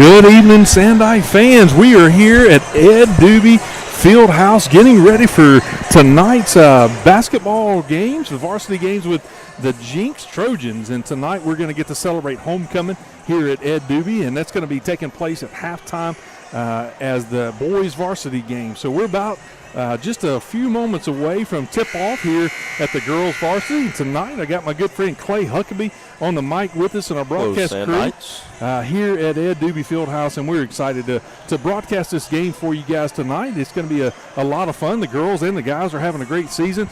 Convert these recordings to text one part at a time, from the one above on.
Good evening, Sandite fans. We are here at Ed Doobie Fieldhouse getting ready for tonight's basketball games, the varsity games with the Jenks Trojans. And tonight we're going to get to celebrate homecoming here at Ed Doobie, and that's going to be taking place at halftime as the boys varsity game. So we're about just a few moments away from tip-off here at the girls varsity. And tonight I got my good friend Clay Huckabee on the mic with us and our broadcast crew here at Ed Doobie Fieldhouse, and we're excited to broadcast this game for you guys tonight. It's going to be a lot of fun. The girls and the guys are having a great season.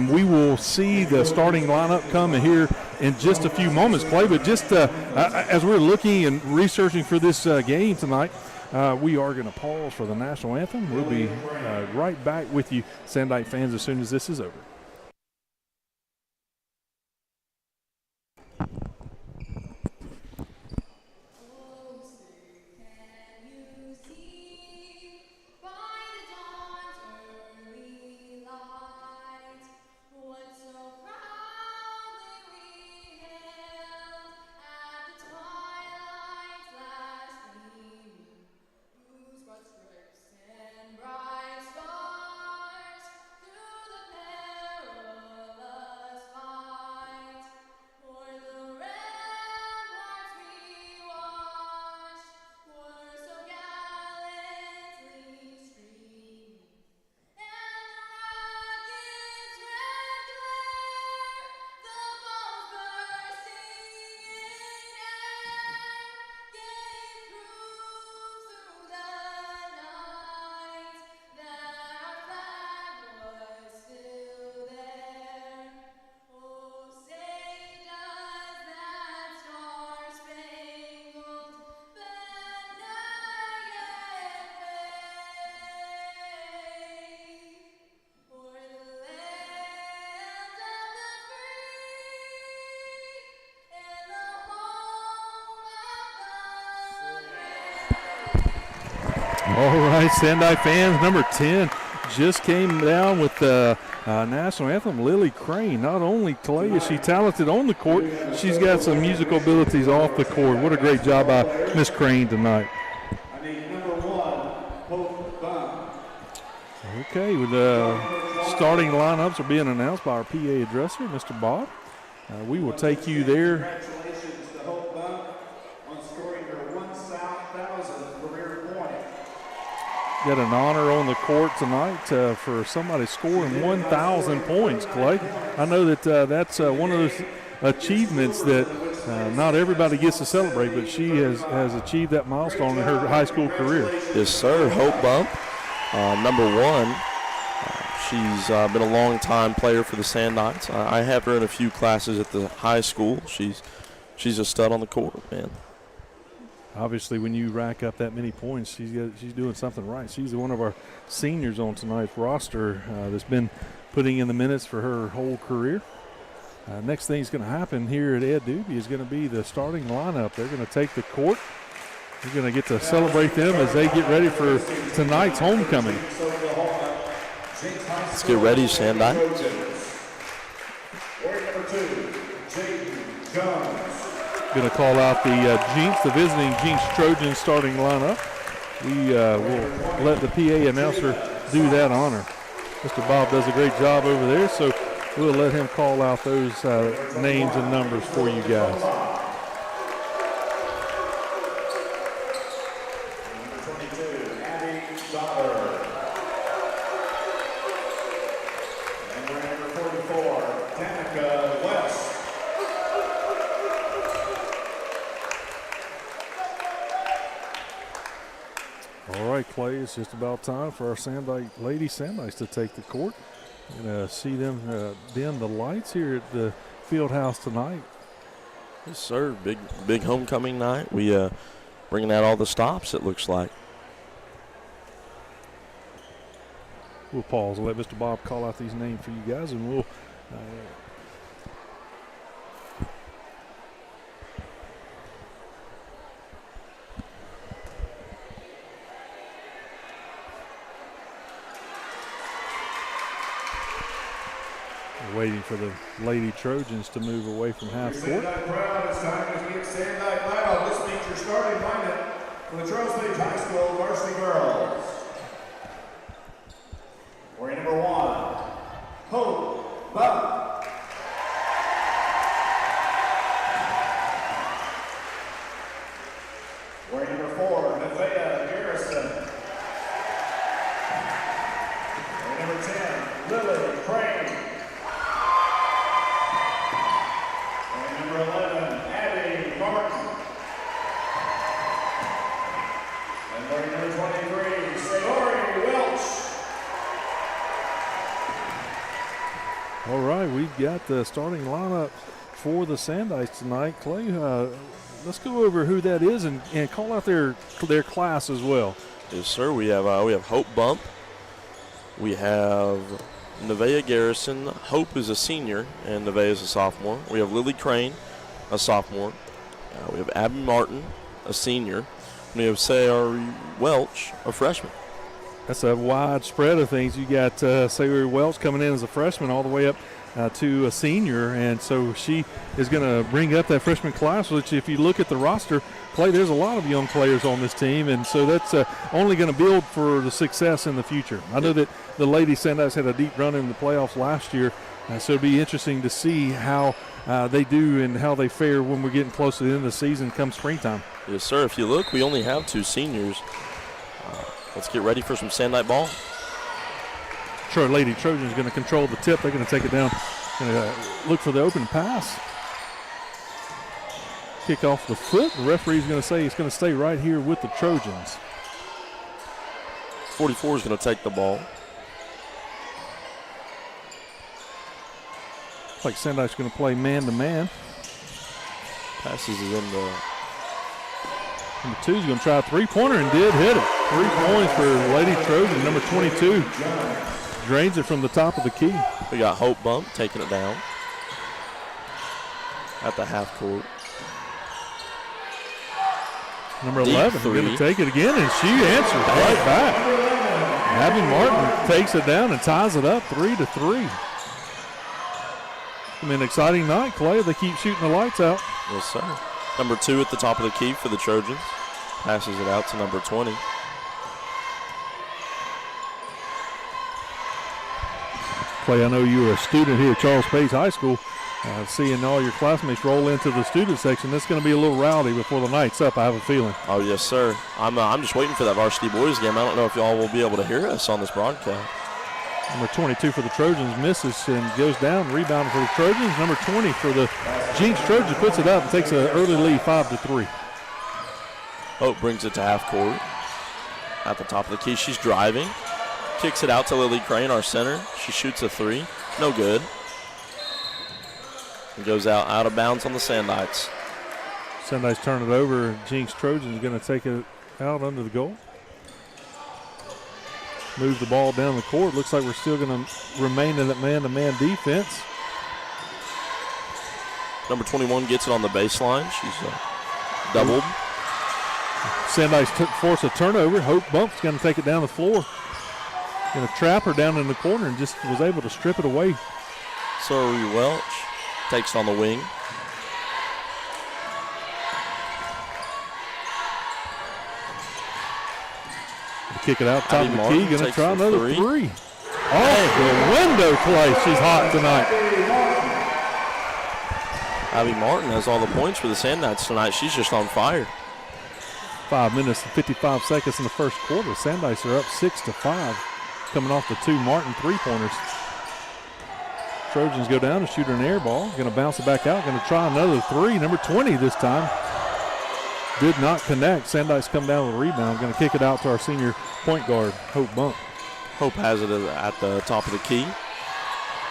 We will see the starting lineup come here in just a few moments, Clay, but just as we're looking and researching for this game tonight, we are going to pause for the national anthem. We'll be right back with you, Sandite fans, as soon as this is over. All right, Sandite fans, number 10 just came down with the national anthem, Lily Crane. Not only, Clay, is she talented on the court, she's got some musical abilities off the court. What a great job by Miss Crane tonight. I need number 1, Hope Bond. Okay, with the starting lineups are being announced by our PA addresser, Mr. Bob. We will take you there. Congratulations to Hope Bond on scoring her 1,000th career point. Got an honor on the court tonight for somebody scoring 1,000 points, Clay. I know that that's one of those achievements that not everybody gets to celebrate, but she has achieved that milestone in her high school career. Yes, sir. Hope Bump, number 1. She's been a long-time player for the Sandites. I have her in a few classes at the high school. She's a stud on the court, man. Obviously, when you rack up that many points, she's doing something right. She's one of our seniors on tonight's roster that's been putting in the minutes for her whole career. Next thing's going to happen here at Ed Doobie is going to be the starting lineup. They're going to take the court. We're going to get to celebrate them as they get ready for tonight's homecoming. Let's get ready, Sandite. Going to call out the Jenks, the visiting Jenks Trojans starting lineup. We will let the PA announcer do that honor. Mr. Bob does a great job over there, so we'll let him call out those names and numbers for you guys. Clay, it's just about time for our Lady Sandites to take the court and see them dim the lights here at the field house tonight. Yes, sir. Big homecoming night. We bringing out all the stops, it looks like. We'll pause and let Mr. Bob call out these names for you guys, and we'll waiting for the Lady Trojans to move away from half court. It's time to get Sandite loud. This means your starting lineup For the Charles Page High School Varsity Girls. Wearing number 1, Hope Buck. Wearing number 4, Nevaeh Garrison. Wearing number 10, Lily Crane. Wearing number 11, Abby Martin. And wearing number 23, Sayori Welch. All right, we've got the starting lineup for the Sandites tonight. Clay, let's go over who that is and call out their class as well. Yes, sir. We have Hope Bump. We have Nevaeh Garrison. Hope is a senior, and Nevaeh is a sophomore. We have Lily Crane, a sophomore. We have Abby Martin, a senior. And we have Sayori Welch, a freshman. That's a wide spread of things. You got Sayori Welch coming in as a freshman all the way up to a senior, and so she is going to bring up that freshman class, which if you look at the roster, Clay, there's a lot of young players on this team, and so that's only going to build for the success in the future. I know that the Lady Sandites had a deep run in the playoffs last year, so it'll be interesting to see how they do and how they fare when we're getting close to the end of the season come springtime. Yes, sir. If you look, we only have 2 seniors. Let's get ready for some Sandite ball. Lady Trojans going to control the tip. They're going to take it down. Going to look for the open pass. Kick off the foot. The referee's going to say he's going to stay right here with the Trojans. 44 is going to take the ball. Looks like Sandite's going to play man-to-man. Passes it into... Number 2 is going to try a three-pointer and did hit it. 3 points for Lady Trojan. Number 22 drains it from the top of the key. We got Hope Bump taking it down at the half court. Number 11 going to take it again, and she answers right back. Abby Martin takes it down and ties it up 3-3. I mean, exciting night, Clay. They keep shooting the lights out. Yes, sir. Number 2 at the top of the key for the Trojans. Passes it out to number 20. Clay, I know you were a student here at Charles Page High School. Seeing all your classmates roll into the student section, that's going to be a little rowdy before the night's up, I have a feeling. Oh, yes, sir. I'm just waiting for that varsity boys game. I don't know if y'all will be able to hear us on this broadcast. Number 22 for the Trojans misses and goes down. Rebound for the Trojans. Number 20 for the Jenks Trojans puts it up and takes an early lead, 5-3. Hope brings it to half court. At the top of the key, she's driving. Kicks it out to Lily Crane, our center. She shoots a 3. No good. It goes out of bounds on the Sandites. Sandites turn it over. Jenks Trojans going to take it out under the goal. Move the ball down the court. Looks like we're still going to remain in that man-to-man defense. Number 21 gets it on the baseline. She's doubled. Sandites force a turnover. Hope Bump's going to take it down the floor. Going to trap her down in the corner and just was able to strip it away. Sayori Welch takes it on the wing. Kick it out top of the key. Going to try another 3. Off the window play. She's hot tonight. Abby Martin has all the points for the Sandites tonight. She's just on fire. 5 minutes and 55 seconds in the first quarter. Sandites are up 6-5. Coming off the 2 Martin three-pointers. Trojans go down and shoot an air ball. Going to bounce it back out. Going to try another 3. Number 20 this time. Did not connect. Sandites come down with a rebound. Going to kick it out to our senior point guard, Hope Bump. Hope has it at the top of the key.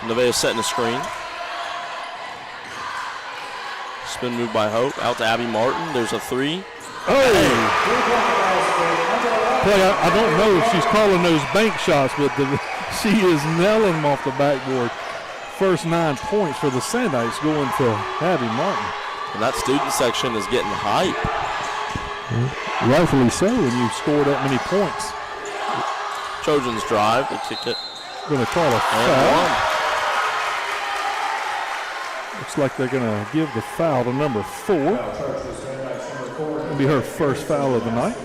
Nevaeh setting a screen. Spin move by Hope. Out to Abby Martin. There's a 3. Oh! Play, I don't know if she's calling those bank shots, but she is nailing them off the backboard. First 9 points for the Sandites going to Abby Martin. And that student section is getting hype. Rightfully so when you score that many points. Trojans drive. They kick it. Going to call a foul. Looks like they're going to give the foul to number 4. It'll be her first foul of the night.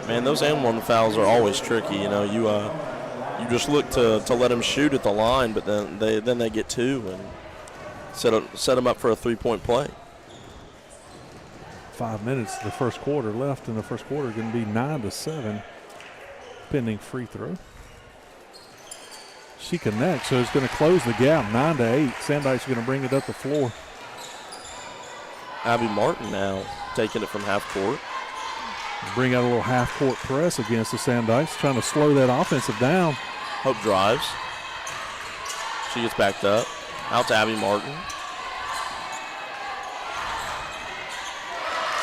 Man, those and-one fouls are always tricky. You know, you just look to let them shoot at the line, but then they get two and set them up for a three-point play. 5 minutes of the first quarter left in the first quarter. Going to be 9-7 pending free throw. She connects, so it's going to close the gap, 9-8. Sandykes are going to bring it up the floor. Abby Martin now taking it from half court. Bring out a little half court press against the Sandykes, trying to slow that offensive down. Hope drives. She gets backed up. Out to Abby Martin.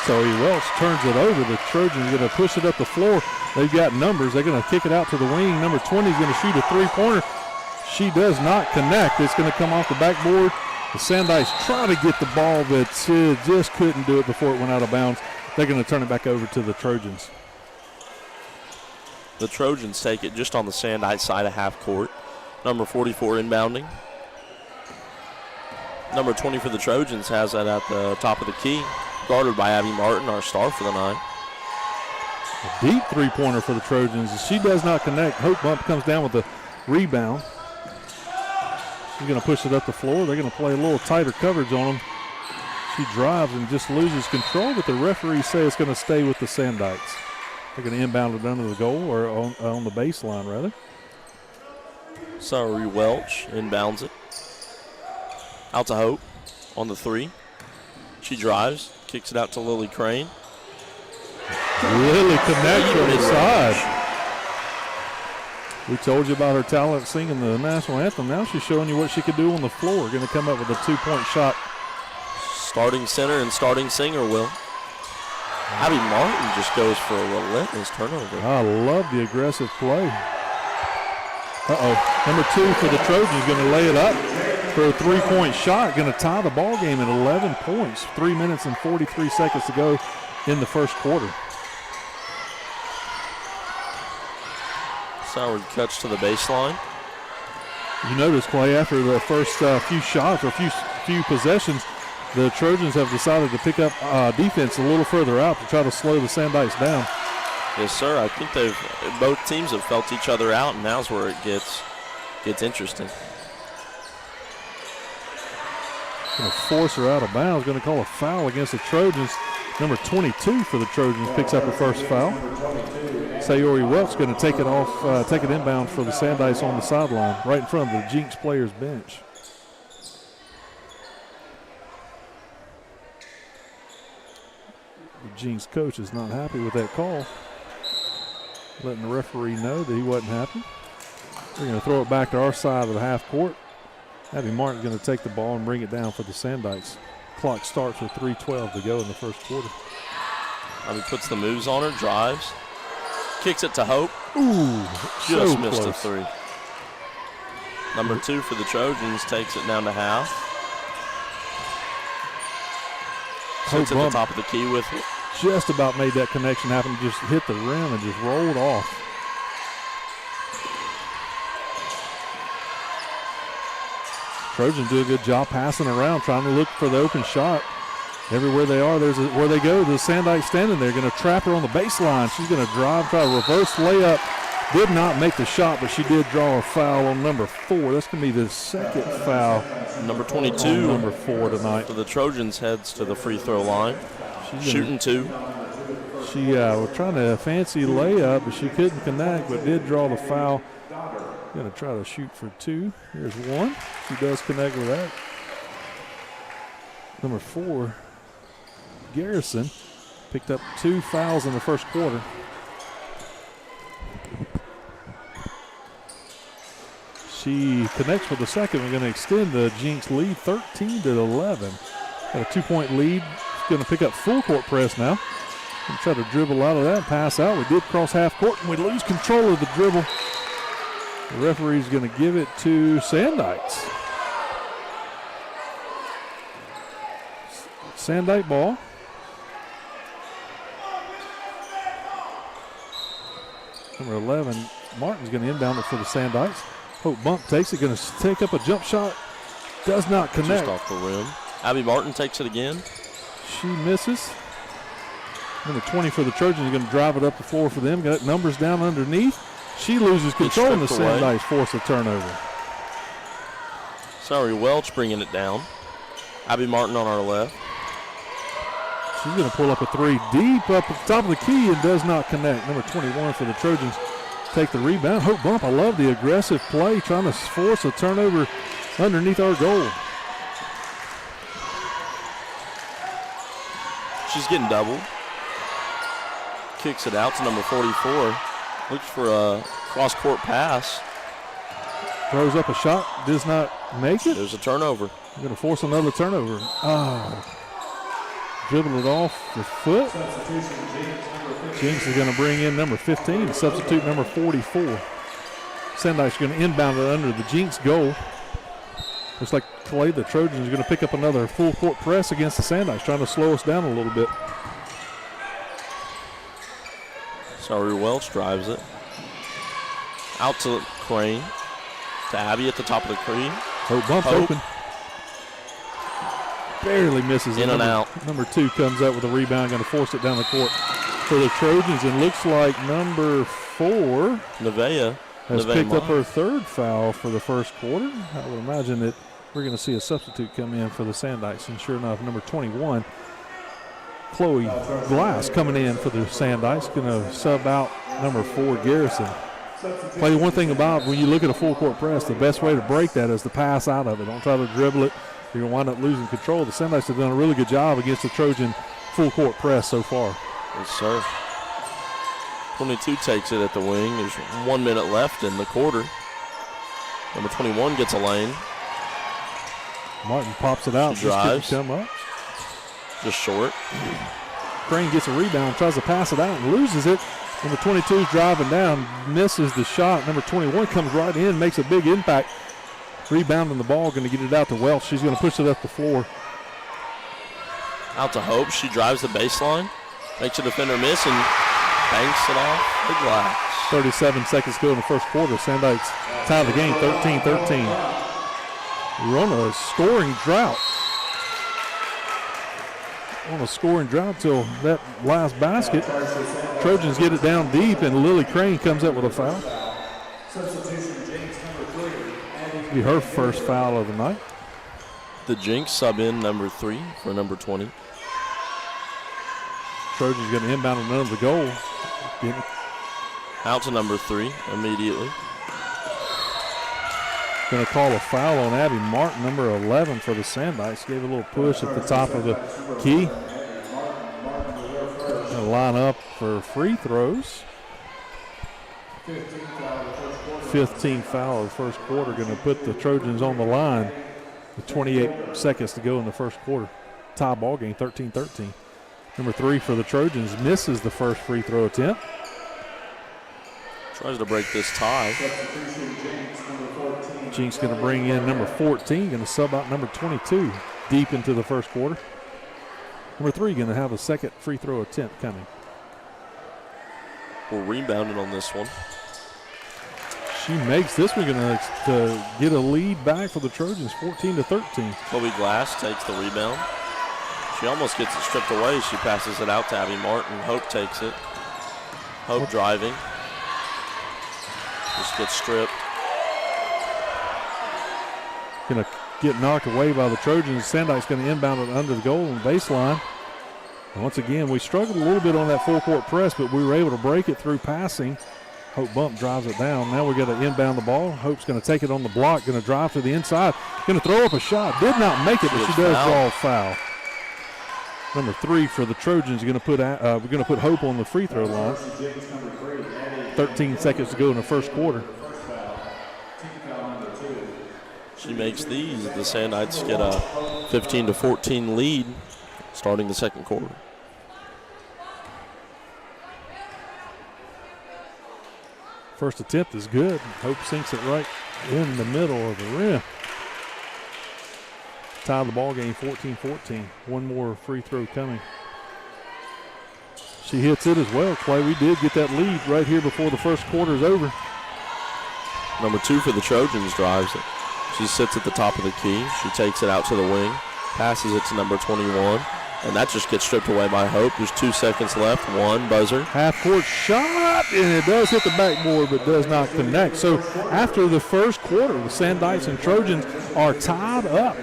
Zoe Welch turns it over. The Trojans going to push it up the floor. They've got numbers. They're going to kick it out to the wing. Number 20 is going to shoot a three-pointer. She does not connect. It's going to come off the backboard. The Sandykes try to get the ball, but just couldn't do it before it went out of bounds. They're going to turn it back over to the Trojans. The Trojans take it just on the Sandykes side of half court. Number 44 inbounding. Number 20 for the Trojans has that at the top of the key, guarded by Abby Martin, our star for the night. A deep three-pointer for the Trojans. She does not connect. Hope Bump comes down with the rebound. She's going to push it up the floor. They're going to play a little tighter coverage on them. She drives and just loses control, but the referees say it's going to stay with the Sandykes. They're going to inbound it under the goal, or on the baseline, rather. Sorry, Welch inbounds it. Out to Hope on the three. She drives, kicks it out to Lily Crane. Lily connects on the side. We told you about her talent singing the national anthem. Now she's showing you what she could do on the floor. Going to come up with a two-point shot. Starting center and starting singer will. Abby Martin just goes for a relentless turnover. I love the aggressive play. Number 2 for the Trojans going to lay it up for a three-point shot. Going to tie the ball game at 11 points. 3 minutes and 43 seconds to go in the first quarter. Soward cuts to the baseline. You notice, Clay, after the first few shots or few possessions, the Trojans have decided to pick up defense a little further out to try to slow the Sandykes down. Yes, sir. I think both teams have felt each other out, and now's where it gets interesting. Going to force her out of bounds. Going to call a foul against the Trojans. Number 22 for the Trojans picks up the first foul. Sayori Welch going to take it inbound for the Sandykes on the sideline, right in front of the Jenks players' bench. The Jenks coach is not happy with that call, letting the referee know that he wasn't happy. We're going to throw it back to our side of the half court. Abby Martin's going to take the ball and bring it down for the Sandykes. Clock starts with 3:12 to go in the first quarter. Abby puts the moves on her, drives, kicks it to Hope. Ooh, just so missed close. a three. Number 2 for the Trojans takes it down to half. Sits at the top of the key with it. Just about made that connection happen. Just hit the rim and just rolled off. Trojans do a good job passing around, trying to look for the open shot. Everywhere they are, where they go, the Sandykes standing there, going to trap her on the baseline. She's going to drive, try a reverse layup. Did not make the shot, but she did draw a foul on number 4. That's going to be the second foul. Number 22. Number 4 tonight. So the Trojans heads to the free throw line. Shooting 2. She was trying to fancy layup, but she couldn't connect, but did draw the foul. Going to try to shoot for 2. Here's 1. She does connect with that. Number 4, Garrison, picked up 2 fouls in the first quarter. She connects with the second. We're going to extend the Jenks lead 13-11. Got a 2-point lead. Going to pick up full court press now. And try to dribble out of that, pass out. We did cross half court, and we lose control of the dribble. The referee's going to give it to Sandykes. Sandike ball. Number 11, Martin's going to inbound it for the Sandykes. Hope Bump takes it, going to take up a jump shot. Does not connect. Just off the rim. Abby Martin takes it again. She misses. Number 20 for the Trojans is going to drive it up the floor for them. Got numbers down underneath. She loses control and the Sandikes force a turnover. Sorry, Welch bringing it down. Abby Martin on our left. She's going to pull up a three deep up at the top of the key and does not connect. Number 21 for the Trojans take the rebound. Hope Bump, I love the aggressive play, trying to force a turnover underneath our goal. She's getting doubled. Kicks it out to number 44. Looks for a cross-court pass. Throws up a shot, does not make it. There's a turnover. We're going to force another turnover. Dribble it off the foot. Jenks is going to bring in number 15, substitute number 44. Sandikes are going to inbound it under the Jenks goal. Looks like Clay, the Trojans, are going to pick up another full court press against the Sandikes, trying to slow us down a little bit. Sorry, Welch drives it. Out to Crane. To Abby at the top of the screen. Hope Bump open. Barely misses it. In and out. Number 2 comes up with a rebound, going to force it down the court for the Trojans. And looks like number 4 Nevaeh has picked up her 3rd foul for the first quarter. I would imagine that we're going to see a substitute come in for the Sandikes. And sure enough, number 21, Chloe Glass, coming in for the Sandikes, going to sub out number 4, Garrison. Play one thing about when you look at a full court press, the best way to break that is to pass out of it. Don't try to dribble it. You're going to wind up losing control. The Sandikes have done a really good job against the Trojan full court press so far. Yes, sir. 22 takes it at the wing. There's 1 minute left in the quarter. Number 21 gets a lane. Martin pops it out. She drives. Come up. Just short. Crane gets a rebound, tries to pass it out and loses it. Number 22 is driving down, misses the shot. Number 21 comes right in, makes a big impact. Rebounding the ball, going to get it out to Welch. She's going to push it up the floor. Out to Hope. She drives the baseline. Makes a defender miss and banks it off the glass. 37 seconds to go in the first quarter. Sandikes tie the game 13-13. We're on a scoring drought. On a scoring drought till that last basket. Trojans get it down deep, and Lily Crane comes up with a foul. It'll be her first foul of the night. The Jenks sub in number 3 for number 20. Trojans going to inbound it under the goal. Out to number 3 immediately. Going to call a foul on Abby Martin, number 11 for the Sandikes. Gave a little push at the top of the key. Going to line up for free throws. 15th foul of the first quarter. Going to put the Trojans on the line with 28 seconds to go in the first quarter. Tie ball game, 13-13. Number 3 for the Trojans misses the first free throw attempt. Tries to break this tie. Jenks going to bring in number 14, going to sub out number 22 deep into the first quarter. Number 3 going to have a second free throw attempt coming. We're rebounding on this one. She makes this one, going to get a lead back for the Trojans, 14-13. Chloe Glass takes the rebound. She almost gets it stripped away. She passes it out to Abby Martin. Hope takes it. Hope driving. Just gets stripped. Going to get knocked away by the Trojans. Sandikes going to inbound it under the goal and baseline. And once again, we struggled a little bit on that full court press, but we were able to break it through passing. Hope Bump drives it down. Now we got to inbound the ball. Hope's going to take it on the block, going to drive to the inside, going to throw up a shot. Did not make it, but she does draw a foul. Number 3 for the Trojans. We're going to put Hope on the free throw line. 13 seconds to go in the first quarter. She makes these. The Sandikes get a 15-14 lead starting the second quarter. First attempt is good. Hope sinks it right in the middle of the rim. Tie the ball game 14-14. One more free throw coming. She hits it as well, Clay. We did get that lead right here before the first quarter is over. Number 2 for the Trojans drives it. She sits at the top of the key. She takes it out to the wing, passes it to number 21. And that just gets stripped away by Hope. There's 2 seconds left. One buzzer. Half-court shot, and it does hit the backboard but does not connect. So after the first quarter, the Sandites and Trojans are tied up.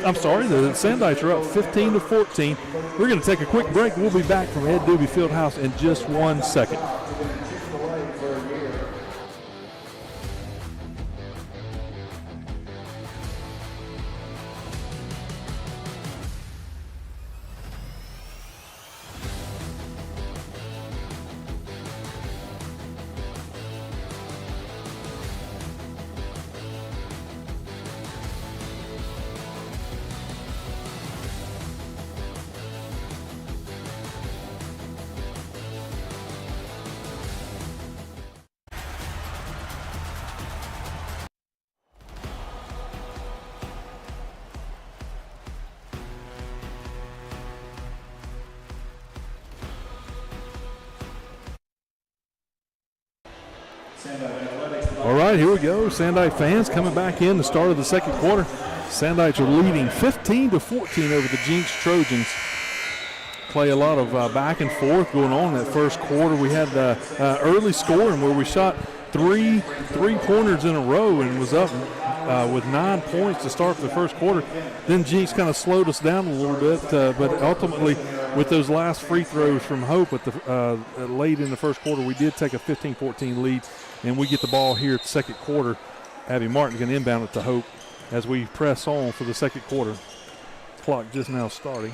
I'm sorry, the Sandites are up 15-14. We're going to take a quick break. We'll be back from Ed Doobie Fieldhouse in just 1 second. All right, here we go. Sandite fans coming back in the start of the second quarter. Sandites are leading 15-14 over the Jenks Trojans. Play a lot of back and forth going on in that first quarter. We had early scoring where we shot three-pointers in a row and was up with 9 points to start the first quarter. Then Jenks kind of slowed us down a little bit, but ultimately with those last free throws from Hope at the late in the first quarter, we did take a 15-14 lead, and we get the ball here at the second quarter. Abby Martin's going to inbound it to Hope as we press on for the second quarter. Clock just now starting.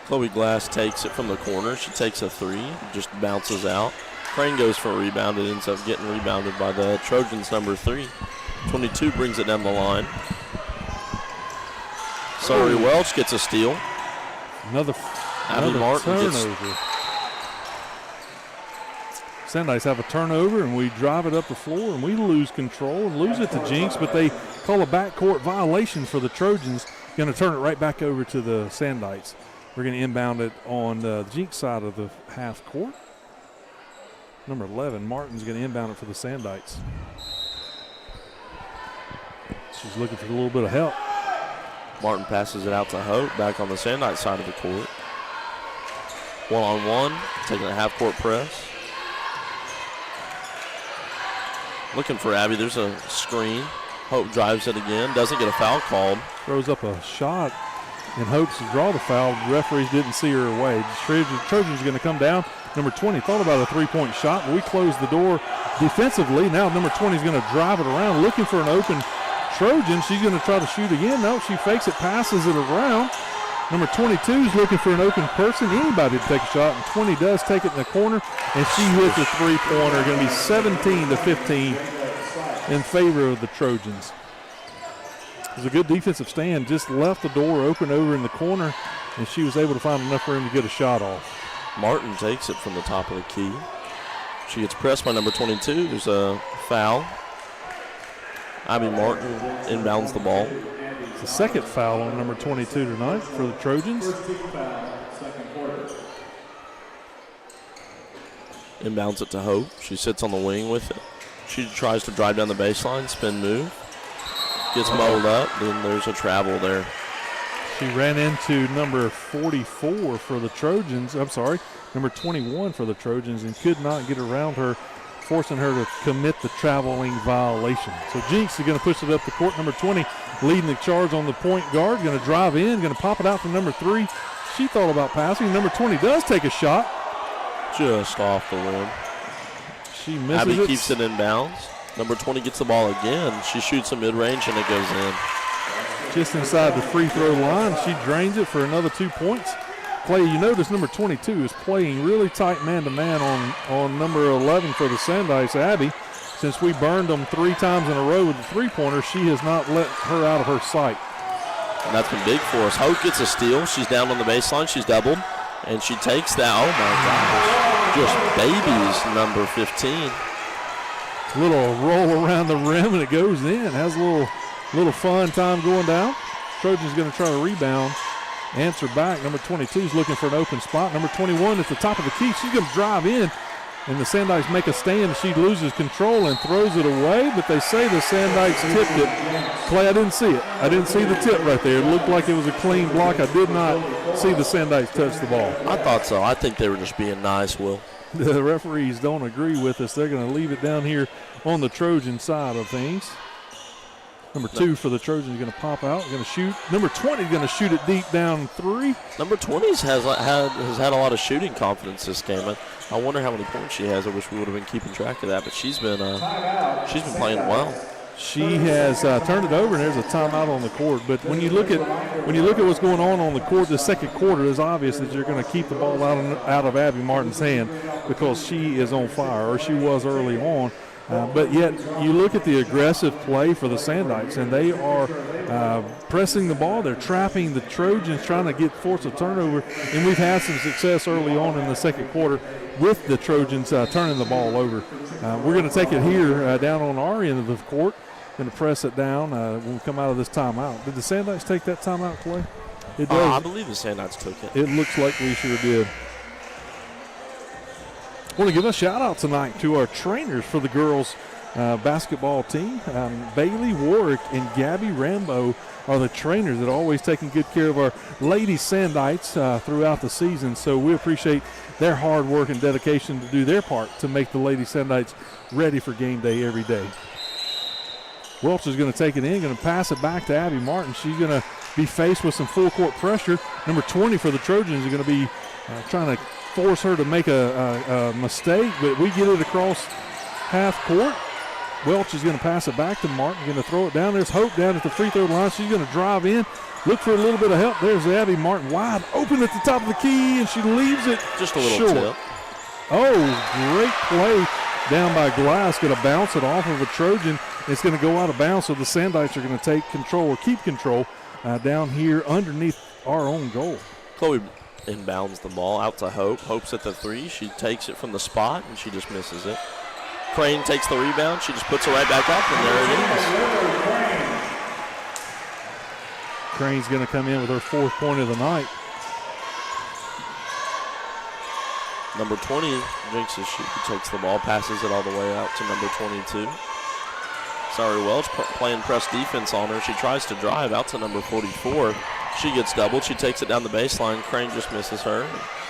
Chloe Glass takes it from the corner. She takes a three, just bounces out. Crane goes for a rebound. It ends up getting rebounded by the Trojans, number 3. 22 brings it down the line. Sorry, Welch gets a steal. Another Martin turnover. Sandites have a turnover, and we drive it up the floor, and we lose control and lose it to Jenks, but they call a backcourt violation for the Trojans. Going to turn it right back over to the Sandites. We're going to inbound it on the Jenks side of the half court. Number 11, Martin's going to inbound it for the Sandites. She's looking for a little bit of help. Martin passes it out to Hope, back on the Sandite side of the court. One-on-one, taking a half-court press. Looking for Abby. There's a screen. Hope drives it again. Doesn't get a foul called. Throws up a shot in hopes to draw the foul. The referees didn't see her away. The Trojans are going to come down. Number 20 thought about a three-point shot, but we closed the door defensively. Now number 20 is going to drive it around, looking for an open Trojan. She's going to try to shoot again. No, she fakes it, passes it around. Number 22 is looking for an open person, anybody to take a shot, and 20 does take it in the corner, and she hits a three-pointer. Going to be 17-15 in favor of the Trojans. It was a good defensive stand, just left the door open over in the corner, and she was able to find enough room to get a shot off. Martin takes it from the top of the key. She gets pressed by number 22. There's a foul. Abby Martin inbounds the ball. It's the second foul on number 22 tonight for the Trojans. Inbounds it to Hope. She sits on the wing with it. She tries to drive down the baseline, spin move. Gets muddled up, then there's a travel there. She ran into number 44 for the Trojans. I'm sorry, number 21 for the Trojans, and could not get around her, forcing her to commit the traveling violation. So Jenks is going to push it up the court. Number 20 leading the charge on the point guard. Going to drive in, going to pop it out from number 3. She thought about passing. Number 20 does take a shot. Just off the rim. She misses Abby it. keeps it in bounds. Number 20 gets the ball again. She shoots a mid-range and it goes in. Just inside the free throw line. She drains it for another 2 points. Clay, you notice number 22 is playing really tight man-to-man on number 11 for the Sandites, Abby. Since we burned them 3 times in a row with the three-pointer, she has not let her out of her sight. And that's been big for us. Hope gets a steal. She's down on the baseline. She's doubled. And she takes that. Oh, my gosh. Just babies, number 15. Little roll around the rim, and it goes in. Has a little fun time going down. Trojans going to try to rebound. Answer back. Number 22 is looking for an open spot. Number 21 at the top of the key. She's going to drive in, And the Sandikes make a stand. She loses control and throws it away, but they say the Sandikes tipped it. Clay, I didn't see it. I didn't see the tip right there. It looked like it was a clean block. I did not see the Sandikes touch the ball. I thought so. I think they were just being nice, Will. The referees don't agree with us. They're going to leave it down here on the Trojan side of things. Number 2 for the Trojans is going to pop out, going to shoot. Number 20 is going to shoot it deep down 3. Number 20 has had a lot of shooting confidence this game. I wonder how many points she has. I wish we would have been keeping track of that, but she's been playing well. She has turned it over, and there's a timeout on the court. But when you look at what's going on the court, the second quarter, it's obvious that you're going to keep the ball out of Abby Martin's hand because she is on fire, or she was early on. But yet you look at the aggressive play for the Sandikes, and they are pressing the ball. They're trapping the Trojans, trying to force a turnover. And we've had some success early on in the second quarter with the Trojans turning the ball over. We're going to take it here down on our end of the court. Going to press it down when we come out of this timeout. Did the Sandikes take that timeout, Clay? It does. I believe the Sandikes took it. It looks like we sure did. I want to give a shout out tonight to our trainers for the girls basketball team. Bailey Warwick and Gabby Rambo are the trainers that are always taking good care of our lady Sandites throughout the season. So we appreciate their hard work and dedication to do their part to make the lady Sandites ready for game day every day. Welch is going to take it in, going to pass it back to Abby Martin. She's going to be faced with some full court pressure. Number 20 for the Trojans is going to be trying to force her to make a mistake, but we get it across half court. Welch is going to pass it back to Martin, going to throw it down. There's Hope down at the free throw line. She's going to drive in, look for a little bit of help. There's Abby Martin wide open at the top of the key, and she leaves it just a little short. Tip. Oh, great play down by Glass. Going to bounce it off of a Trojan. It's going to go out of bounds, so the Sandikes are going to take control or keep control down here underneath our own goal. Chloe inbounds the ball out to Hope. Hope's at the 3. She takes it from the spot, and she just misses it. Crane takes the rebound. She just puts it right back up, and there it is. Crane's going to come in with her 4th point of the night. Number 20, Jenks takes the ball, passes it all the way out to number 22. Sorry, Welch playing press defense on her. She tries to drive out to number 44. She gets doubled. She takes it down the baseline. Crane just misses her.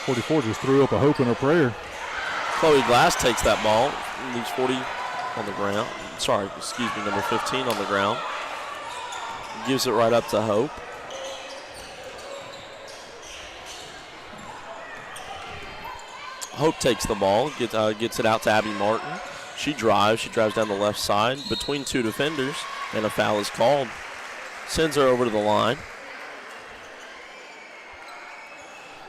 44 just threw up a hope and a prayer. Chloe Glass takes that ball, leaves 40 on the ground. Number 15 on the ground. Gives it right up to Hope. Hope takes the ball, gets it out to Abby Martin. She drives down the left side between 2 defenders, and a foul is called. Sends her over to the line.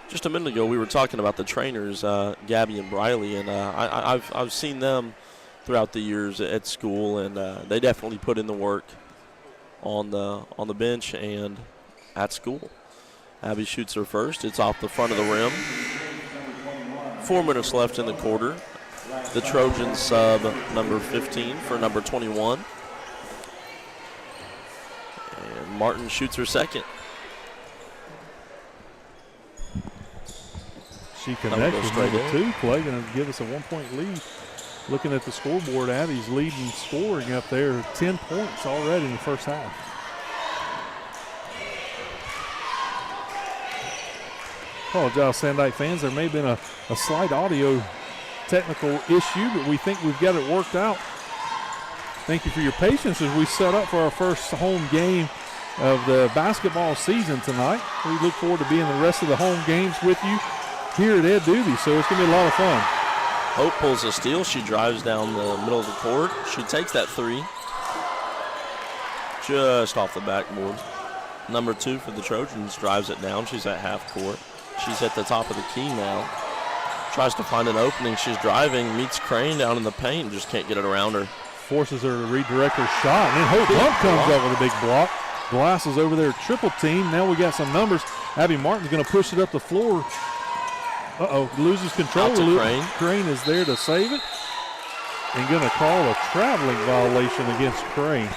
Just a minute ago, we were talking about the trainers, Gabby and Briley, and I've seen them throughout the years at school, and they definitely put in the work on the bench and at school. Abby shoots her first. It's off the front of the rim. 4 minutes left in the quarter. The Trojans sub number 15 for number 21. And Martin shoots her second. She connects with number 2. Clay going to give us a 1-point lead. Looking at the scoreboard, Abby's leading scoring up there, 10 points already in the first half. Apologize, Sandike fans. There may have been a slight audio technical issue, but we think we've got it worked out. Thank you for your patience as we set up for our first home game of the basketball season tonight. We look forward to being the rest of the home games with you here at Ed Doobie, so it's going to be a lot of fun. Hope pulls a steal. She drives down the middle of the court. She takes that 3 just off the backboard. Number 2 for the Trojans drives it down. She's at half court. She's at the top of the key now. Tries to find an opening. She's driving, meets Crane down in the paint, and just can't get it around her. Forces her to redirect her shot, and then Hope Bump comes up with a big block. Glass is over there, triple team. Now we got some numbers. Abby Martin's going to push it up the floor. Loses control. Out to Crane. Crane is there to save it. And going to call a traveling violation against Crane.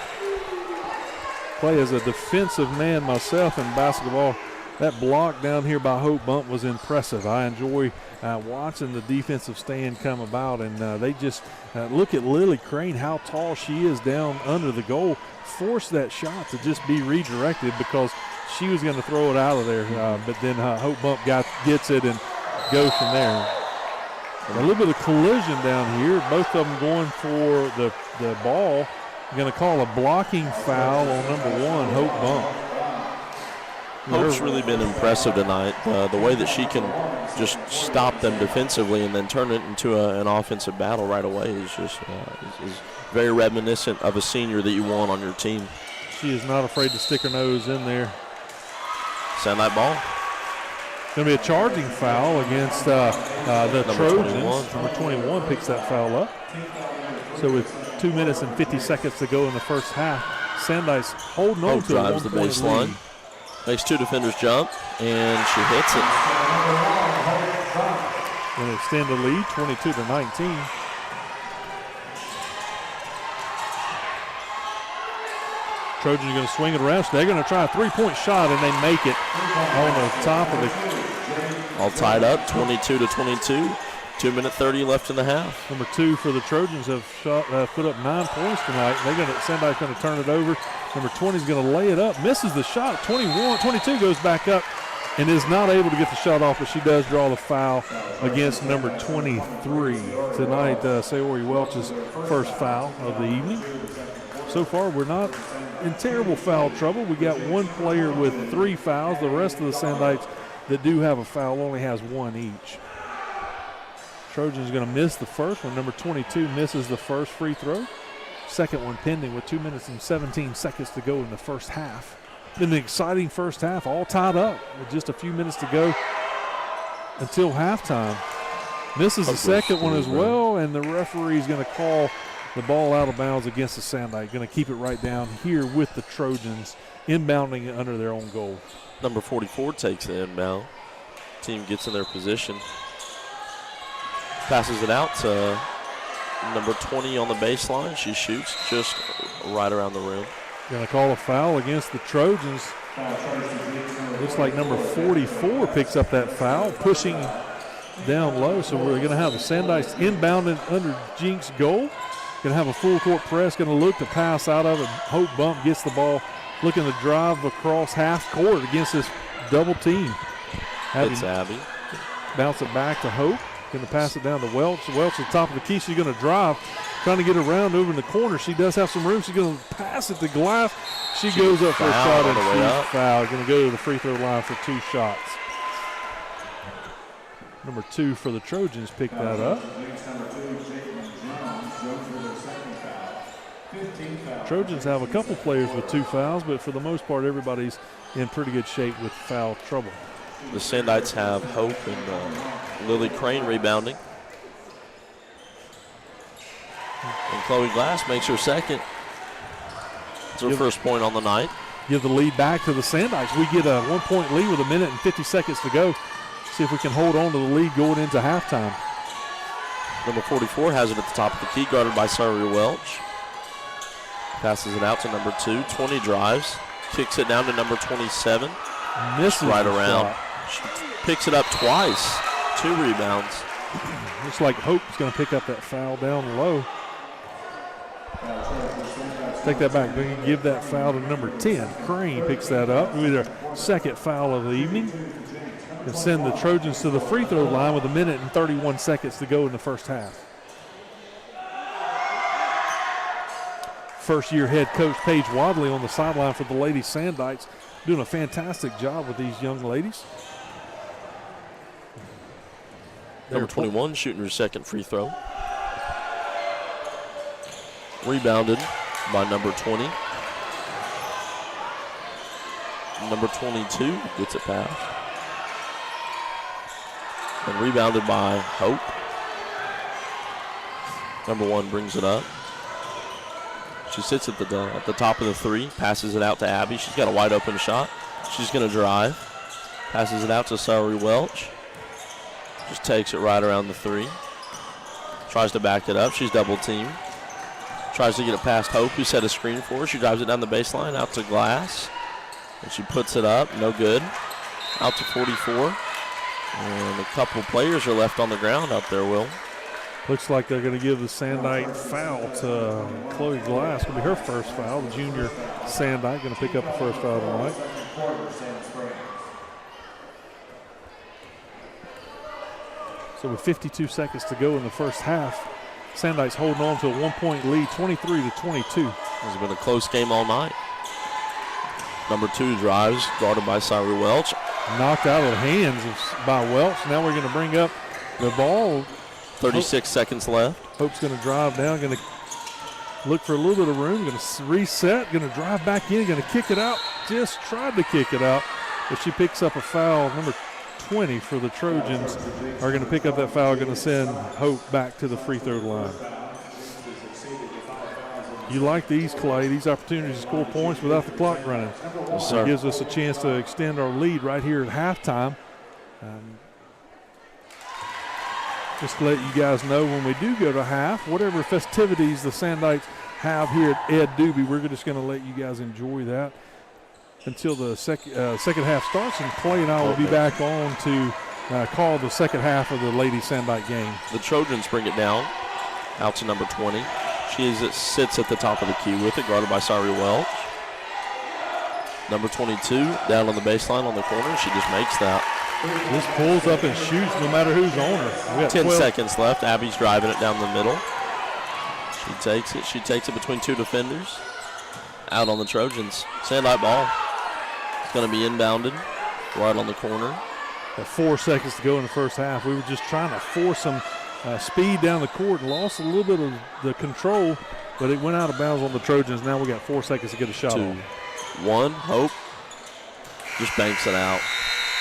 Play as a defensive man myself in basketball. That block down here by Hope Bump was impressive. I enjoy watching the defensive stand come about, and they just look at Lily Crane, how tall she is down under the goal, force that shot to just be redirected because she was going to throw it out of there, but then Hope Bump gets it and goes from there. A little bit of collision down here, both of them going for the ball. Going to call a blocking foul on number 1, Hope Bump. Hope's really been impressive tonight. The way that she can just stop them defensively and then turn it into an offensive battle right away is just is very reminiscent of a senior that you want on your team. She is not afraid to stick her nose in there. Send that ball. Going to be a charging foul against the Trojans. 21. Number 21 picks that foul up. So with 2 minutes and 50 seconds to go in the first half, Sandykes holding on to a 1-point drives the baseline. lead. Makes 2 defenders jump, and she hits it. Going to extend the lead, 22-19. Trojans are going to swing it around. So they're going to try a 3-point shot, and they make it on the top of the. All tied up, 22-22. 2:30 left in the half. Number 2 for the Trojans have put up 9 points tonight. Sandykes going to turn it over. Number 20 is going to lay it up, misses the shot. 22 goes back up and is not able to get the shot off, but she does draw the foul against number 23. Tonight, Sayori Welch's first foul of the evening. So far, we're not in terrible foul trouble. We got one player with 3 fouls. The rest of the Sandykes that do have a foul only has 1 each. Trojans going to miss the first one. Number 22 misses the first free throw. Second one pending with 2 minutes and 17 seconds to go in the first half. Been an exciting first half, all tied up with just a few minutes to go until halftime. Misses the second one as well, and the referee is going to call the ball out of bounds against the Sandykes. Going to keep it right down here with the Trojans, inbounding it under their own goal. Number 44 takes the inbound. Team gets in their position. Passes it out to number 20 on the baseline. She shoots just right around the rim. Going to call a foul against the Trojans. Looks like number 44 picks up that foul, pushing down low. So we're going to have the Sandykes inbounding under Jenks' goal. Going to have a full court press. Going to look to pass out of it. Hope Bump gets the ball, looking to drive across half court against this double team. It's Abby. Bounce it back to Hope. Going to pass it down to Welch. Welch at the top of the key. She's going to drive, trying to get around over in the corner. She does have some room. She's going to pass it to Glass. She goes up for a shot and she's fouled. Going to go to the free throw line for 2 shots. Number 2 for the Trojans picked that up. Trojans have a couple players with 2 fouls, but for the most part, everybody's in pretty good shape with foul trouble. The Sandykes have Hope and Lily Crane rebounding. And Chloe Glass makes her second. It's her first point on the night. Give the lead back to the Sandykes. We get a 1-point lead with 1 minute and 50 seconds to go. See if we can hold on to the lead going into halftime. Number 44 has it at the top of the key, guarded by Saria Welch. Passes it out to number 2. 20 drives. Kicks it down to number 27. Misses right around. She picks it up twice. 2 rebounds. Looks like Hope's going to pick up that foul down low. Take that back. They're going to give that foul to number 10. Crane picks that up. With their second foul of the evening. And send the Trojans to the free throw line with 1 minute and 31 seconds to go in the first half. First-year head coach Paige Wadley on the sideline for the Lady Sandykes, doing a fantastic job with these young ladies. Number 21 shooting her second free throw. Rebounded by number 20. Number 22 gets it past. And rebounded by Hope. Number 1 brings it up. She sits at the top of the 3, passes it out to Abby. She's got a wide open shot. She's going to drive. Passes it out to Saria Welch. Just takes it right around the 3. Tries to back it up. She's double teamed. Tries to get it past Hope, who set a screen for her. She drives it down the baseline out to Glass. And she puts it up. No good. out to 44. And a couple players are left on the ground out there, Will. Looks like they're going to give the Sandite foul to Chloe Glass. Going to be her first foul. The junior Sandite going to pick up the first foul tonight. So with 52 seconds to go in the first half, Sandite's holding on to a 1-point lead, 23-22. It's been a close game all night. Number 2 drives, guarded by Cyree Welch. Knocked out of the hands by Welch. Now we're going to bring up the ball. 36 seconds left. Hope's going to drive down, going to look for a little bit of room, going to reset, going to drive back in, going to kick it out. Just tried to kick it out, but she picks up a foul. Number 20 for the Trojans are going to pick up that foul, going to send Hope back to the free throw line. You like these, Clay, these opportunities to score points without the clock running. Yes, So it gives us a chance to extend our lead right here at halftime. Just to let you guys know, when we do go to half, whatever festivities the Sandites have here at Ed Doobie, we're just going to let you guys enjoy that until the second half starts, and Clay and I will be back on to call the second half of the Lady Sandite game. The Trojans bring it down, out to number 20. Sits at the top of the key with it, guarded by Cyree Welch. Number 22 down on the baseline on the corner. She just makes that. Just pulls up and shoots no matter who's on her. We got 10 seconds left. Abby's driving it down the middle. She takes it. She takes it between 2 defenders. Out on the Trojans. Sandite ball. It's going to be inbounded right on the corner. Got 4 seconds to go in the first half. We were just trying to force some speed down the court and lost a little bit of the control, but it went out of bounds on the Trojans. Now we got 4 seconds to get a shot 2, on. 1. Hope just banks it out.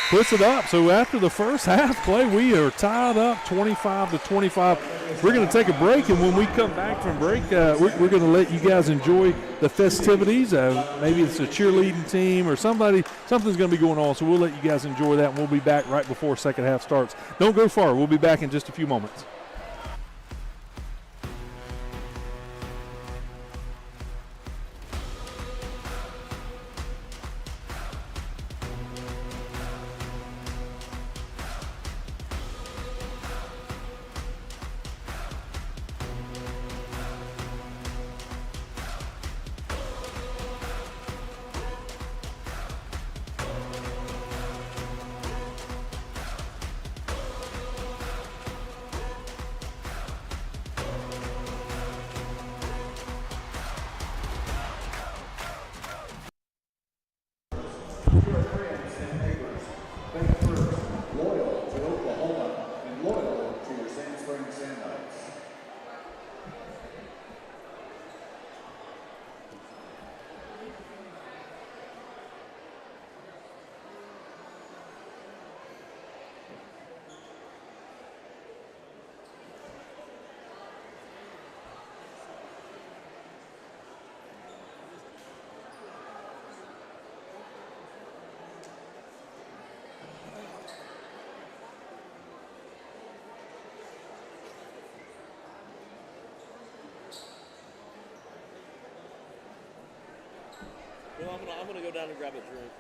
Puts it up. So after the first half, Clay, we are tied up 25-25. We're going to take a break, and when we come back from break, we're going to let you guys enjoy the festivities. Maybe it's a cheerleading team or something's going to be going on, so we'll let you guys enjoy that, and we'll be back right before second half starts. Don't go far. We'll be back in just a few moments. Well, I'm gonna go down and grab a drink.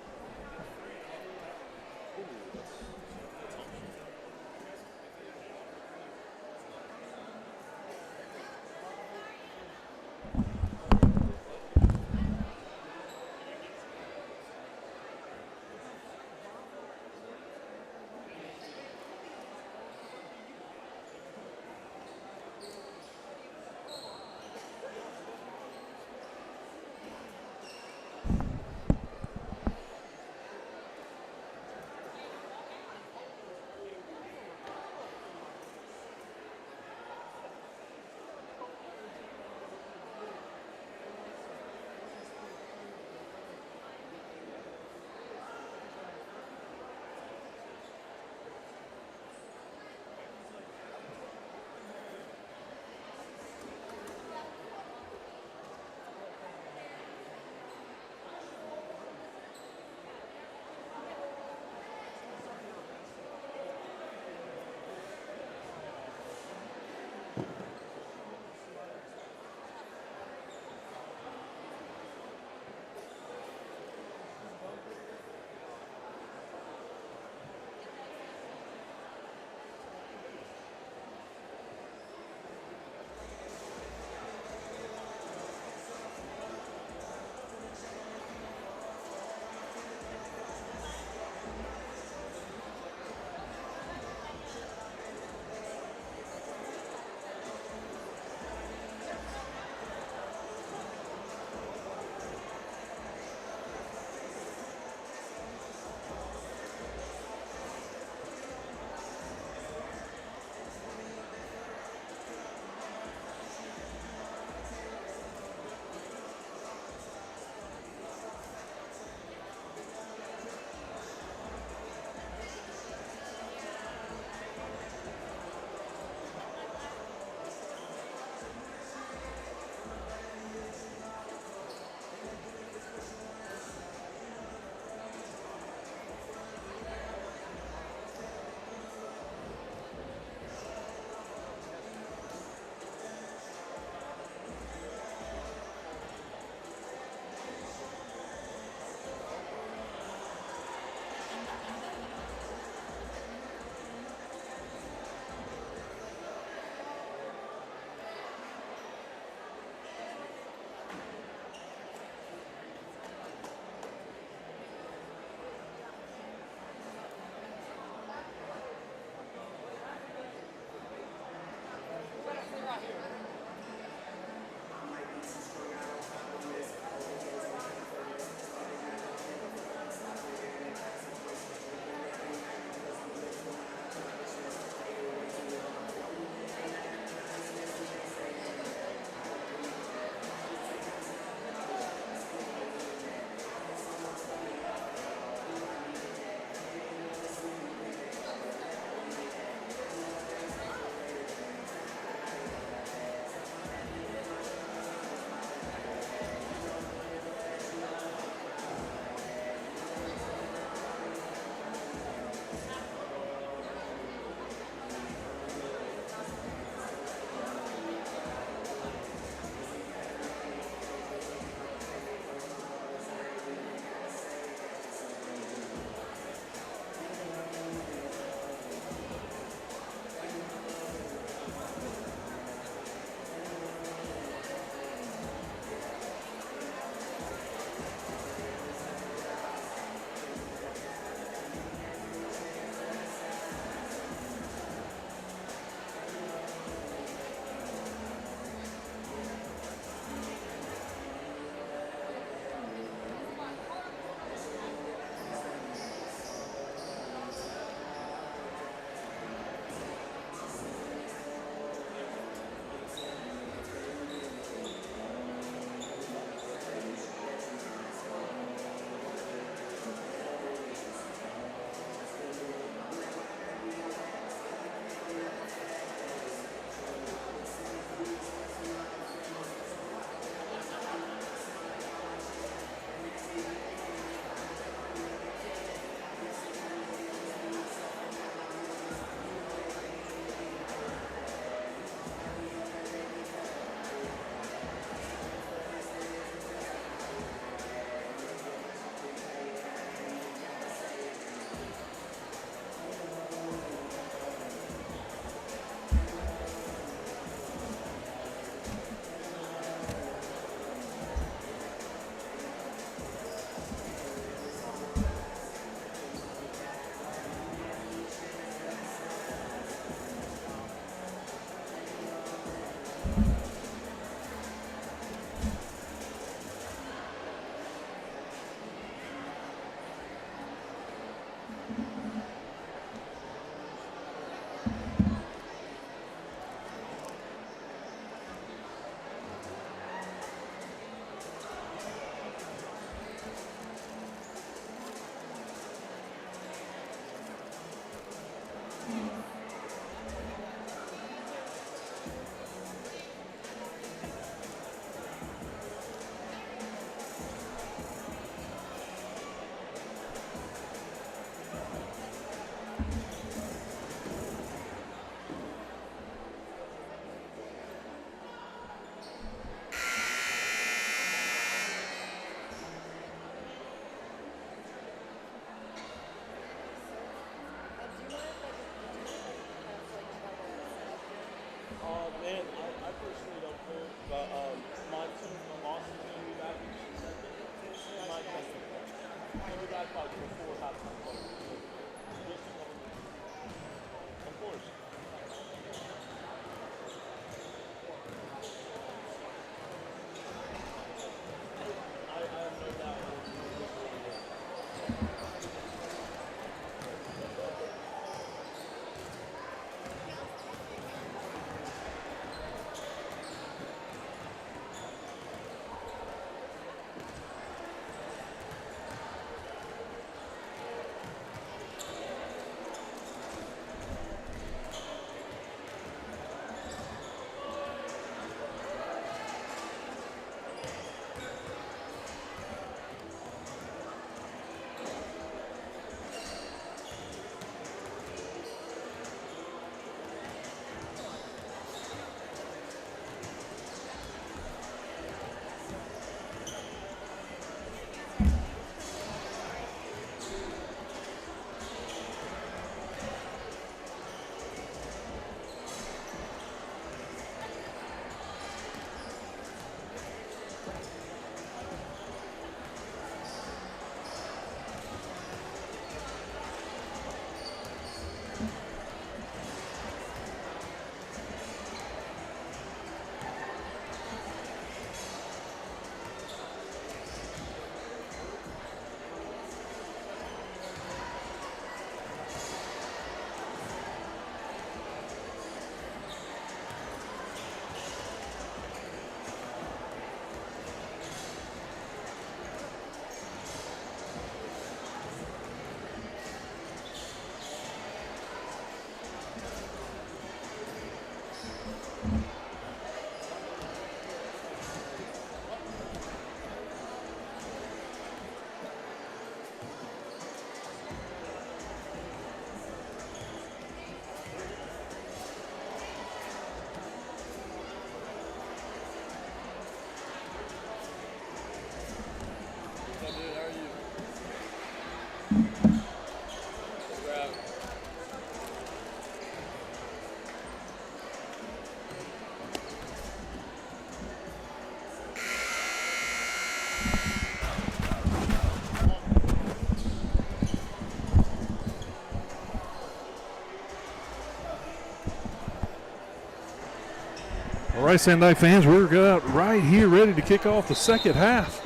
All right, Sandai fans, we're right here ready to kick off the second half.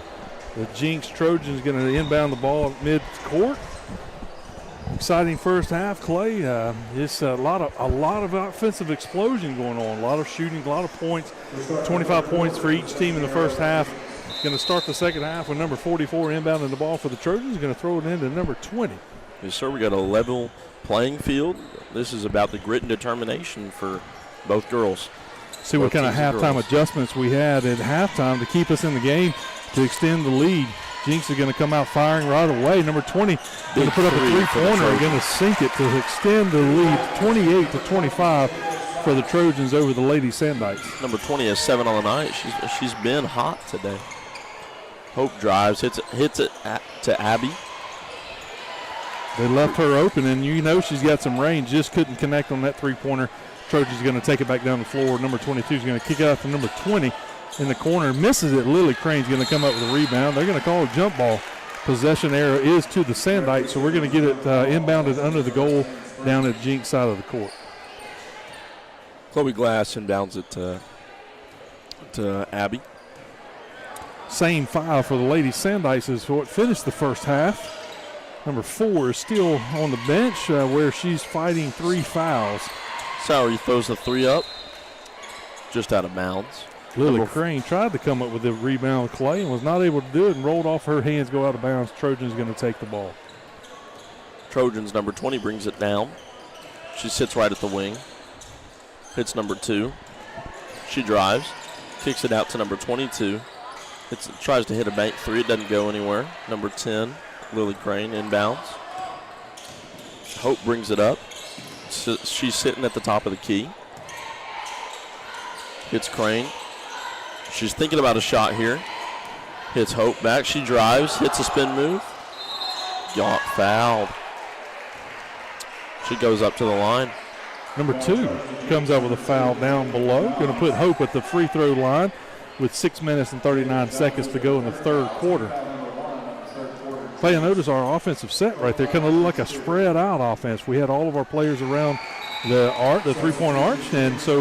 The Jenks Trojans going to inbound the ball at mid-court. Exciting first half, Clay. It's a lot of offensive explosion going on. A lot of shooting, a lot of points. 25 points for each team in the first half. Going to start the second half with number 44 inbounding the ball for the Trojans. Going to throw it into number 20. Yes, sir. We got a level playing field. This is about the grit and determination for both girls. See what kind of halftime adjustments we had at halftime to keep us in the game to extend the lead. Jenks are going to come out firing right away. Number 20 going to put up a three-pointer and going to sink it to extend the lead 28-25 for the Trojans over the Lady Sandites. Number 20 has 7 on the night. She's been hot today. Hope drives, hits it to Abby. They left her open, and you know she's got some range. Just couldn't connect on that three-pointer. Trojans going to take it back down the floor. Number 22 is going to kick it out to number 20 in the corner. Misses it. Lily Crane's going to come up with a rebound. They're going to call a jump ball. Possession error is to the Sandites, so we're going to get it inbounded under the goal down at Jenks side of the court. Chloe Glass inbounds it to Abby. Same foul for the Lady Sandites as what finished the first half. Number 4 is still on the bench where she's fighting 3 fouls. Sowery throws the 3 up, just out of bounds. Lily Crane tried to come up with the rebound, Clay, and was not able to do it and rolled off her hands, go out of bounds. Trojans going to take the ball. Trojans, number 20, brings it down. She sits right at the wing. Hits number 2. She drives, kicks it out to number 22. Tries to hit a bank 3. It doesn't go anywhere. Number 10, Lily Crane, inbounds. Hope brings it up. So she's sitting at the top of the key. Hits Crane. She's thinking about a shot here. Hits Hope back. She drives, hits a spin move. Got fouled. She goes up to the line. Number 2 comes up with a foul down below. Going to put Hope at the free throw line with 6 minutes and 39 seconds to go in the third quarter. Clay, notice our offensive set right there kind of looked like a spread-out offense. We had all of our players around the three-point arch, and so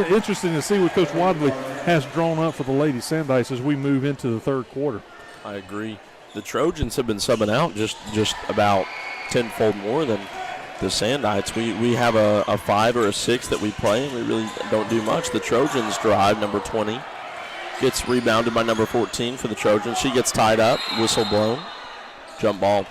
interesting to see what Coach Wadley has drawn up for the Lady Sandites as we move into the third quarter. I agree. The Trojans have been subbing out just about tenfold more than the Sandites. We have a 5 or a 6 that we play, and we really don't do much. The Trojans drive, number 20. Gets rebounded by number 14 for the Trojans. She gets tied up, whistle blown, jump ball.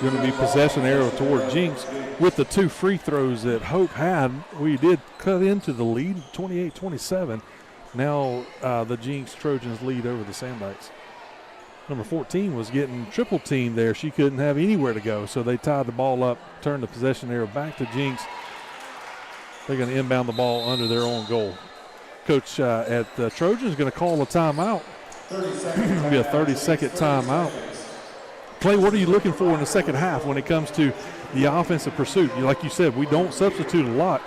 Going to be possession arrow toward Jenks. With the 2 free throws that Hope had, we did cut into the lead, 28-27. Now the Jenks Trojans lead over the Sandites. Number 14 was getting triple teamed there. She couldn't have anywhere to go, so they tied the ball up, turned the possession arrow back to Jenks. They're going to inbound the ball under their own goal. Coach at the Trojans is going to call a timeout. It'll be a 30-second timeout. Clay, what are you looking for in the second half when it comes to the offensive pursuit? Like you said, we don't substitute a lot.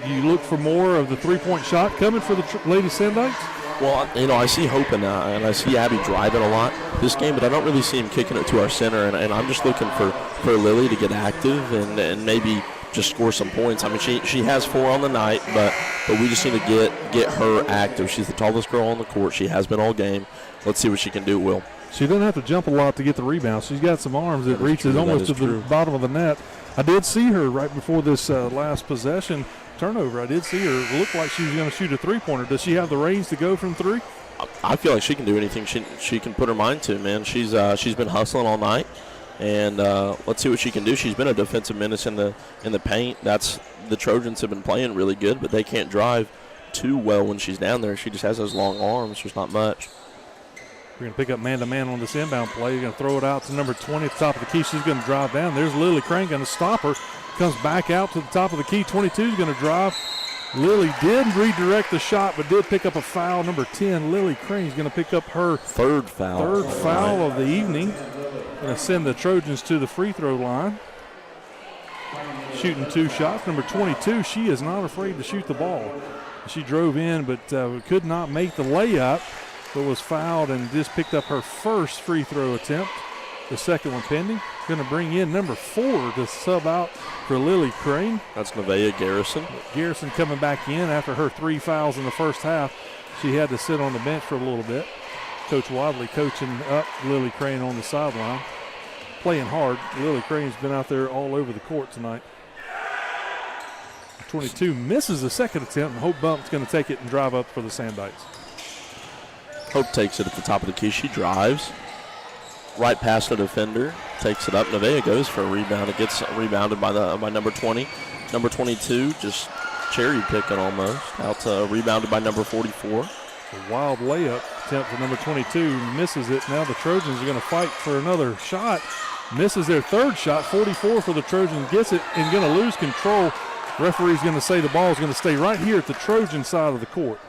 You look for more of the three-point shot coming for the Lady Sandites? Well, I see Hope and I see Abby driving a lot this game, but I don't really see him kicking it to our center, and I'm just looking for Lily to get active and maybe just score some points. I mean, she has 4 on the night, but we just need to get her active. She's the tallest girl on the court. She has been all game. Let's see what she can do, Will. She doesn't have to jump a lot to get the rebound. She's got some arms that reaches almost to the bottom of the net. I did see her right before this last possession turnover. I did see her look like she was going to shoot a three-pointer. Does she have the range to go from 3? I feel like she can do anything she can put her mind to, man. She's been hustling all night, and let's see what she can do. She's been a defensive menace in the paint. The Trojans have been playing really good, but they can't drive too well when she's down there. She just has those long arms. There's not much. We're going to pick up man-to-man on this inbound play. You're going to throw it out to number 20 at the top of the key. She's going to drive down. There's Lily Crane going to stop her. Comes back out to the top of the key. 22 is going to drive. Lily did redirect the shot, but did pick up a foul. Number 10, Lily Crane, is going to pick up her third foul of the evening. Going to send the Trojans to the free throw line. Shooting 2 shots. Number 22, she is not afraid to shoot the ball. She drove in, but could not make the layup, but was fouled and just picked up her first free throw attempt. The second one pending. Going to bring in number 4 to sub out for Lily Crane. That's Nevaeh Garrison. Garrison coming back in after her 3 fouls in the first half. She had to sit on the bench for a little bit. Coach Wadley coaching up Lily Crane on the sideline. Playing hard. Lily Crane's been out there all over the court tonight. 22 misses the second attempt, and Hope Bump's going to take it and drive up for the Sandites. Hope takes it at the top of the key. She drives right past the defender, takes it up. Nevaeh goes for a rebound. It gets rebounded by number 20. Number 22 just cherry picking almost. Rebounded by number 44. A wild layup attempt for number 22. Misses it. Now the Trojans are going to fight for another shot. Misses their third shot. 44 for the Trojans. Gets it and going to lose control. Referee's going to say the ball is going to stay right here at the Trojan side of the court.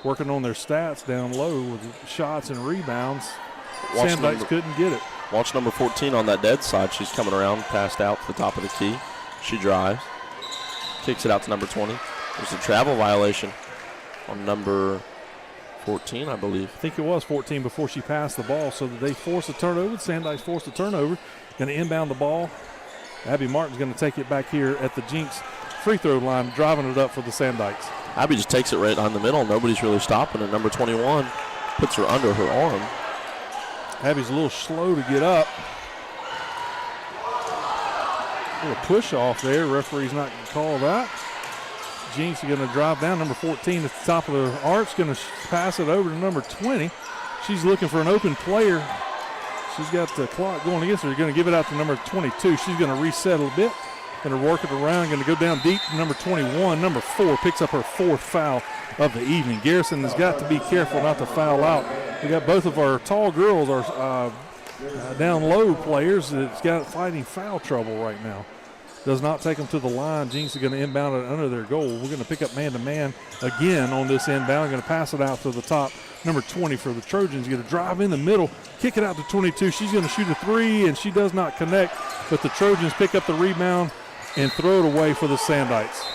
Working on their stats down low with shots and rebounds. Sandites couldn't get it. Watch number 14 on that dead side. She's coming around, passed out to the top of the key. She drives. Kicks it out to number 20. There's a travel violation on number 14, I believe. I think it was 14 before she passed the ball, so that they forced a turnover. Sandites forced a turnover. Going to inbound the ball. Abby Martin's going to take it back here at the Jenks free throw line, driving it up for the Sandites. Abby just takes it right on the middle. Nobody's really stopping her. Number 21 puts her under her arm. Abby's a little slow to get up. A little push off there. Referee's not going to call that. Jenks are going to drive down. Number 14 at the top of the arch, going to pass it over to number 20. She's looking for an open player. She's got the clock going against her. They're going to give it out to number 22. She's going to reset a bit. Going to work it around. Going to go down deep to number 21. Number 4 picks up her 4th foul of the evening. Garrison has got to be careful not to foul out. We got both of our tall girls, our down low players, that's got fighting foul trouble right now. Does not take them to the line. Jenks are going to inbound it under their goal. We're going to pick up man-to-man again on this inbound. Going to pass it out to the top. Number 20 for the Trojans. Going to drive in the middle, kick it out to 22. She's going to shoot a 3, and she does not connect. But the Trojans pick up the rebound and throw it away for the Sandites.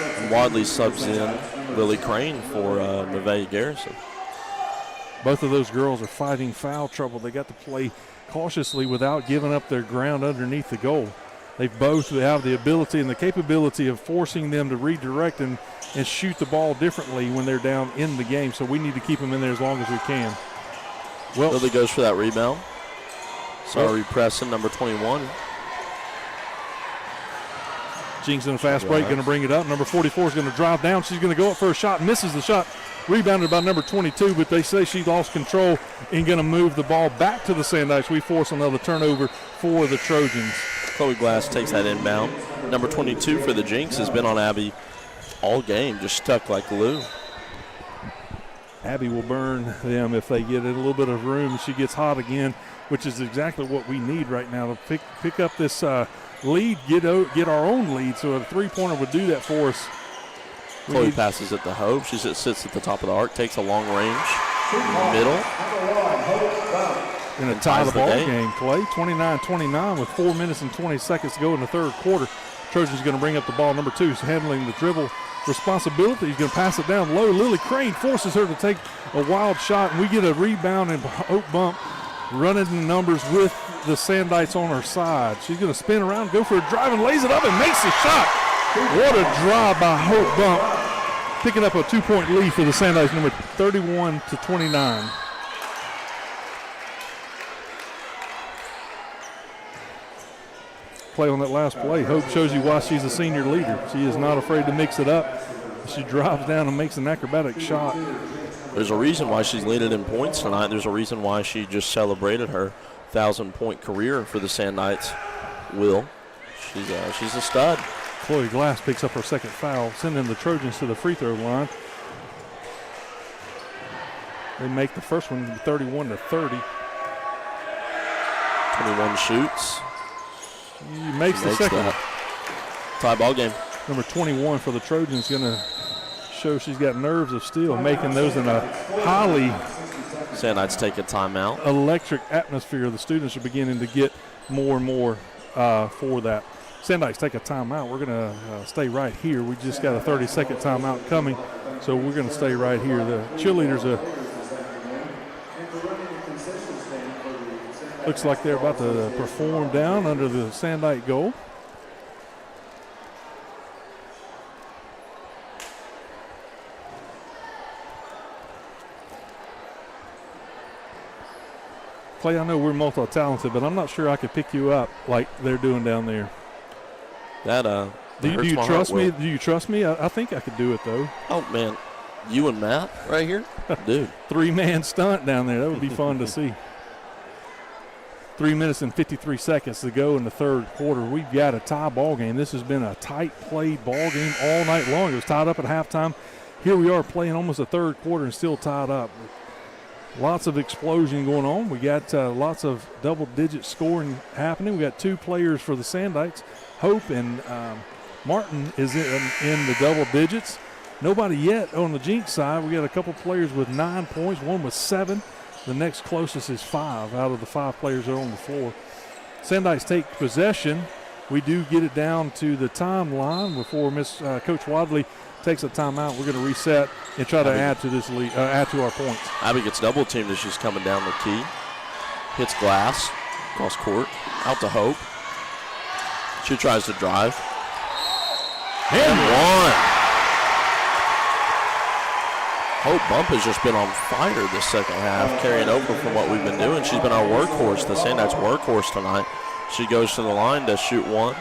And Wadley subs in Lily Crane for Nevaeh Garrison. Both of those girls are fighting foul trouble. They got to play cautiously without giving up their ground underneath the goal. They both have the ability and the capability of forcing them to redirect and shoot the ball differently when they're down in the game. So we need to keep them in there as long as we can. Well, Lily goes for that rebound. Sorry, pressing number 21. Jenks in a fast break, going to bring it up. Number 44 is going to drive down. She's going to go up for a shot, misses the shot. Rebounded by number 22, but they say she lost control and going to move the ball back to the Sandikes. We force another turnover for the Trojans. Chloe Glass takes that inbound. Number 22 for the Jenks has been on Abby all game, just stuck like glue. Abby will burn them if they get in a little bit of room. She gets hot again, which is exactly what we need right now to pick up this lead, get our own lead. So a three-pointer would do that for us. Chloe passes it to Hope. She sits at the top of the arc, takes a long range, middle. Going to tie the ball game, Clay. 29-29 with 4 minutes and 20 seconds to go in the third quarter. Trojans going to bring up the ball. Number 2 is handling the dribble responsibility. He's going to pass it down low. Lily Crane forces her to take a wild shot, and we get a rebound and Hope Bump running the numbers with the Sandites on her side. She's going to spin around, go for a drive, and lays it up and makes the shot. What a drive by Hope Bump, picking up a 2-point lead for the Sandites, number 31-29. Play on that last play. Hope shows you why she's a senior leader. She is not afraid to mix it up. She drives down and makes an acrobatic shot. There's a reason why she's leading in points tonight. There's a reason why she just celebrated her 1,000-point career for the Sandites. Will, she's a stud. Chloe Glass picks up her second foul, sending the Trojans to the free throw line. They make the first one 31-30. 21 shoots. He makes the second. Tie ball game. Number 21 for the Trojans going to show she's got nerves of steel, making those in a highly Sandites take a timeout. Electric atmosphere. The students are beginning to get more and more for that. Sandites take a timeout. We're going to stay right here. We just got a 30-second timeout coming, so we're going to stay right here. The cheerleaders looks like they're about to perform down under the Sandite goal. Clay, I know we're multi-talented, but I'm not sure I could pick you up like they're doing down there. Do you trust me? Do you trust me? I think I could do it, though. Oh, man. You and Matt right here? Dude. 3-man stunt down there. That would be fun to see. 3 minutes and 53 seconds to go in the third quarter. We've got a tie ball game. This has been a tight played ball game all night long. It was tied up at halftime. Here we are playing almost a third quarter and still tied up. Lots of explosion going on. We got lots of double-digit scoring happening. We got 2 players for the Sandites. Hope and Martin is in the double digits. Nobody yet on the Jenks side. We got a couple players with 9 points, one with 7. The next closest is 5 out of the 5 players that are on the floor. Sandites take possession. We do get it down to the timeline before Coach Wadley takes a timeout. We're going to reset and try to add to this lead, add to our points. Abby gets double teamed as she's coming down the key. Hits Glass, cross court, out to Hope. She tries to drive. And one. Hope Bump has just been on fire this second half, carrying over from what we've been doing. She's been our workhorse, the Sandites workhorse tonight. She goes to the line to shoot one.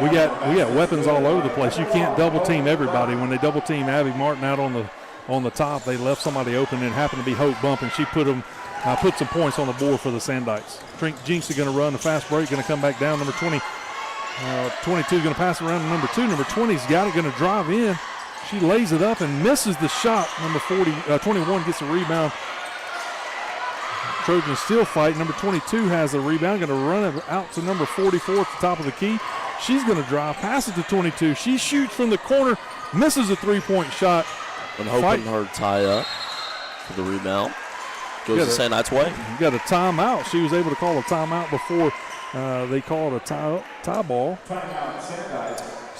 We got weapons all over the place. You can't double team everybody. When they double team Abby Martin out on the top, they left somebody open and happened to be Hope Bump, and she put some points on the board for the Sandites. Jenks is going to run the fast break, going to come back down. Number 22 is going to pass it around to number 2. Number 20's got it, going to drive in. She lays it up and misses the shot. Number 21 gets a rebound. Trojans still fight. Number 22 has a rebound. Going to run it out to number 44 at the top of the key. She's going to drive, pass it to 22. She shoots from the corner, misses a 3-point shot. And hoping her tie up for the rebound. Goes the Sandites' way. You got a timeout. She was able to call a timeout before they called a tie ball.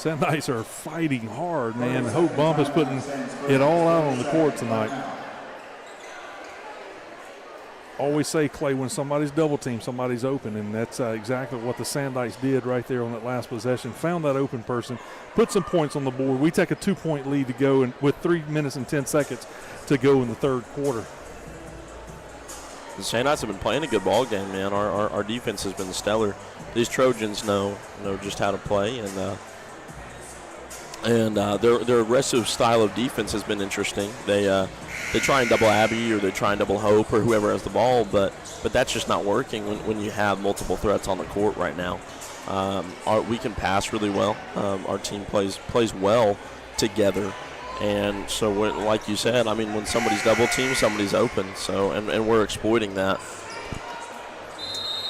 Sandknights are fighting hard, man. Hope Bump is putting it all out on the court tonight. Always say, Clay, when somebody's double teamed, somebody's open, and that's exactly what the Sandknights did right there on that last possession. Found that open person, put some points on the board. We take a 2-point lead to go, and with 3 minutes and 10 seconds to go in the third quarter. The Sandknights have been playing a good ball game, man. Our defense has been stellar. These Trojans know just how to play, and their aggressive style of defense has been interesting. They try and double Abby, or they try and double Hope, or whoever has the ball, but that's just not working when you have multiple threats on the court right now. We can pass really well. Our team plays well together. And so, like you said, I mean, when somebody's double teamed, somebody's open. So, and we're exploiting that.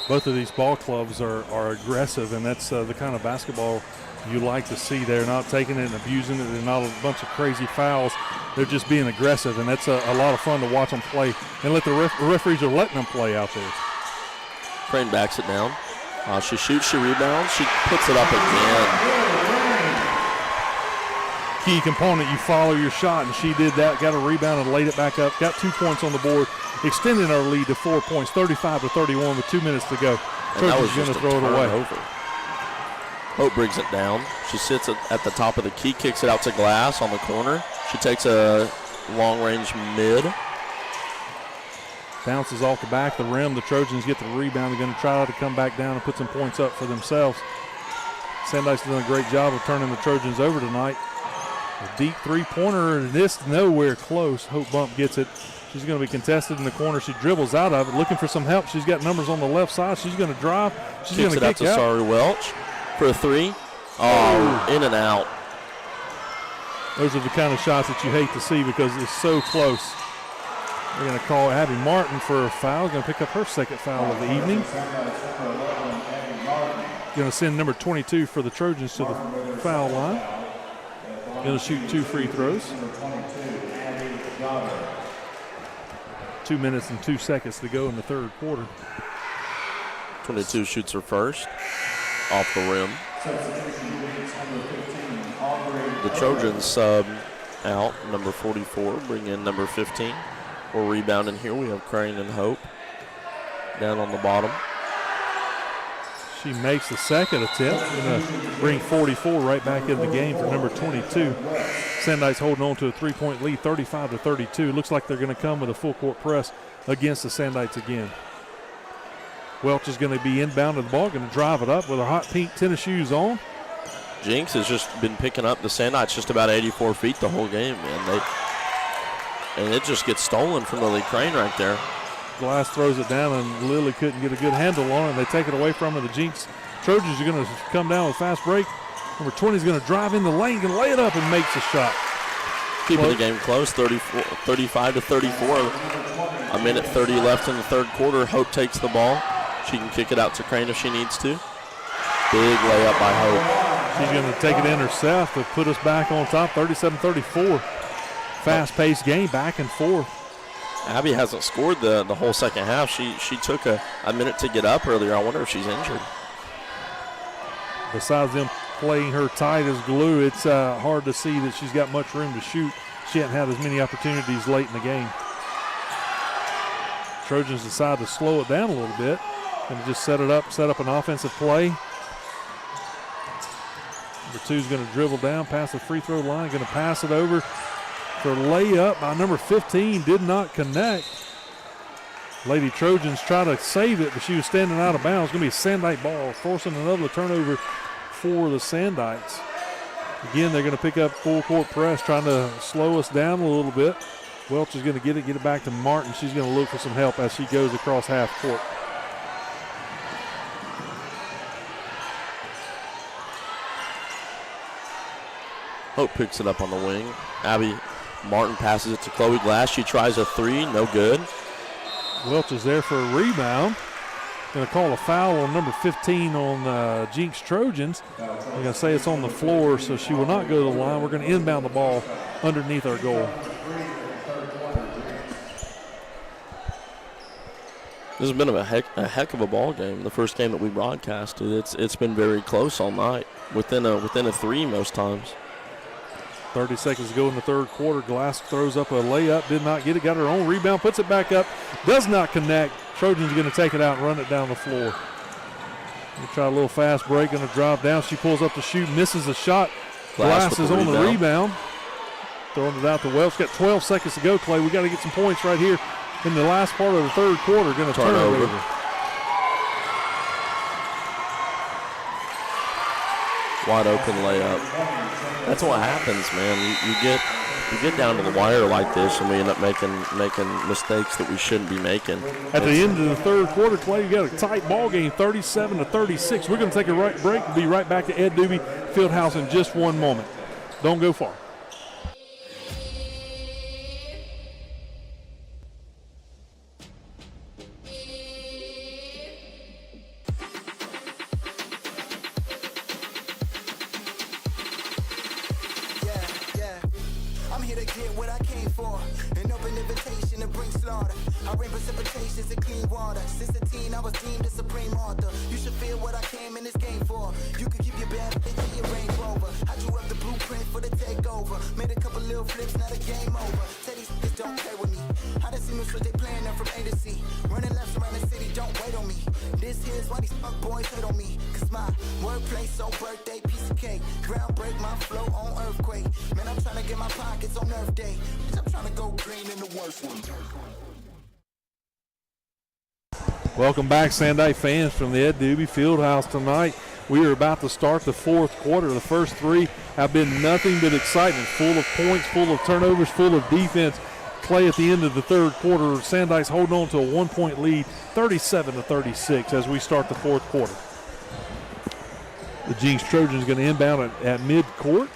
Both of these ball clubs are aggressive, and that's the kind of basketball you like to see. They're not taking it and abusing it. They're not a bunch of crazy fouls. They're just being aggressive, and that's a lot of fun to watch them play. And let the referees are letting them play out there. Crane backs it down. She shoots, she rebounds, she puts it up again. Key component, you follow your shot, and she did that, got a rebound and laid it back up, got 2 points on the board, extending our lead to 4 points, 35-31 with 2 minutes to go. Trojans going to throw it away. Hope brings it down. She sits at the top of the key, kicks it out to Glass on the corner. She takes a long-range mid. Bounces off the back of the rim. The Trojans get the rebound. They're going to try to come back down and put some points up for themselves. Sandknights done a great job of turning the Trojans over tonight. A deep three-pointer, and this nowhere close. Hope Bump gets it. She's going to be contested in the corner. She dribbles out of it, looking for some help. She's got numbers on the left side. She's going to drive. She's going to kick it out to Sorry Welch for a three. Oh, in and out. Those are the kind of shots that you hate to see because it's so close. They're going to call Abby Martin for a foul. Going to pick up her second foul of the evening. Going to send number 22 for the Trojans to the foul line. Going to shoot 2 free throws. 2 minutes and 2 seconds to go in the third quarter. 22 shoots her first off the rim. The Trojans sub out number 44, bring in number 15. We're rebounding here. We have Crane and Hope down on the bottom. She makes the second attempt. Going to bring 44 right back in the game for number 22. Sandknights holding on to a 3-point lead, 35-32. Looks like they're going to come with a full court press against the Sandknights again. Welch is going to be inbound to the ball, going to drive it up with her hot pink tennis shoes on. Jenks has just been picking up the Sandknights just about 84 feet the whole game, man. And it just gets stolen from Lily Crane right there. Glass throws it down, and Lily couldn't get a good handle on it, and they take it away from her. The Jenks Trojans are going to come down with a fast break. Number 20 is going to drive in the lane, going to lay it up and makes a shot. Keeping the game close, 35-34. A minute 30 left in the third quarter. Hope takes the ball. She can kick it out to Crane if she needs to. Big layup by Hope. She's going to take it in herself to put us back on top, 37-34. Fast-paced game, back and forth. Abby hasn't scored the whole second half. She took a minute to get up earlier. I wonder if she's injured. Besides them playing her tight as glue, it's hard to see that she's got much room to shoot. She hasn't had as many opportunities late in the game. Trojans decide to slow it down a little bit and just set up an offensive play. Number 2 is going to dribble down past the free throw line, going to pass it over for layup by number 15, did not connect. Lady Trojans try to save it, but she was standing out of bounds. It's going to be a Sandknight ball, forcing another turnover for the Sandknights. Again, they're going to pick up full court press, trying to slow us down a little bit. Welch is going to get it back to Martin. She's going to look for some help as she goes across half court. Hope picks it up on the wing. Abby Martin passes it to Chloe Glass. She tries a three, no good. Welch is there for a rebound. Going to call a foul on number 15 on Jenks Trojans. I'm going to say it's on the floor, so she will not go to the line. We're going to inbound the ball underneath our goal. This has been a heck of a ball game. The first game that we broadcasted, it's been very close all night, within a 3 most times. 30 seconds to go in the third quarter. Glass throws up a layup, did not get it, got her own rebound, puts it back up, does not connect. Trojans going to take it out and run it down the floor. We try a little fast break, going to drive down. She pulls up to shoot, misses the shot. Glass is on the rebound. Throwing it out to Welch. Got 12 seconds to go, Clay. We got to get some points right here in the last part of the third quarter. Going to turn it over. Wide open layup. That's what happens, man. You get down to the wire like this, and we end up making mistakes that we shouldn't be making. At the end of the third quarter, Clay, you got a tight ball game, 37-36. We're going to take a break and be right back to Ed Doobie Fieldhouse in just one moment. Don't go far. Welcome back, Sandite fans, from the Ed Doobie Fieldhouse tonight. We are about to start the fourth quarter. The first 3 have been nothing but excitement, full of points, full of turnovers, full of defense. Clay, at the end of the third quarter, Sandite's holding on to a 1-point lead, 37-36 as we start the fourth quarter. The Jenks Trojans going to inbound at midcourt.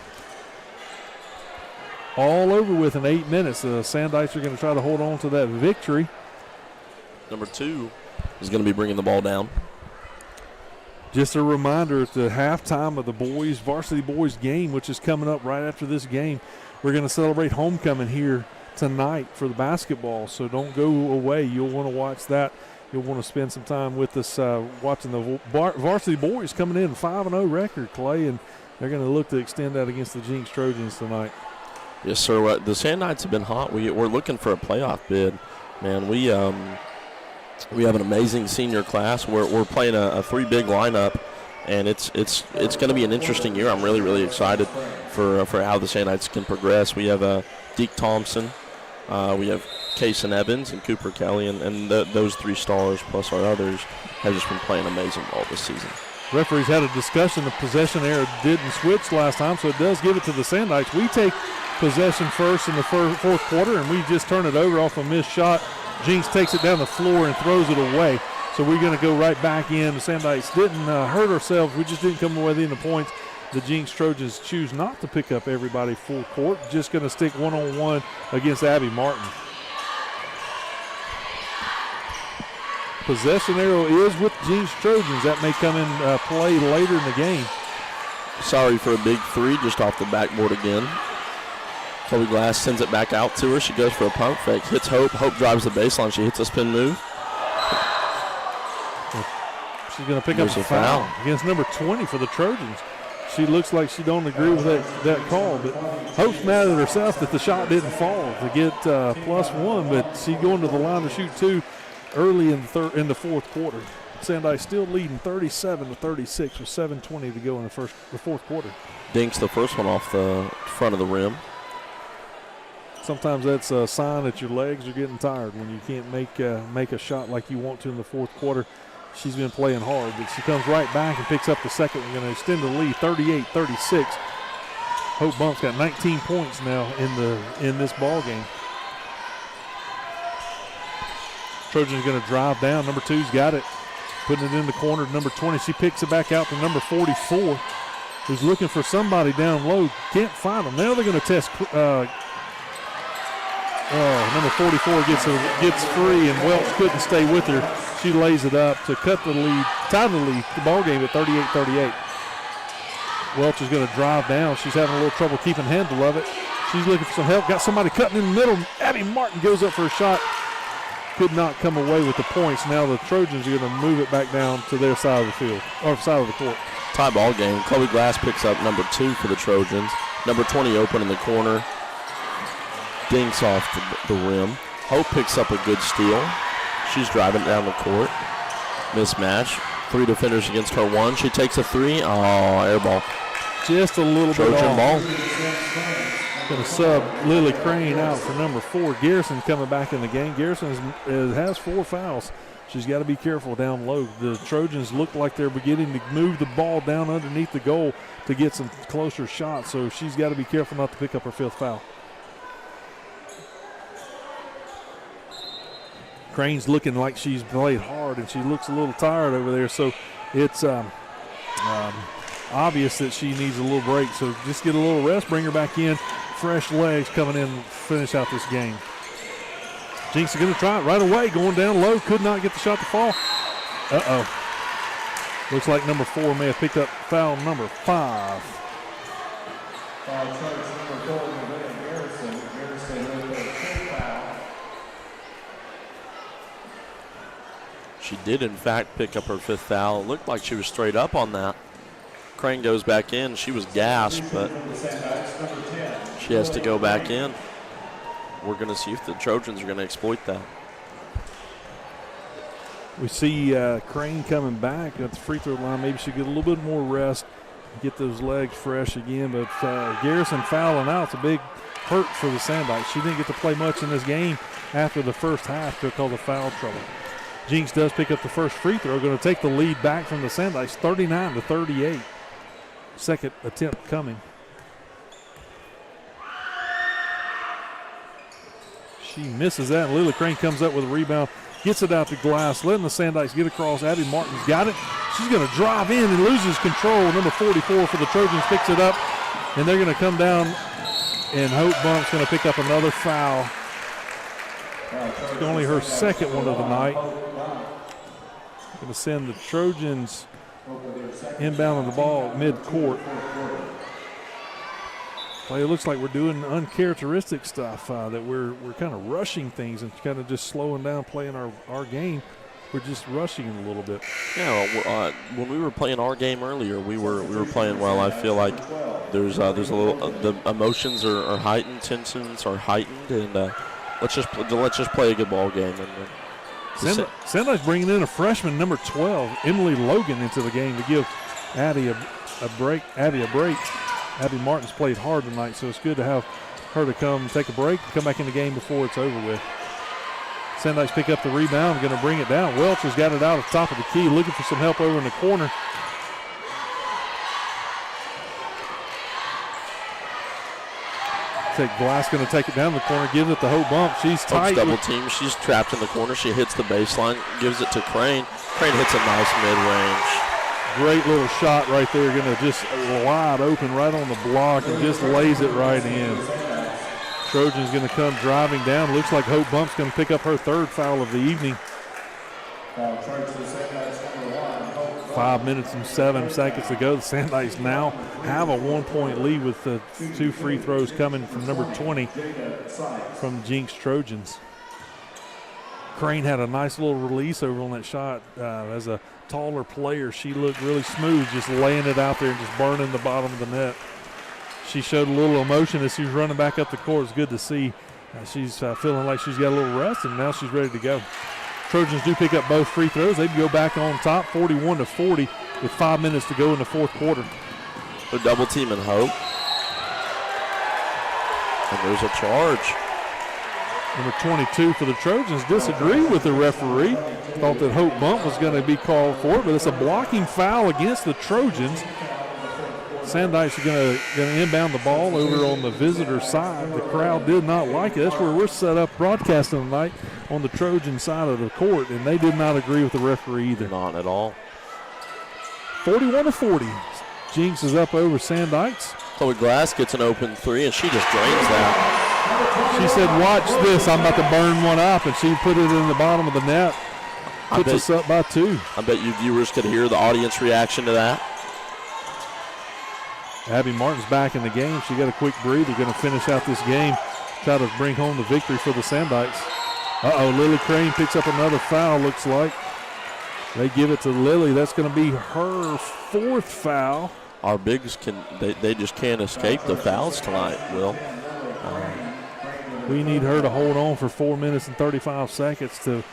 All over with in 8 minutes. The Sandites are going to try to hold on to that victory. Number 2 is going to be bringing the ball down. Just a reminder, at the halftime of the varsity boys game, which is coming up right after this game, we're going to celebrate homecoming here tonight for the basketball. So don't go away. You'll want to watch that. You'll want to spend some time with us watching the varsity boys coming in 5-0 record, Clay, and they're going to look to extend that against the Jenks Trojans tonight. Yes, sir. The Sandknights have been hot. We're looking for a playoff bid. Man, we have an amazing senior class. We're playing a 3 big lineup, and it's going to be an interesting year. I'm really, really excited for how the Sandknights can progress. We have Deke Thompson, we have Kaysen Evans and Cooper Kelly, and those 3 stars plus our others have just been playing amazing ball this season. Referees had a discussion. The possession error didn't switch last time, so it does give it to the Sandknights. We take possession first in the fourth quarter, and we just turn it over off a missed shot. Jenks takes it down the floor and throws it away. So we're going to go right back in. The Sandknights didn't hurt ourselves. We just didn't come away with any points. The Jenks Trojans choose not to pick up everybody full court. Just going to stick one-on-one against Abby Martin. Possession arrow is with Jenks Trojans. That may come in play later in the game. Sorry for a big 3 just off the backboard again. Chloe Glass sends it back out to her. She goes for a pump fake, hits Hope. Hope drives the baseline. She hits a spin move. She's going to pick up a foul against number 20 for the Trojans. She looks like she don't agree with that call, but Hope's mad at herself that the shot didn't fall to get +1, but she's going to the line to shoot 2 early in the fourth quarter. Sandai still leading 37-36 with 7:20 to go in the fourth quarter. Dinks the first one off the front of the rim. Sometimes that's a sign that your legs are getting tired when you can't make a shot like you want to in the fourth quarter. She's been playing hard, but she comes right back and picks up the second. We're going to extend the lead 38-36. Hope Bump's got 19 points now in this ball game. Trojans going to drive down. Number 2's got it. Putting it in the corner to number 20. She picks it back out to number 44, who's looking for somebody down low. Can't find them. Now they're going to test number 44 gets free, and Welch couldn't stay with her. She lays it up to cut the lead, tie the lead, the ball game at 38-38. Welch is going to drive down. She's having a little trouble keeping handle of it. She's looking for some help. Got somebody cutting in the middle. Abby Martin goes up for a shot. could not come away with the points. Now the Trojans are going to move it back down to their side of the field, or side of the court. Tie ball game. Chloe Glass picks up number 2 for the Trojans. Number 20 open in the corner. Dinks off the rim. Hope picks up a good steal. She's driving down the court. Mismatch. 3 defenders against her 1. She takes a 3. Oh, air ball. Just a little Trojan bit off. ball. Going to sub Lily Crane out for number 4. Garrison coming back in the game. Garrison has 4 fouls. She's got to be careful down low. The Trojans look like they're beginning to move the ball down underneath the goal to get some closer shots, so she's got to be careful not to pick up her 5th foul. Crane's looking like she's played hard, and she looks a little tired over there, so it's obvious that she needs a little break. So just get a little rest, bring her back in. Fresh legs coming in, finish out this game. Jenks are going to try it right away, going down low, could not get the shot to fall. Looks like number 4 may have picked up foul number 5. Foul charge number 4, Garrison. Garrison with a 5th foul. She did, in fact, pick up her 5th foul. It looked like she was straight up on that. Crane goes back in. She was gassed, but she has to go back in. We're going to see if the Trojans are going to exploit that. We see Crane coming back at the free throw line. Maybe she'll get a little bit more rest, get those legs fresh again. But Garrison fouling out, it's a big hurt for the Sandikes. She didn't get to play much in this game after the first half because of foul trouble. Jenks does pick up the first free throw, going to take the lead back from the Sandikes, 39-38. Second attempt coming. She misses that, and Lily Crane comes up with a rebound, gets it out to Glass, letting the Sandikes get across. Abby Martin's got it. She's going to drive in and loses control. Number 44 for the Trojans picks it up, and they're going to come down, and Hope Bump's going to pick up another foul. It's only her second one of the night. Going to send the Trojans inbound the ball at mid-court. Well, it looks like we're doing uncharacteristic stuff, that we're kind of rushing things and kind of just slowing down playing our game. We're just rushing it a little bit. Yeah, when we were playing our game earlier, we were playing well. I feel like there's a little the emotions are heightened, tensions are heightened, and let's just play a good ball game. And Sandikes bringing in a freshman, number 12, Emily Logan, into the game to give Abby a break. Abby Martin's played hard tonight, so it's good to have her to come take a break and come back in the game before it's over with. Sandikes pick up the rebound, going to bring it down. Welch has got it out at the top of the key, looking for some help over in the corner. Glass going to take it down the corner, gives it the Hope Bump. She's tight. Double team. She's trapped in the corner. She hits the baseline, gives it to Crane. Crane hits a nice mid-range. Great little shot right there. Going to just wide open right on the block and just lays it right in. Trojans going to come driving down. Looks like Hope Bump's going to pick up her 3rd foul of the evening. 5 minutes and 7 seconds to go. The Sandikes now have a 1-point lead with the 2 free throws coming from number 20 from Jenks Trojans. Crane had a nice little release over on that shot. As a taller player, she looked really smooth, just laying it out there and just burning the bottom of the net. She showed a little emotion as she was running back up the court. It's good to see. She's feeling like she's got a little rest, and now she's ready to go. Trojans do pick up both free throws. They go back on top, 41-40, with 5 minutes to go in the 4th quarter. They're double teaming Hope. And there's a charge. Number 22 for the Trojans disagreed with the referee. Thought that Hope Bump was going to be called for it, but it's a blocking foul against the Trojans. Sandikes are going to inbound the ball over on the visitor side. The crowd did not like it. That's where we're set up broadcasting tonight, on the Trojan side of the court, and they did not agree with the referee either. Not at all. 41-40. Jenks is up over Sandikes. Chloe Glass gets an open 3, and she just drains that. She said, watch this, I'm about to burn one up, and she put it in the bottom of the net. Puts us up by 2. I bet you viewers could hear the audience reaction to that. Abby Martin's back in the game. She got a quick breather, going to finish out this game, try to bring home the victory for the Sandikes. Lily Crane picks up another foul, looks like. They give it to Lily. That's going to be her 4th foul. Our bigs they just can't escape the fouls tonight, Will. We need her to hold on for 4 minutes and 35 seconds to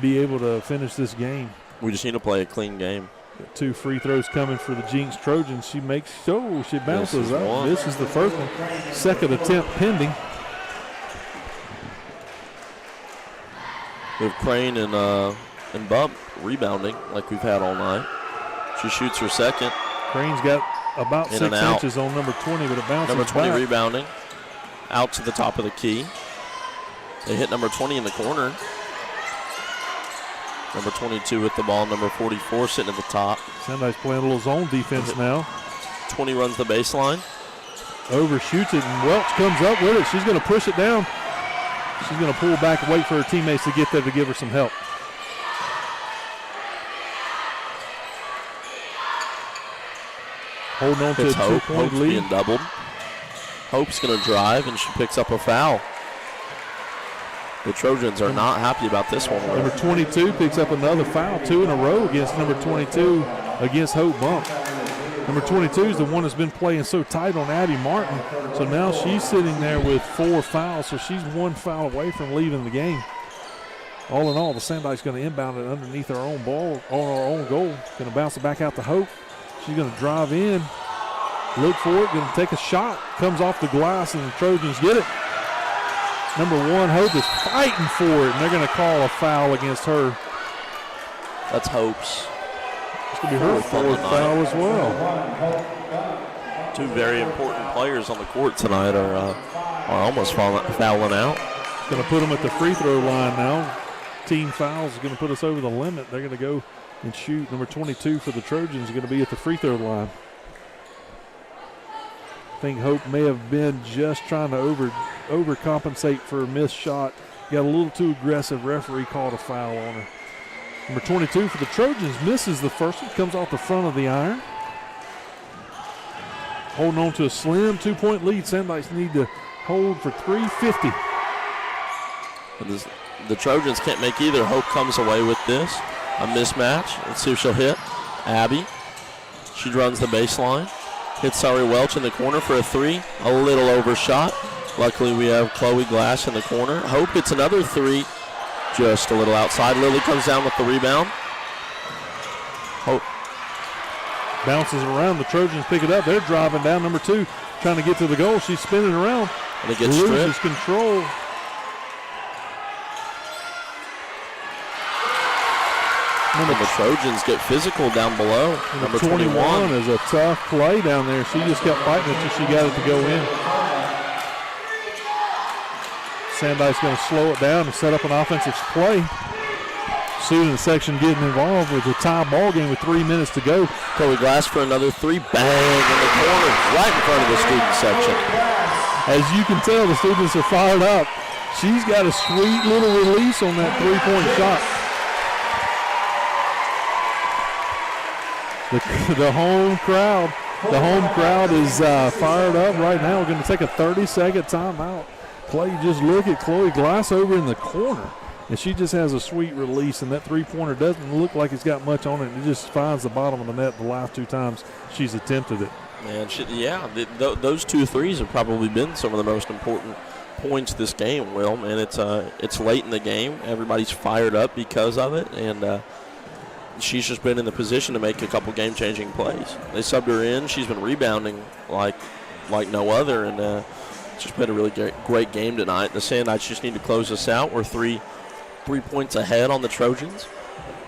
be able to finish this game. We just need to play a clean game. 2 free throws coming for the Jenks Trojans. She bounces up. This is the first one. 2nd attempt pending. We have Crane and Bump rebounding like we've had all night. She shoots her 2nd. Crane's got about 6 inches on number 20, but it bounces Number 20 back. rebounding. Out to the top of the key. They hit number 20 in the corner. Number 22 with the ball. Number 44 sitting at the top. Sendai's playing a little zone defense now. 20 runs the baseline. Overshoots it, and Welch comes up with it. She's going to push it down. She's going to pull back and wait for her teammates to get there to give her some help. Holding on to a 2-point Hope's lead. being doubled. Hope's going to drive, and she picks up a foul. The Trojans are not happy about this one. Number 22 picks up another foul, 2 in a row against number 22 against Hope Bump. Number 22 is the one that's been playing so tight on Abby Martin. So now she's sitting there with 4 fouls, so she's 1 foul away from leaving the game. All in all, the Sandike's going to inbound it underneath our own ball, on our own goal. Going to bounce it back out to Hope. She's going to drive in, look for it, going to take a shot. Comes off the glass, and the Trojans get it. Number 1, Hope is fighting for it, and they're going to call a foul against her. That's Hope's. It's going to be her 4th foul as well. 2 very important players on the court tonight are almost fouling out. Going to put them at the free throw line now. Team fouls is going to put us over the limit. They're going to go and shoot. Number 22 for the Trojans is going to be at the free throw line. I think Hope may have been just trying to overcompensate for a missed shot. Got a little too aggressive. Referee called a foul on her. Number 22 for the Trojans misses the first one. Comes off the front of the iron. Holding on to a slim 2-point lead. Sandikes need to hold for 3:50. The Trojans can't make either. Hope comes away with this. A mismatch. Let's see if she'll hit. Abby. She runs the baseline. Hits Sorry Welch in the corner for a 3. A little overshot. Luckily, we have Chloe Glass in the corner. Hope hits another 3. Just a little outside. Lily comes down with the rebound. Hope bounces around. The Trojans pick it up. They're driving down. Number 2 trying to get to the goal. She's spinning around. And it gets loses stripped. control. And the Trojans get physical down below. Number 21 is a tough play down there. She just kept fighting until she got it to go in. Sandike's going to slow it down and set up an offensive play. Student section getting involved with a tie ball game with 3 minutes to go. Chloe Glass for another 3. Bang in the corner, right in front of the student section. As you can tell, the students are fired up. She's got a sweet little release on that 3-point shot. The home crowd is fired up right now. We're going to take a 30-second timeout. Clay, just look at Chloe Glass over in the corner, and she just has a sweet release, and that 3-pointer doesn't look like it's got much on it. It just finds the bottom of the net the last 2 times she's attempted it. Man, those 2 threes have probably been some of the most important points this game, Will. And it's late in the game. Everybody's fired up because of it, and she's just been in the position to make a couple game-changing plays. They subbed her in. She's been rebounding like no other, and it's just been a really great game tonight. The Sandikes just need to close this out. We're 3 points ahead on the Trojans.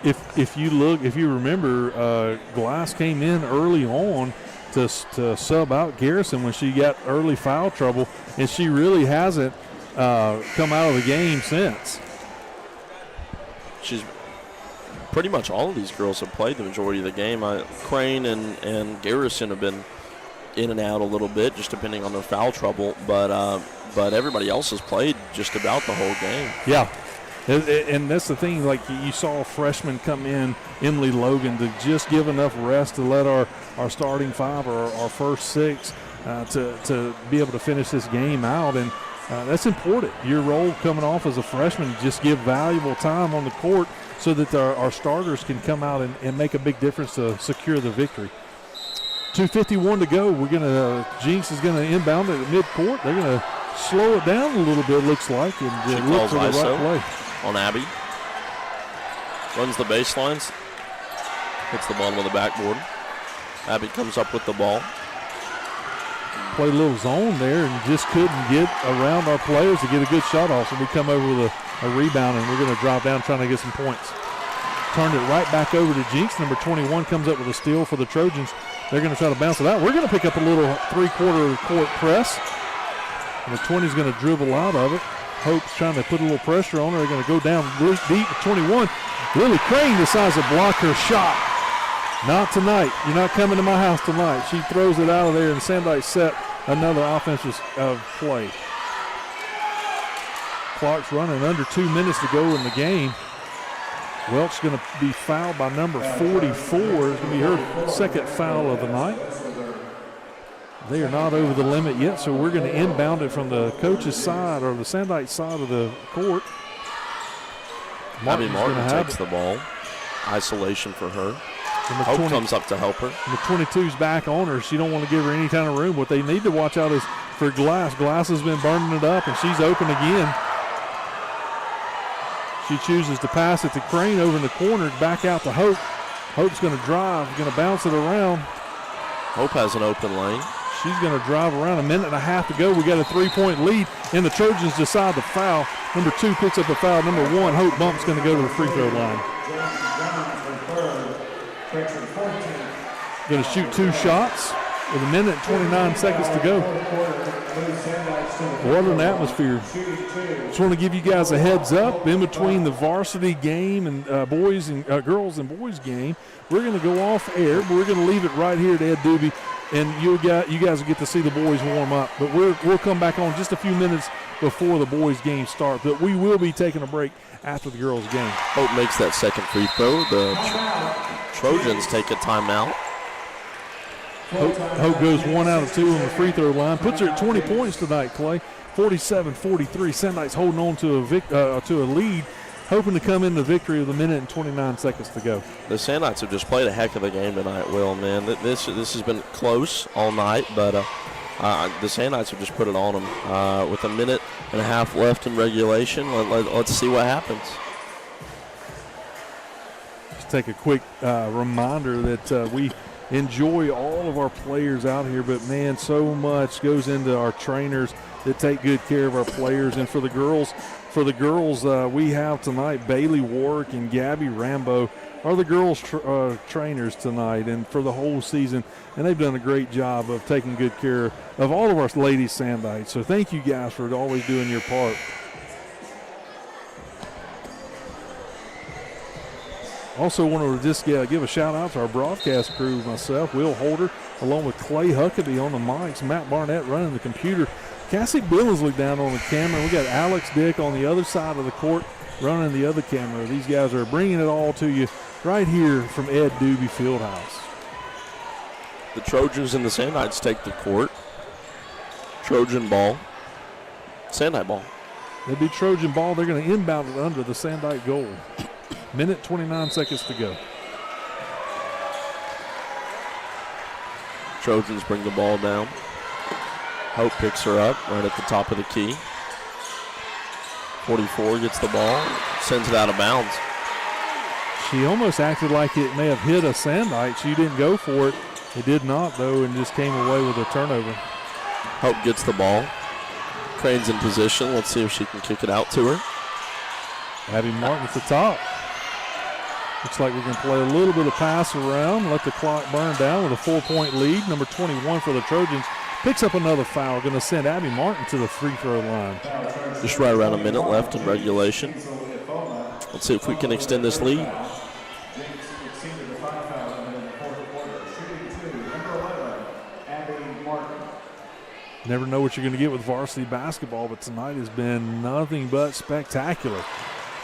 If you remember, Glass came in early on to sub out Garrison when she got early foul trouble, and she really hasn't come out of the game since. She's pretty much all of these girls have played the majority of the game. Crane and Garrison have been in and out a little bit, just depending on their foul trouble. But everybody else has played just about the whole game. Yeah, and that's the thing. Like you saw a freshman come in, Emily Logan, to just give enough rest to let our starting 5 or our first 6 to be able to finish this game out. And That's important. Your role coming off as a freshman, just give valuable time on the court so that our starters can come out and make a big difference to secure the victory. 2:51 to go. Jenks is going to inbound it at midcourt. They're going to slow it down a little bit, looks like, and look for the right play. On Abby. Runs the baselines. Hits the bottom of the backboard. Abby comes up with the ball. Played a little zone there and just couldn't get around our players to get a good shot off. So we come over with a rebound, and we're going to drop down trying to get some points. Turned it right back over to Jenks. Number 21 comes up with a steal for the Trojans. They're going to try to bounce it out. We're going to pick up a little three-quarter court press. And the 20 is going to dribble out of it. Hope's trying to put a little pressure on her. They're going to go down deep with 21. Lily Crane decides to block her shot. Not tonight. You're not coming to my house tonight. She throws it out of there, and Sandite set another offensive play. Clock's running, under 2 minutes to go in the game. Welch going to be fouled by number 44. It's going to be her second foul of the night. They are not over the limit yet, so we're going to inbound it from the coach's side or the Sandite side of the court. Abby Martin takes the ball. Isolation for her. Hope comes up to help her. The 22's back on her. She don't want to give her any kind of room. What they need to watch out is for Glass. Glass has been burning it up, and she's open again. She chooses to pass it to Crane over in the corner, back out to Hope. Hope's going to drive, going to bounce it around. Hope has an open lane. She's going to drive around. A minute and a half to go. We got a 3-point lead, and the Trojans decide to foul. Number 2 picks up a foul. Number 1, Hope Bump's going to go to the free throw line. Going to shoot 2 shots with a minute and 29 seconds to go. What an atmosphere. Just want to give you guys a heads up. In between the varsity game and girls and boys game, we're going to go off air, but we're going to leave it right here at Ed Doobie, and you guys will get to see the boys warm up. But we'll come back on just a few minutes before the boys game starts. But we will be taking a break after the girls game. Hope makes that second free throw. The Trojans take a timeout. Hope goes 1 out of 2 on the free throw line. Puts her at 20 points tonight, Clay. 47-43. Sandite's holding on to a lead, hoping to come into victory with a minute and 29 seconds to go. The Sandites have just played a heck of a game tonight, Will, man. This has been close all night, but the Sandites have just put it on them. With a minute and a half left in regulation, let's see what happens. Just take a quick reminder that we enjoy all of our players out here, but man, so much goes into our trainers that take good care of our players. And for the girls, we have tonight Bailey Warwick and Gabby Rambo are the girls trainers tonight, and for the whole season, and they've done a great job of taking good care of all of our ladies Sandites. So thank you guys for always doing your part. Also want to just give a shout out to our broadcast crew, myself, Will Holder, along with Clay Huckabee on the mics, Matt Barnett running the computer, Cassie Billingsley down on the camera. We got Alex Dick on the other side of the court running the other camera. These guys are bringing it all to you right here from Ed Doobie Fieldhouse. The Trojans and the Sandites take the court. Trojan ball. Sandite ball. It'll be Trojan ball. They're going to inbound it under the Sandite goal. Minute 29 seconds to go. Trojans bring the ball down. Hope picks her up right at the top of the key. 44 gets the ball, sends it out of bounds. She almost acted like it may have hit a Sandite. She didn't go for it. It did not, though, and just came away with a turnover. Hope gets the ball. Crane's in position. Let's see if she can kick it out to her. Abby Martin at the top. Looks like we can play a little bit of pass around, let the clock burn down with a 4-point lead. Number 21 for the Trojans picks up another foul. Going to send Abby Martin to the free throw line. Just right around a minute left in regulation. Let's see if we can extend this lead. Never know what you're going to get with varsity basketball, but tonight has been nothing but spectacular.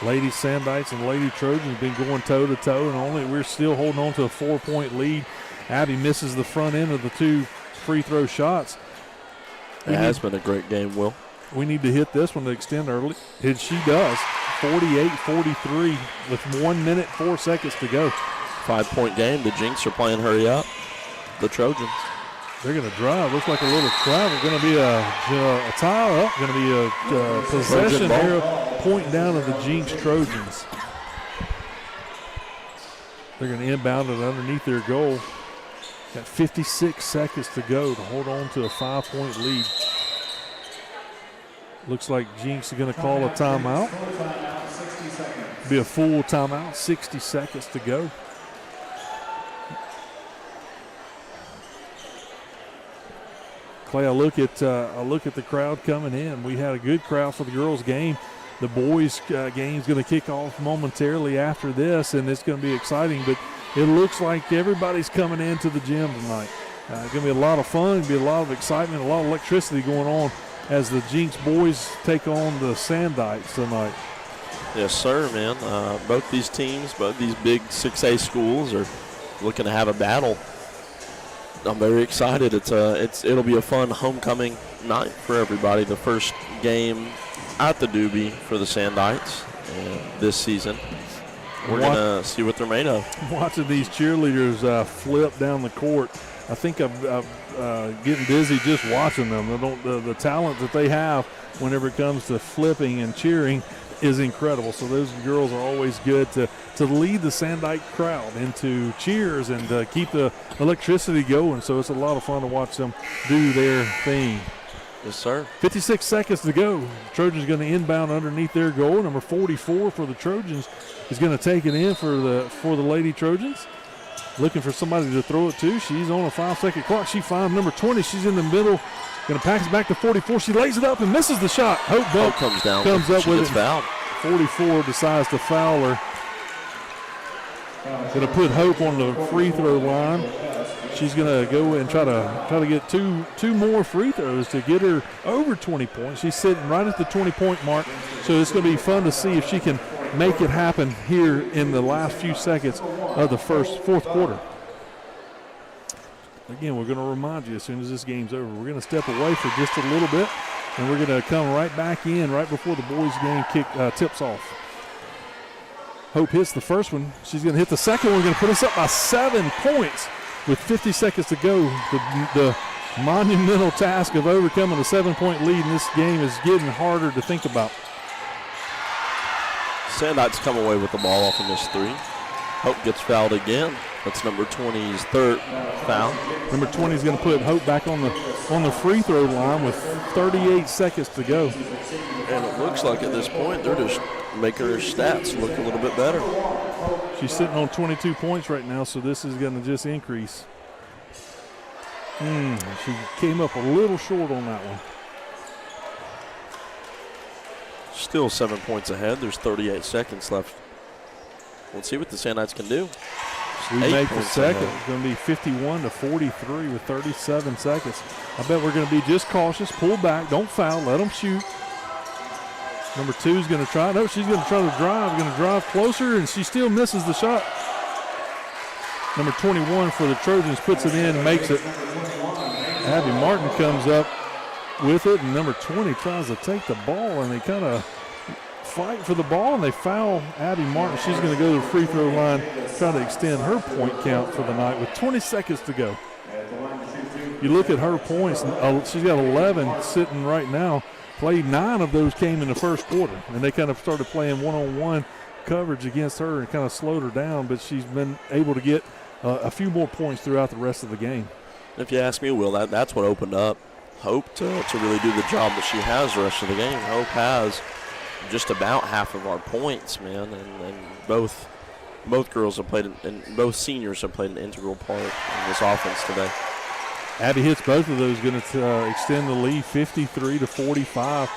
Lady Sandites and Lady Trojans have been going toe-to-toe, and we're still holding on to a 4-point lead. Abby misses the front end of the 2 free throw shots. It has been a great game, Will. We need to hit this one to extend early. And she does. 48-43 with 1 minute, 4 seconds to go. 5-point game. The Jinks are playing hurry up. The Trojans. They're going to drive. Looks like a little travel. Going to be a tie up. Going to be a possession here. Point down to the Jinks Trojans. They're going to inbound it underneath their goal. Got 56 seconds to go to hold on to a 5-point lead. Looks like Jinx is going to call a timeout. Be a full timeout. 60 seconds to go. Clay, I look at the crowd coming in. We had a good crowd for the girls' game. The boys' game is going to kick off momentarily after this, and it's going to be exciting. But it looks like everybody's coming into the gym tonight. It's going to be a lot of fun. It's going to be a lot of excitement, a lot of electricity going on as the Jinx boys take on the Sandites tonight. Yes, sir, man. Both these teams, both these big 6A schools are looking to have a battle. I'm very excited. It'll be a fun homecoming night for everybody. The first game at the Doobie for the Sandites this season. We're going to see what they're made of. Watching these cheerleaders flip down the court, I think I'm getting dizzy just watching them. The talent that they have whenever it comes to flipping and cheering is incredible. So those girls are always good to lead the Sandike crowd into cheers and keep the electricity going. So it's a lot of fun to watch them do their thing. Yes, sir. 56 seconds to go. Trojans going to inbound underneath their goal. Number 44 for the Trojans is going to take it in for the Lady Trojans. Looking for somebody to throw it to. She's on a 5-second clock. She finds number 20. She's in the middle. Going to pass it back to 44. She lays it up and misses the shot. Hope Buck comes down. Comes up with it. Fouled. 44 decides to foul her. Going to put Hope on the free throw line. She's going to go and try to get two more free throws to get her over 20 points. She's sitting right at the 20-point mark. So it's going to be fun to see if she can make it happen here in the last few seconds of the fourth quarter. Again, we're going to remind you as soon as this game's over, we're going to step away for just a little bit, and we're going to come right back in right before the boys' game tips off. Hope hits the first one. She's going to hit the second one. We're going to put us up by 7 points with 50 seconds to go. The monumental task of overcoming a 7-point lead in this game is getting harder to think about. Sandites come away with the ball off in this three. Hope gets fouled again. That's number 20's third foul. Number 20 is going to put Hope back on the free throw line with 38 seconds to go. And it looks like at this point they're just making her stats look a little bit better. She's sitting on 22 points right now, so this is going to just increase. She came up a little short on that one. Still 7 points ahead. There's 38 seconds left. Let's see what the Sandites can do. We make the second. It's going to be 51-43 with 37 seconds. I bet we're going to be just cautious. Pull back. Don't foul. Let them shoot. Number 2 is going to try. No, she's going to try to drive. Going to drive closer, and she still misses the shot. Number 21 for the Trojans puts it in and makes it. Abby Martin comes up with it, and number 20 tries to take the ball, and they kind of fight for the ball, and they foul Abby Martin. She's going to go to the free throw line, try to extend her point count for the night with 20 seconds to go. You look at her points, she's got 11 sitting right now. Played 9 of those came in the first quarter, and they kind of started playing one-on-one coverage against her and kind of slowed her down, but she's been able to get a few more points throughout the rest of the game. If you ask me, Will, that's what opened up Hope to really do the job that she has the rest of the game. Hope has just about half of our points, man, and both girls have played, and both seniors have played an integral part in this offense today. Abby hits both of those, going to extend the lead 53-45.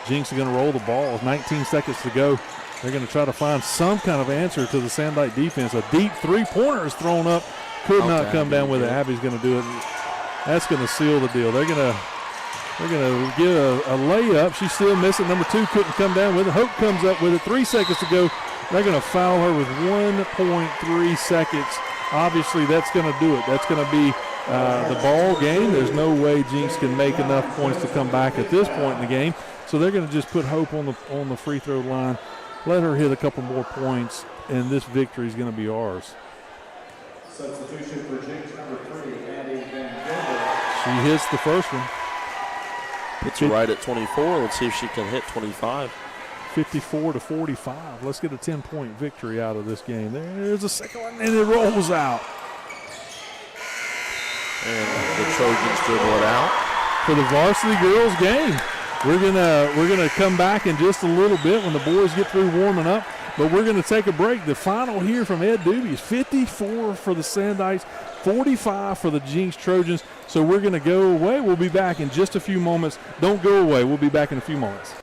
Jinx is going to roll the ball. 19 seconds to go. They're going to try to find some kind of answer to the Sandike defense. A deep three-pointer is thrown up. Could not come down with it. Abby's going to do it. That's going to seal the deal. They're going to get a layup. She's still missing. Number 2 couldn't come down with it. Hope comes up with it. 3 seconds to go. They're going to foul her with 1.3 seconds. Obviously, that's going to do it. That's going to be the ball game. There's no way Jenks can make enough points to come back at this point in the game. So they're going to just put hope on the free throw line, let her hit a couple more points, and this victory is going to be ours. Substitution for Jenks number 3, Addie Van Gilbert. She hits the first one. Puts her right at 24. Let's see if she can hit 25. 54-45. Let's get a 10-point victory out of this game. There's a second one, and it rolls out. And the Trojans dribble it out for the varsity girls game. We're gonna come back in just a little bit when the boys get through warming up, but we're gonna take a break. The final here from Ed Doobie is 54 for the Sandites, 45 for the Jenks Trojans. So we're gonna go away. We'll be back in just a few moments. Don't go away. We'll be back in a few moments.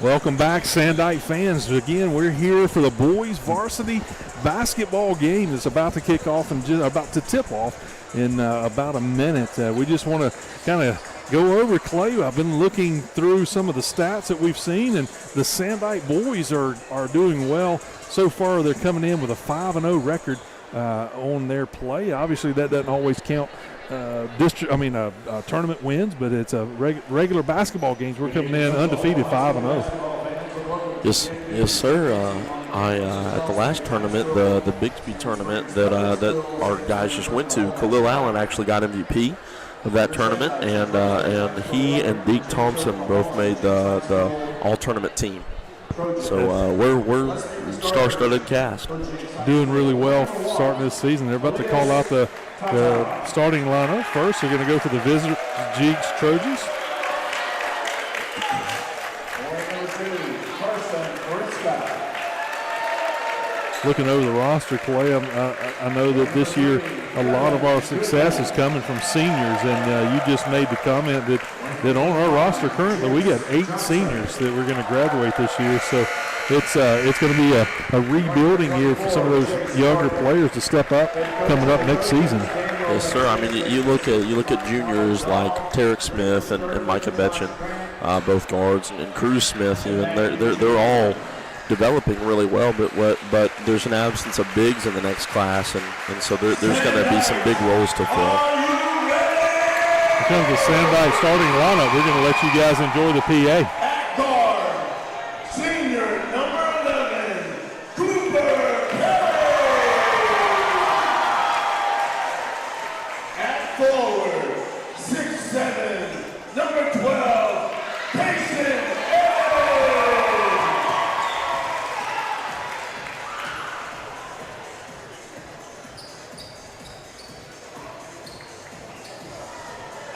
Welcome back, Sandite fans. Again, we're here for the boys varsity basketball game that's about to kick off and about to tip off in about a minute. We just want to kind of go over, Clay. I've been looking through some of the stats that we've seen, and the Sandite boys are doing well. So far, they're coming in with a 5-0 record on their play. Obviously, that doesn't always count tournament wins, but it's a regular basketball games. We're coming in undefeated 5-0. Yes, sir. At the last tournament, the Bixby tournament that our guys just went to, Khalil Allen actually got MVP of that tournament, and he and Deke Thompson both made the all-tournament team. So we're star-studded cast. Doing really well starting this season. They're about to call out the starting lineup first. They're going to go for the visitor Jenks Trojans. Looking over the roster, Clay, I know that this year a lot of our success is coming from seniors, and you just made the comment that on our roster currently we got 8 seniors that we're going to graduate this year. So it's going to be a rebuilding year for some of those younger players to step up coming up next season. Yes, sir. I mean, you look at juniors like Tarek Smith and Micah Betchen, both guards, and Cruz Smith. Even they're all developing really well, but there's an absence of bigs in the next class, and so there's going to be some big roles to fill. Here comes the Sandite starting lineup. We're going to let you guys enjoy the PA. At guard, senior number 11, Cooper Perry. At forward, 6'7", number 12, Payson.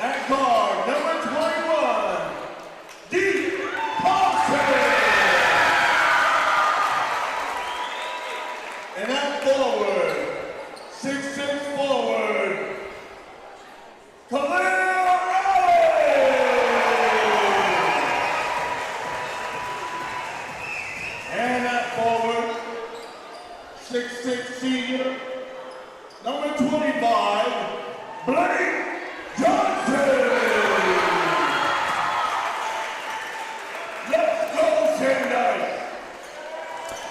At guard, number 21, Deke Thompson. And at forward, 6'6" forward, Khalil Allen. And at forward, 6'6" senior, number 25, Blake Johnson. Let's go, Sandite.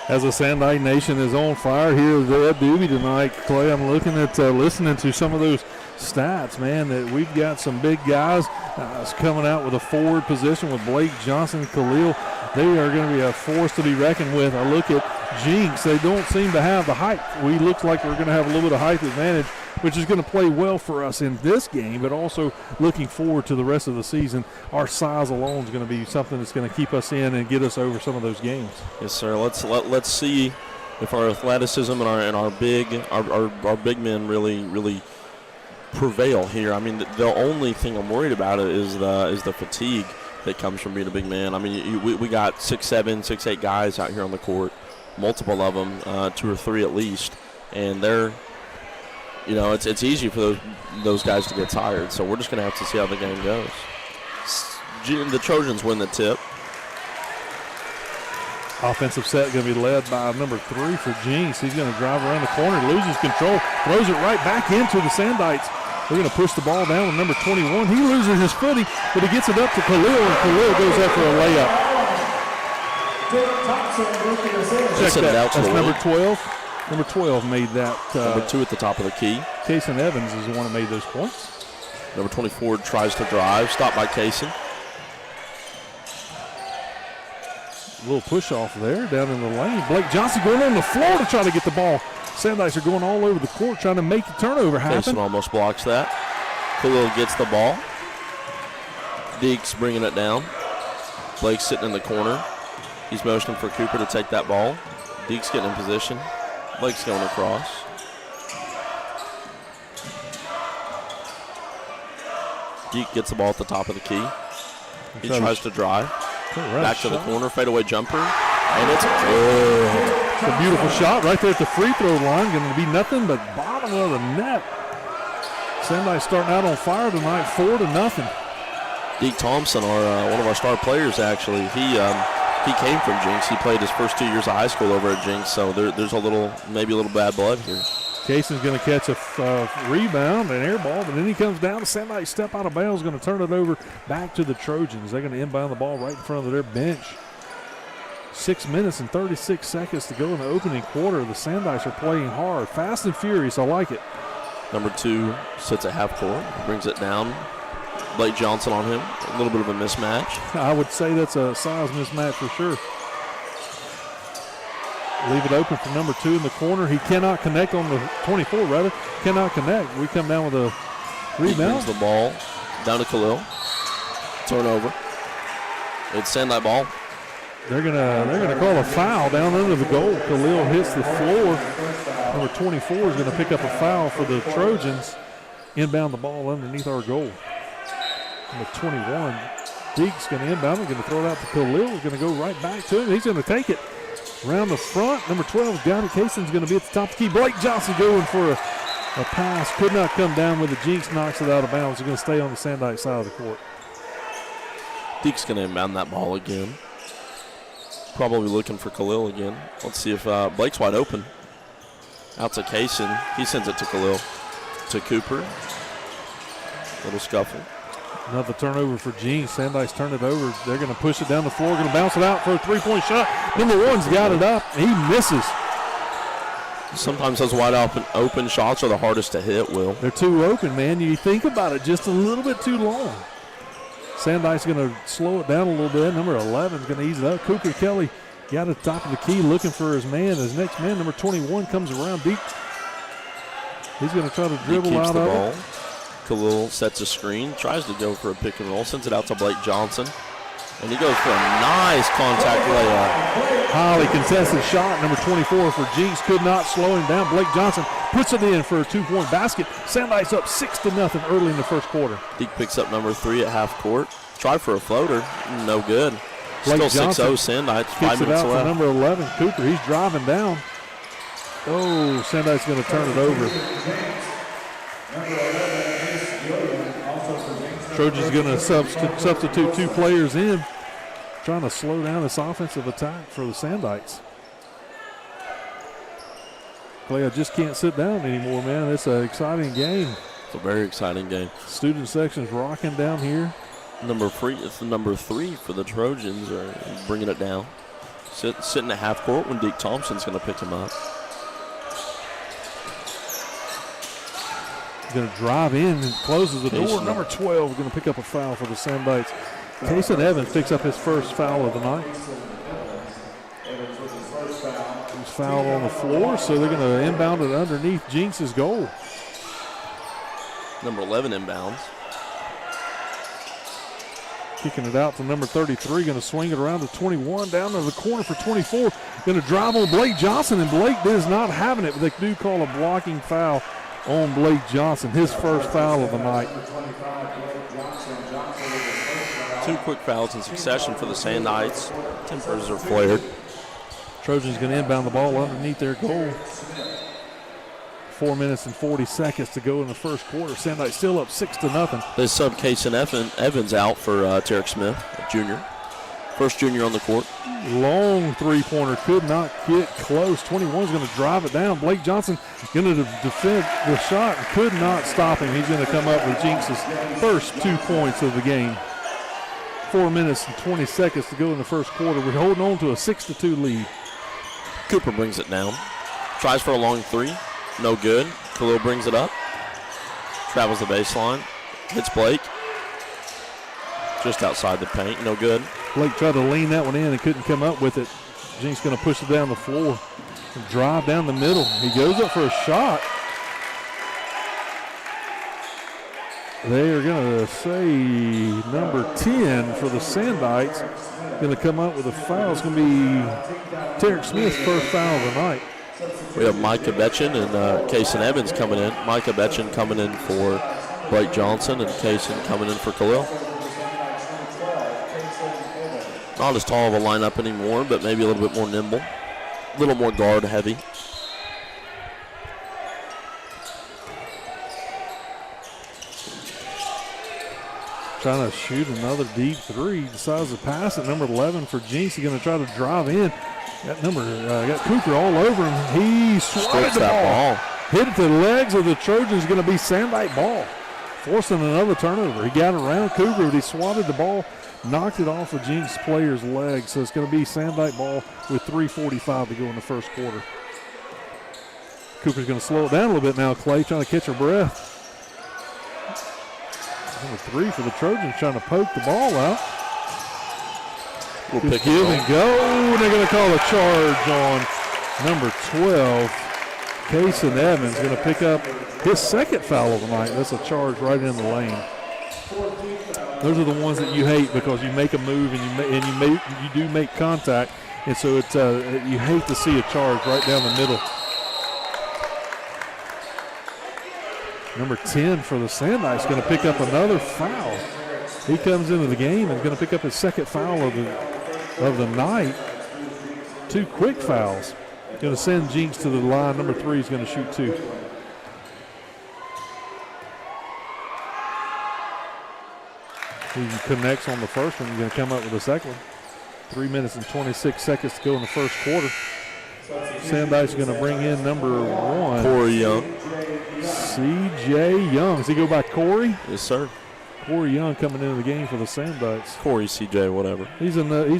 As the Sandite Nation is on fire here at Ed Doobie tonight, Clay, I'm looking at listening to some of those stats, man, that we've got some big guys coming out with a forward position with Blake Johnson, Khalil. They are going to be a force to be reckoned with. I look at Jenks. They don't seem to have the height. We look like we're going to have a little bit of height advantage, which is going to play well for us in this game, but also looking forward to the rest of the season. Our size alone is going to be something that's going to keep us in and get us over some of those games. Yes, sir. Let's see if our athleticism and our big men really prevail here. I mean, the only thing I'm worried about is the fatigue that comes from being a big man. I mean, we got 6'7", 6'8" guys out here on the court, multiple of them, 2 or 3 at least, and they're, it's easy for those guys to get tired. So we're just going to have to see how the game goes. The Trojans win the tip. Offensive set going to be led by number 3 for Jenks. He's going to drive around the corner, loses control, throws it right back into the Sandites. They're going to push the ball down with number 21. He loses his footing, but he gets it up to Khalil, and Khalil goes there for a layup. Check that. That's number 12. Number 12 made that. Number 2 at the top of the key. Kaysen Evans is the one that made those points. Number 24 tries to drive, stopped by Kaysen. A little push off there down in the lane. Blake Johnson going on the floor to try to get the ball. Sandites are going all over the court trying to make the turnover happen. Kaysen almost blocks that. Khalil gets the ball. Deke's bringing it down. Blake's sitting in the corner. He's motioning for Cooper to take that ball. Deke's getting in position. Blake's going across. Deke gets the ball at the top of the key. He tries to drive. Back to the corner, fadeaway jumper. And it's good. It's a beautiful shot right there at the free throw line. Going to be nothing but bottom of the net. Sandite starting out on fire tonight, 4-0. Deke Thompson, one of our star players, actually. He came from Jenks. He played his first 2 years of high school over at Jenks, so there's maybe a little bad blood here. Cason's going to catch a rebound, an air ball, but then he comes down. Sandite step out of bounds, going to turn it over back to the Trojans. They're going to inbound the ball right in front of their bench. 6 minutes and 36 seconds to go in the opening quarter. The Sandites are playing hard, fast and furious. I like it. Number 2 sits at half court, brings it down. Blake Johnson on him. A little bit of a mismatch. I would say that's a size mismatch for sure. Leave it open for number 2 in the corner. He cannot connect on the 24, rather. Cannot connect. We come down with a rebound. He brings the ball down to Khalil. Turnover. It's Sandite ball. They're gonna call a foul down under the goal. Khalil hits the floor. Number 24 is going to pick up a foul for the Trojans. Inbound the ball underneath our goal. Number 21, Deke's going to inbound. We're going to throw it out to Khalil. We're going to go right back to him. He's going to take it around the front. Number 12's got it. Cason's going to be at the top of the key. Blake Johnson going for a pass. Could not come down with it. Jenks knocks it out of bounds. He's going to stay on the Sandite side of the court. Deke's going to inbound that ball again. Probably looking for Khalil again. Let's see if Blake's wide open. Out to Cason. He sends it to Khalil. To Cooper. Little scuffle. Another turnover for Jenks. Sandite's turned it over. They're going to push it down the floor. Going to bounce it out for a three-point shot. Number 1's got it up. He misses. Sometimes those wide open shots are the hardest to hit, Will. They're too open, man. You think about it, just a little bit too long. Sandite's going to slow it down a little bit. Number 11's going to ease it up. Cooper Kelly got at the top of the key looking for his man. His next man, number 21, comes around deep. He's going to try to dribble out of it. Khalil sets a screen, tries to go for a pick and roll, sends it out to Blake Johnson. And he goes for a nice contact layup. Highly contested shot. Number 24 for Jenks could not slow him down. Blake Johnson puts it in for a two-point basket. Sandite's up 6-0 early in the first quarter. Deke picks up number 3 at half court. Tried for a floater. No good. Blake Still 6-0 Johnson Sandites. 5 kicks it minutes out left. to number 11, Cooper. He's driving down. Oh, Sandite's going to turn it over. Trojans going to substitute 2 players in, trying to slow down this offensive attack for the Sandites. Clay, I just can't sit down anymore, man. It's an exciting game. It's a very exciting game. Student section's rocking down here. It's the number 3 for the Trojans are bringing it down. Sitting at half court when Deke Thompson's going to pick him up. Going to drive in and closes the door. Number 12 is going to pick up a foul for the Sandites. Cason Evans picks up his first foul of the night. He's fouled on the floor, so they're going to inbound it underneath Jenks' goal. Number 11 inbounds. Kicking it out to number 33, going to swing it around to 21, down to the corner for 24. Going to drive on Blake Johnson, and Blake is not having it, but they do call a blocking foul on Blake Johnson, his first foul of the night. 2 quick fouls in succession for the Sandites. Tempers are flared. Trojans going to inbound the ball underneath their goal. 4 minutes and 40 seconds to go in the first quarter. Sandite still up 6-0. They sub Cason Evans out for Tarek Smith, a junior. First junior on the court. Long three-pointer, could not get close. 21's going to drive it down. Blake Johnson going to defend the shot and could not stop him. He's going to come up with Jenks' first 2 points of the game. 4 minutes and 20 seconds to go in the first quarter. We're holding on to a 6-2 lead. Cooper brings it down. Tries for a long 3. No good. Khalil brings it up. Travels the baseline. Hits Blake. Just outside the paint. No good. Blake tried to lean that one in and couldn't come up with it. Jenks going to push it down the floor and drive down the middle. He goes up for a shot. They are going to say number 10 for the Sandites. Going to come up with a foul. It's going to be Tarek Smith's first foul of the night. We have Micah Betchen and Cason Evans coming in. Micah Betchen coming in for Blake Johnson and Cason coming in for Khalil. Not as tall of a lineup anymore, but maybe a little bit more nimble. A little more guard heavy. Trying to shoot another deep three. Decides to pass it. Number 11 for Jenks. He's going to try to drive in. Got Cooper all over him. He swatted the ball. Hit it to the legs of the Trojans. Going to be Sandite ball. Forcing another turnover. He got around Cooper, but he swatted the ball. Knocked it off the Jenks player's leg. So it's going to be Sandite ball with 3:45 to go in the first quarter. Cooper's going to slow it down a little bit now. Clay trying to catch her breath. Number 3 for the Trojans trying to poke the ball out. We'll Just give and go. They're going to call a charge on number 12. Kason Evans going to pick up his second foul of the night. That's a charge right in the lane. Those are the ones that you hate because you make a move and you do make contact, and so it's you hate to see a charge right down the middle. Number 10 for the Sandknights going to pick up another foul. He comes into the game and going to pick up his second foul of the night. 2 quick fouls. Going to send Jenks to the line. Number 3 is going to shoot 2. He connects on the first one. He's going to come up with the second one. 3 minutes and 26 seconds to go in the first quarter. Sandknights going to bring in number 1. Corey Young. C.J. Young. Does he go by Corey? Yes, sir. Corey Young coming into the game for the Sandknights. Corey, C.J., whatever. He's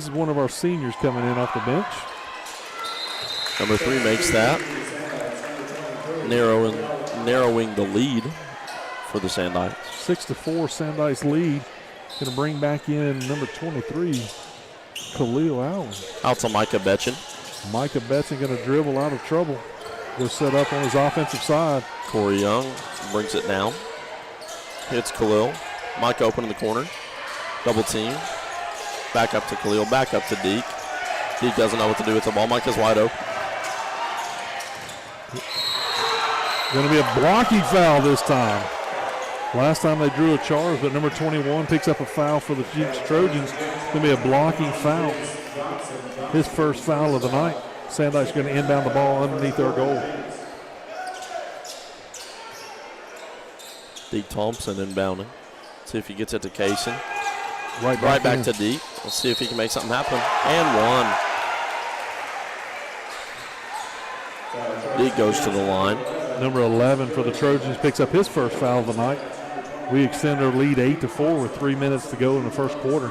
one of our seniors coming in off the bench. Number 3 makes that. Narrowing the lead for the Sandknights. 6-4 Sandknights lead. Going to bring back in number 23, Khalil Allen. Out to Micah Betchen. Micah Betchen going to dribble out of trouble. Go set up on his offensive side. Corey Young brings it down. Hits Khalil. Mike open in the corner. Double team. Back up to Khalil. Back up to Deke. Deke doesn't know what to do with the ball. Mike is wide open. Going to be a blocking foul this time. Last time they drew a charge, but number 21 picks up a foul for the Jenks Trojans. It's going to be a blocking foul. His first foul of the night. Sandknights going to inbound the ball underneath their goal. Deke Thompson inbounding. See if he gets it to Kaysen. Right back to Deke. Let's see if he can make something happen. And 1. Deke goes to the line. Number 11 for the Trojans picks up his first foul of the night. We extend our lead 8-4 with 3 minutes to go in the first quarter.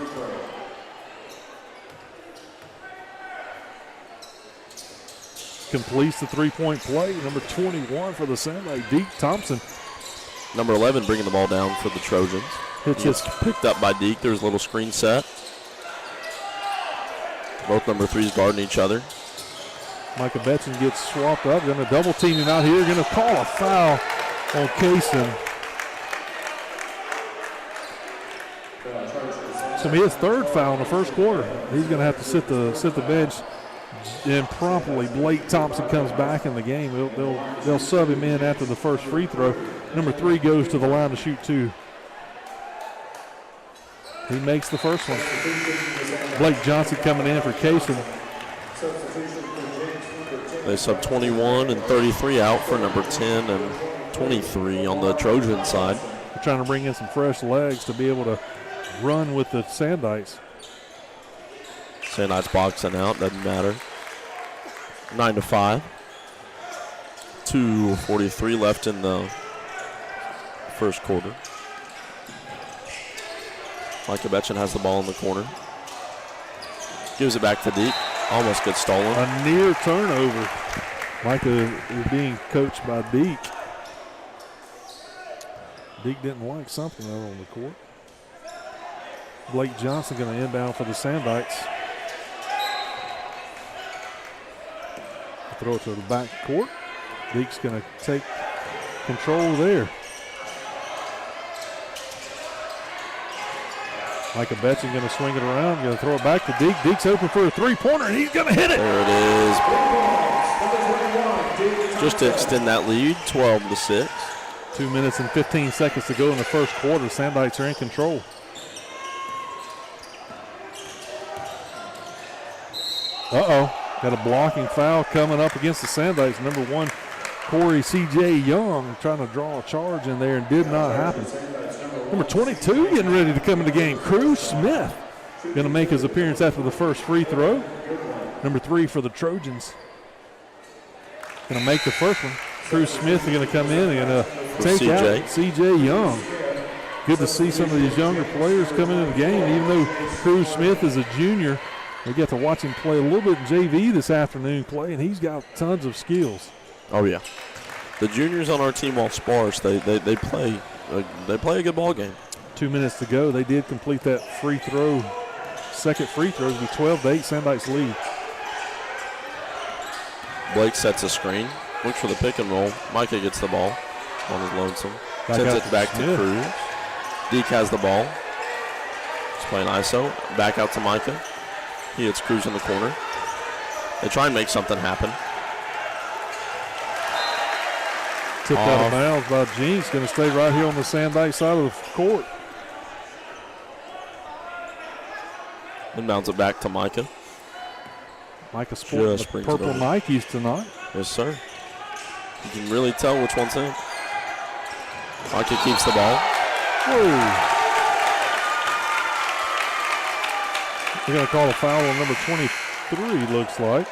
Completes the three-point play. Number 21 for the Sandknights, Deke Thompson. Number 11 bringing the ball down for the Trojans. It's picked up by Deke. There's a little screen set. Both number 3s guarding each other. Micah Betchen gets swapped up. Going to double team him out here. Going to call a foul on Kaysen. It's going to be his third foul in the first quarter. He's going to have to sit the bench. And promptly, Blake Thompson comes back in the game. They'll sub him in after the first free throw. Number 3 goes to the line to shoot 2. He makes the first one. Blake Johnson coming in for Kaysen. They sub 21 and 33 out for number 10 and 23 on the Trojan side. They're trying to bring in some fresh legs to be able to run with the Sandknights. Sandknights boxing out, doesn't matter. 9-5. 2:43 left in the first quarter. Micah Betchen has the ball in the corner. Gives it back to Deke. Almost gets stolen. A near turnover. Micah is being coached by Deke. Deke didn't like something out on the court. Blake Johnson going to inbound for the Sandknights. Throw it to the back court. Deke's going to take control there. Micah Betchen going to swing it around, going to throw it back to Deke. Deke's open for a three-pointer, and he's going to hit it. There it is. Just to extend that lead, 12-6. 2 minutes and 15 seconds to go in the first quarter. Sandknights are in control. Got a blocking foul coming up against the Sandknights. Number 1, Corey C.J. Young, trying to draw a charge in there and did not happen. Number 22 getting ready to come in the game. Cruz Smith going to make his appearance after the first free throw. Number 3 for the Trojans. Going to make the first one. Cruz Smith is going to come in and going to take out C.J. Young. Good to see some of these younger players come into the game. Even though Cruz Smith is a junior, we get to watch him play a little bit in JV this afternoon, Clay, and he's got tons of skills. Oh, yeah. The juniors on our team, while sparse, they play a good ball game. 2 minutes to go. They did complete that free throw. Second free throw to be 12-8, Sandikes lead. Blake sets a screen, looks for the pick and roll. Micah gets the ball on his lonesome. Sends it back to Cruz. Deke has the ball. He's playing ISO. Back out to Micah. He hits Cruz in the corner. They try and make something happen. Tipped out of bounds by Jenks. Going to stay right here on the Sandike side of the court. Inbounds it back to Micah. Micah sporting the purple Nikes tonight. Yes, sir. You can really tell which one's in. Micah keeps the ball. Whoa. They're going to call a foul on number 23, looks like.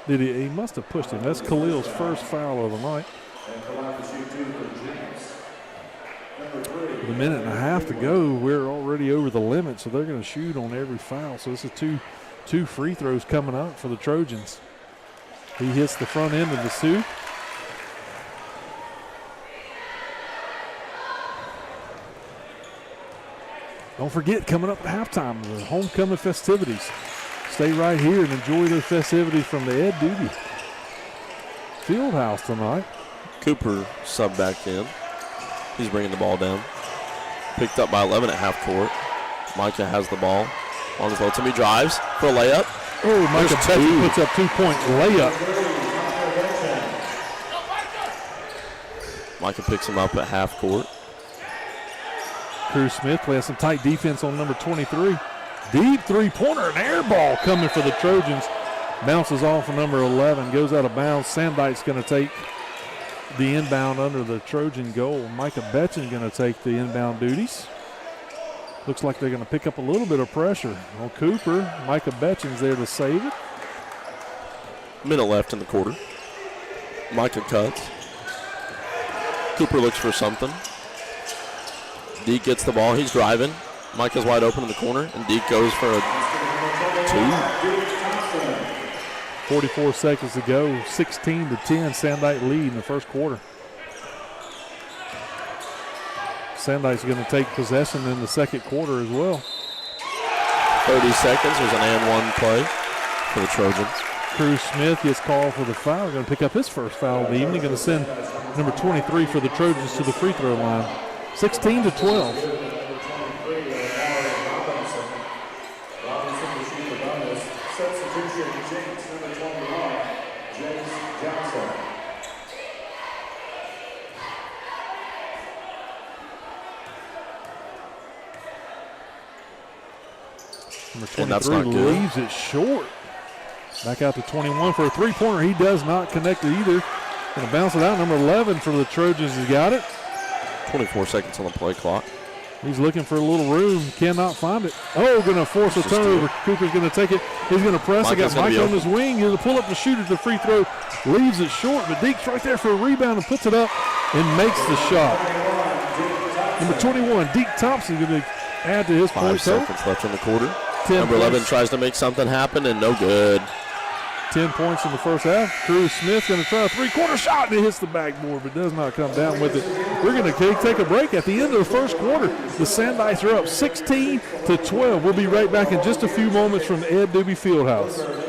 He must have pushed him. That's Khalil's first foul of the night. With a minute and a half to go, we're already over the limit, so they're going to shoot on every foul. So this is two free throws coming up for the Trojans. He hits the front end of the two. Don't forget, coming up at halftime, the homecoming festivities. Stay right here and enjoy those festivities from the Ed Doobie Fieldhouse tonight. Cooper sub back in. He's bringing the ball down. Picked up by 11 at half court. Micah has the ball on his lonesome. He drives for a layup. Oh, Micah Betchen puts up 2-point layup. Micah picks him up at half court. Cruz Smith playing some tight defense on number 23. Deep three-pointer, an air ball coming for the Trojans. Bounces off of number 11, goes out of bounds. Sandike's going to take the inbound under the Trojan goal. Micah Betchen going to take the inbound duties. Looks like they're going to pick up a little bit of pressure on Cooper. Micah Betchen's there to save it. Minute left in the quarter. Micah cuts. Cooper looks for something. Deke gets the ball. He's driving. Micah's wide open in the corner, and Deke goes for a 2. 44 seconds to go. 16-10, Sandike lead in the first quarter. Sandike's going to take possession in the second quarter as well. 30 seconds. There's an and one play for the Trojans. Cruz Smith gets called for the foul. Going to pick up his first foul of the evening. Going to send number 23 for the Trojans to the free throw line. 16-12. Number 23 leaves it short. Back out to 21 for a three-pointer. He does not connect it either. Going to bounce it out. Number 11 for the Trojans has got it. 24 seconds on the play clock. He's looking for a little room. Cannot find it. Oh, going to force a turnover. Cooper's going to take it. He's going to press. He got Mike on his wing. He's going to pull up the shooter. The free throw leaves it short, but Deke's right there for a rebound and puts it up and makes the shot. Number 21, Deke Thompson, going to add to his point total. 5 seconds left in the quarter. Number 11 tries to make something happen, and no good. 10 points in the first half. Cruz Smith going to try a three-quarter shot, and it hits the backboard, but does not come down with it. We're going to take a break at the end of the first quarter. The Sandikes are up 16-12. We'll be right back in just a few moments from the Ed Doobie Fieldhouse.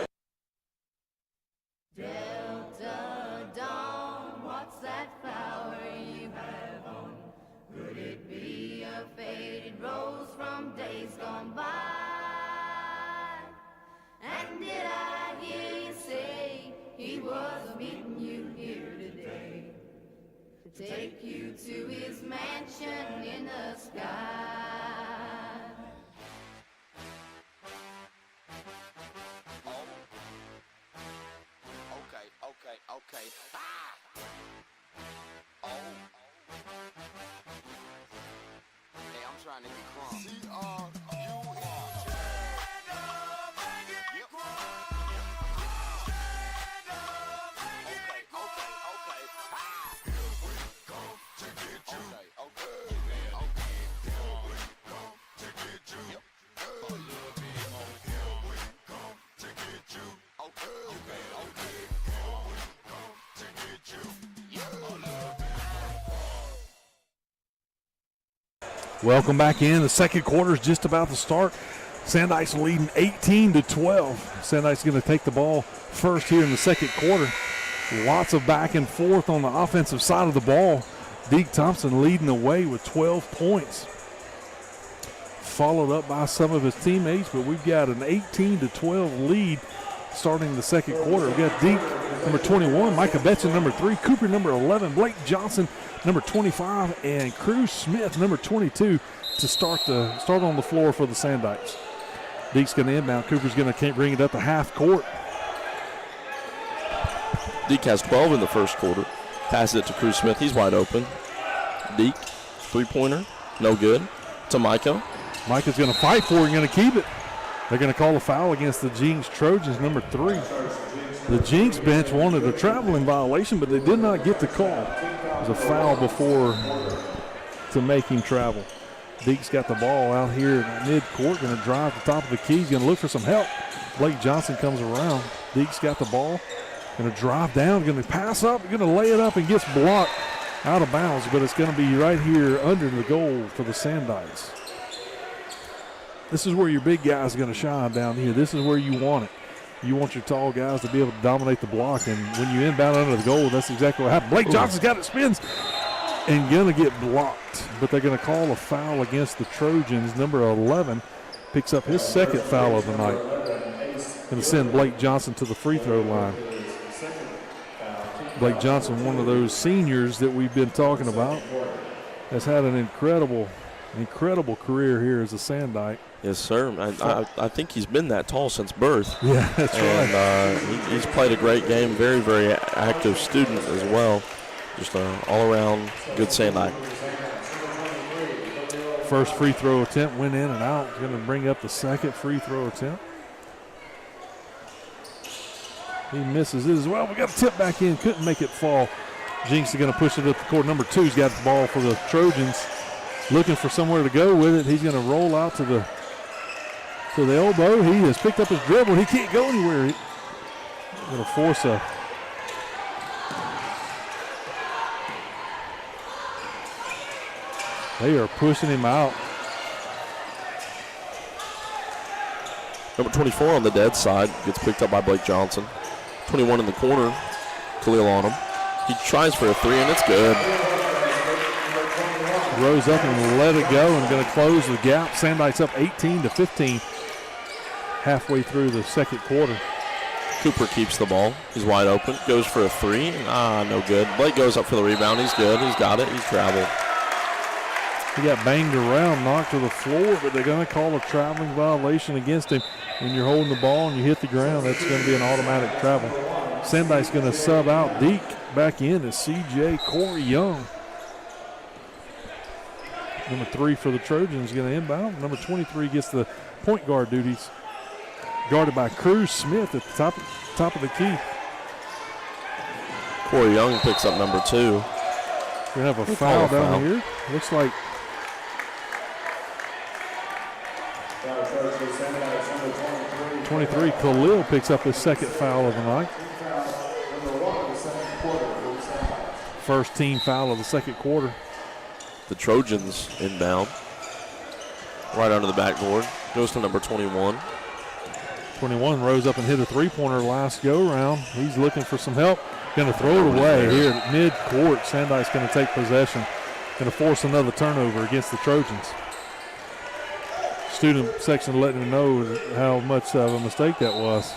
Take you to his mansion in the sky. Oh. Okay. Ah! trying to get crunk. C-R-U-M. Welcome back in. The second quarter is just about to start. Sandykes leading 18-12. Sandykes going to take the ball first here in the second quarter. Lots of back and forth on the offensive side of the ball. Deke Thompson leading the way with 12 points. Followed up by some of his teammates, but we've got an 18-12 lead starting the second quarter. We've got Deke, number 21, Micah Betson, number 3, Cooper, number 11, Blake Johnson, number 25, and Cruz Smith, number 22, to start on the floor for the Sandykes. Deke's going to inbound. Cooper's going to bring it up to half court. Deke has 12 in the first quarter. Passes it to Cruz Smith. He's wide open. Deke, three-pointer, no good. To Micah. Micah's going to fight for it and going to keep it. They're going to call a foul against the Jenks Trojans, number 3. The Jenks bench wanted a traveling violation, but they did not get the call. It was a foul before to make him travel. Deke's got the ball out here in mid-court, going to drive to the top of the key. He's going to look for some help. Blake Johnson comes around. Deke's got the ball, going to drive down, going to pass up, going to lay it up and gets blocked out of bounds, but it's going to be right here under the goal for the Sandykes. This is where your big guys are going to shine down here. This is where you want it. You want your tall guys to be able to dominate the block, and when you inbound under the goal, that's exactly what happened. Blake Johnson's got it, spins, and going to get blocked, but they're going to call a foul against the Trojans. Number 11 picks up his second foul of the night. Going to send Blake Johnson to the free throw line. Blake Johnson, one of those seniors that we've been talking about, has had an incredible career here as a Sandike. Yes, sir. I think he's been that tall since birth. Yeah, that's right. He's played a great game. Very, very active student as well. Just an all-around good Sandike. First free throw attempt went in and out. Going to bring up the second free throw attempt. He misses it as well. We got a tip back in. Couldn't make it fall. Jenks is going to push it up the court. Number 2's got the ball for the Trojans. Looking for somewhere to go with it. He's going to roll out to the elbow. He has picked up his dribble. He can't go anywhere. He's going to force a They are pushing him out. Number 24 on the dead side gets picked up by Blake Johnson. 21 in the corner. Khalil on him. He tries for a 3 and it's good. Rose up and let it go and going to close the gap. Sandykes up 18-15 halfway through the second quarter. Cooper keeps the ball. He's wide open. Goes for a 3. No good. Blake goes up for the rebound. He's good. He's got it. He's traveled. He got banged around, knocked to the floor, but they're going to call a traveling violation against him. When you're holding the ball and you hit the ground, that's going to be an automatic travel. Sandykes going to sub out Deke. Back in is C.J. Corey Young. Number 3 for the Trojans going to inbound. Number 23 gets the point guard duties. Guarded by Cruz Smith at the top of the key. Corey Young picks up number 2. We're going to have a foul down here. Looks like 23, Khalil picks up his second foul of the night. First team foul of the second quarter. The Trojans inbound. Right under the backboard. Goes to number 21. 21 rose up and hit a three-pointer last go-round. He's looking for some help. Going to throw it away here at mid-court. Sandykes going to take possession. Going to force another turnover against the Trojans. Student section letting them know how much of a mistake that was.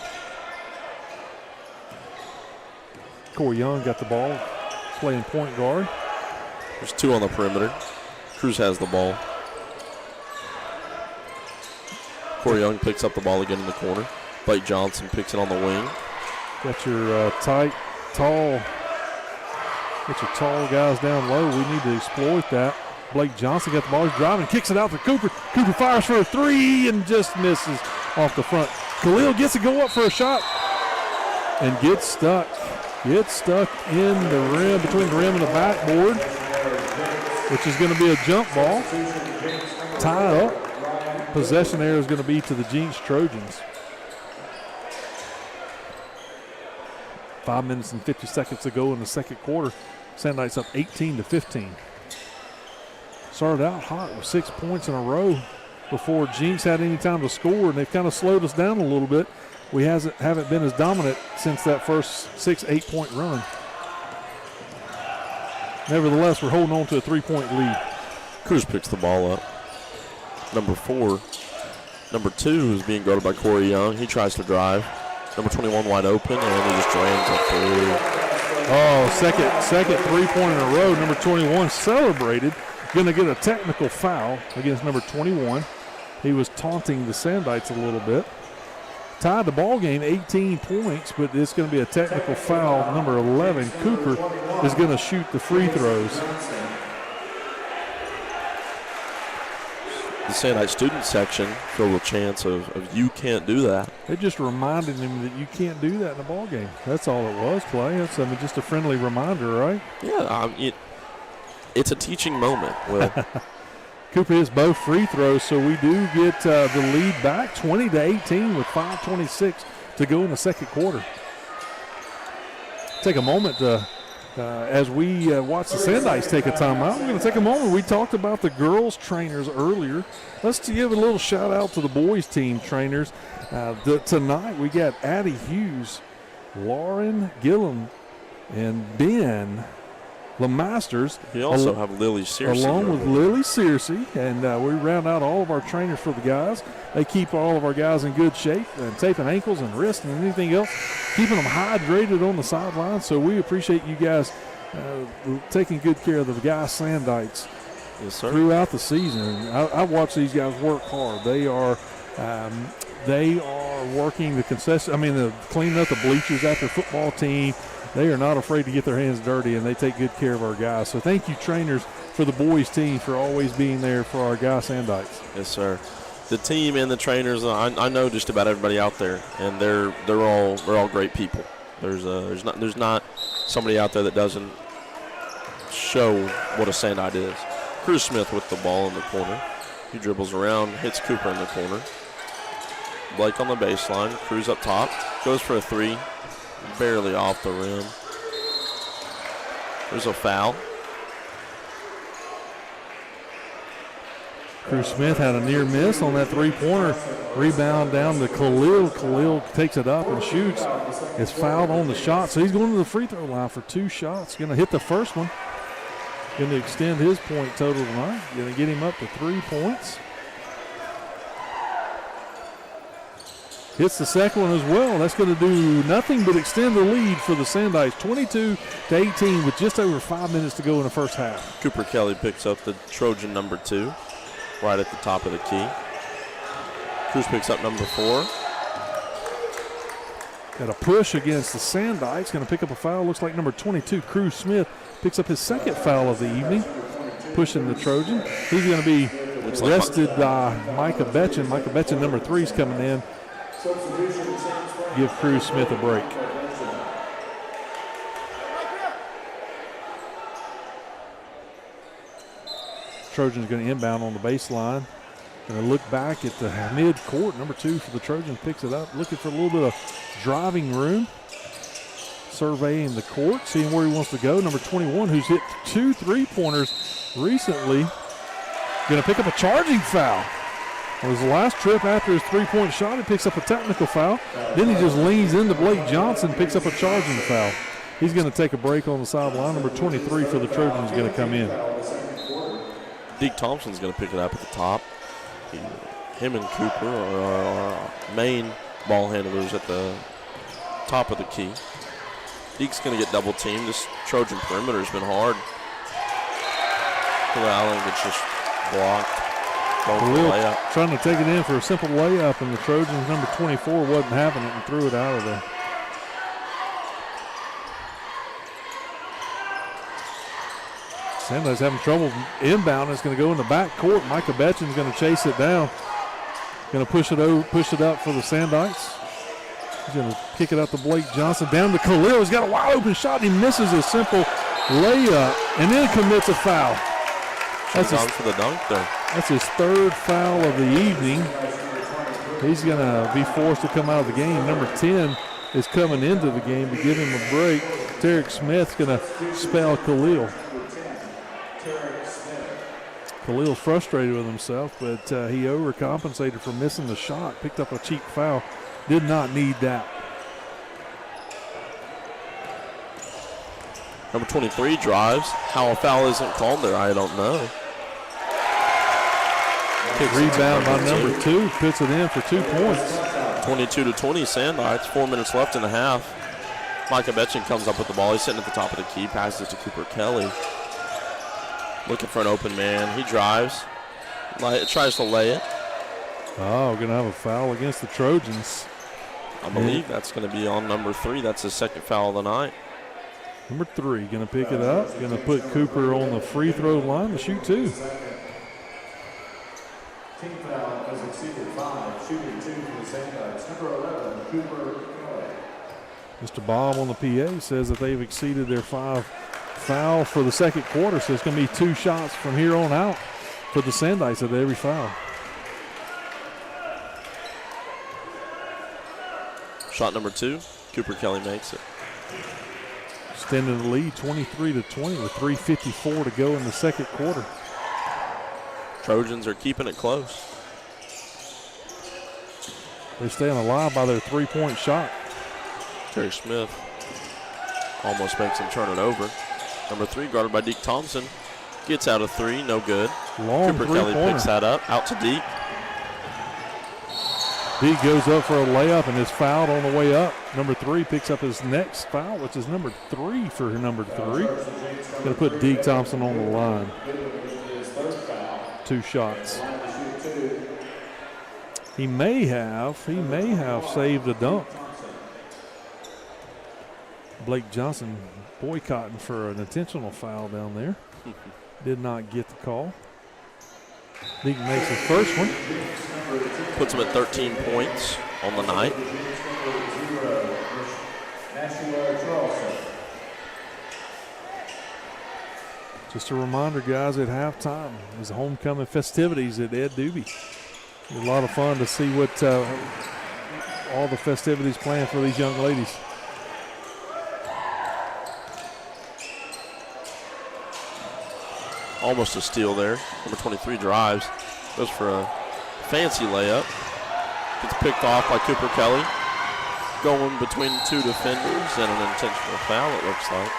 Corey Young got the ball, playing point guard. There's 2 on the perimeter. Cruz has the ball. Corey Young picks up the ball again in the corner. Blake Johnson picks it on the wing. Got your tall guys down low. We need to exploit that. Blake Johnson got the ball. He's driving, kicks it out to Cooper. Cooper fires for a three and just misses off the front. Khalil gets to go up for a shot and gets stuck. Gets stuck in the rim, between the rim and the backboard, which is going to be a jump ball. Tie up. Possession there is going to be to the Jenks Trojans. 5 minutes and 50 seconds to go in the second quarter. Sand Knights up 18-15. Started out hot with 6 points in a row before Jenks had any time to score, and they've kind of slowed us down a little bit. We haven't been as dominant since that first 6-8 point run. Nevertheless, we're holding on to a 3-point lead. Cruz picks the ball up. Number 4. Number 2 is being guarded by Corey Young. He tries to drive. Number 21 wide open, and he just drains it through. Oh, second 3-point in a row. Number 21 celebrated. Going to get a technical foul against number 21. He was taunting the Sandites a little bit. Tied the ball game, 18 points, but it's going to be a technical foul. Number 11, Cooper, is going to shoot the free throws. The Sandite student section filled with chants of you can't do that. It just reminded him that you can't do that in a ball game. That's all it was, Clay. It's just a friendly reminder, right? Yeah, it's a teaching moment. Will. Cooper hits both free throws, so we do get the lead back 20-18 with 5:26 to go in the second quarter. Take a moment to, as we watch the Sandites take a timeout. We're going to take a moment. We talked about the girls trainers earlier. Let's give a little shout out to the boys team trainers. Tonight we got Addie Hughes, Lauren Gillum, and Ben LeMasters. We also have Lily Searcy. Along with Lily Searcy, and we round out all of our trainers for the guys. They keep all of our guys in good shape, and taping ankles and wrists and anything else, keeping them hydrated on the sideline. So we appreciate you guys taking good care of the guys Sandites throughout the season. I watch these guys work hard. They are working the concession. Cleaning up the bleachers after football team. They are not afraid to get their hands dirty, and they take good care of our guys. So thank you, trainers, for the boys team for always being there for our guys Sandites. Yes, sir. The team and the trainers, I know just about everybody out there, and they're all great people. There's not somebody out there that doesn't show what a Sandite is. Cruz Smith with the ball in the corner. He dribbles around, hits Cooper in the corner. Blake on the baseline. Cruz up top. Goes for a three. Barely off the rim. There's a foul. Cruz Smith had a near miss on that three-pointer. Rebound down to Khalil. Khalil takes it up and shoots. Is fouled on the shot, so he's going to the free throw line for 2 shots. Going to hit the first one. Going to extend his point total tonight. Going to get him up to 3 points. Hits the second one as well. That's going to do nothing but extend the lead for the Sandites, 22-18 with just over 5 minutes to go in the first half. Cooper Kelly picks up the Trojan number 2 right at the top of the key. Cruz picks up number 4. Got a push against the Sandites. Going to pick up a foul. Looks like number 22, Cruz Smith, picks up his second foul of the evening, pushing the Trojan. He's going to be arrested by Micah Betchen. Micah Betchen, number 3, is coming in. Give Cruz Smith a break. Trojans going to inbound on the baseline. Going to look back at the mid-court. Number 2 for the Trojans picks it up, looking for a little bit of driving room. Surveying the court, seeing where he wants to go. Number 21, who's hit 2 3-pointers recently, going to pick up a charging foul. On his last trip after his 3-point shot, he picks up a technical foul. Then he just leans into Blake Johnson, picks up a charging foul. He's going to take a break on the sideline. Number 23 for the Trojans is going to come in. Deke Thompson's going to pick it up at the top. Him and Cooper are our main ball handlers at the top of the key. Deke's going to get double teamed. This Trojan perimeter has been hard. Allen gets just blocked. Trying to take it in for a simple layup, and the Trojans, number 24, wasn't having it and threw it out of there. Sandlight's having trouble inbound. It's going to go in the back court. Micah Betchen's going to chase it down. Going to push it up for the Sandites. He's going to kick it out to Blake Johnson. Down to Khalil. He's got a wide open shot. He misses a simple layup and then commits a foul. That's on for the dunk there. That's his third foul of the evening. He's going to be forced to come out of the game. Number 10 is coming into the game to give him a break. Tarek Smith's going to spell Khalil. Khalil's frustrated with himself, but he overcompensated for missing the shot. Picked up a cheap foul. Did not need that. Number 23 drives. How a foul isn't called there, I don't know. Rebound by number 2. Puts it in for 2 points. 22-20 Sandites. 4 minutes left in the half. Micah Betchen comes up with the ball. He's sitting at the top of the key. Passes it to Cooper Kelly. Looking for an open man. He drives. Tries to lay it. Oh, going to have a foul against the Trojans. I believe that's going to be on number 3. That's his second foul of the night. Number 3 going to pick it up. Going to put Cooper on the free throw line to shoot 2. Team foul has exceeded 5. Shooting 2 for the Sandites. Number 11, Cooper Kelly. Mr. Bob on the PA says that they've exceeded their 5 foul for the second quarter, so it's going to be 2 shots from here on out for the Sandites at every foul. Shot number 2, Cooper Kelly makes it. Extending the lead 23-20 with 3:54 to go in the second quarter. Trojans are keeping it close. They're staying alive by their 3-point shot. Terry Smith almost makes him turn it over. Number 3, guarded by Deke Thompson. Gets out of 3, no good. Long Cooper Kelly three-pointer. picks that up, out to Deke. Deke goes up for a layup and is fouled on the way up. Number 3 picks up his next foul, which is number 3 for number 3. Going to put Deke Thompson on the line. 2 shots. He may have saved a dunk. Blake Johnson boycotting for an intentional foul down there. Did not get the call. Deke makes his first one. Puts him at 13 points on the night. Just a reminder, guys, at halftime is homecoming festivities at Ed Doobie. A lot of fun to see what all the festivities planned for these young ladies. Almost a steal there. Number 23 drives. Goes for a fancy layup. Gets picked off by Cooper Kelly. Going between 2 defenders and an intentional foul, it looks like.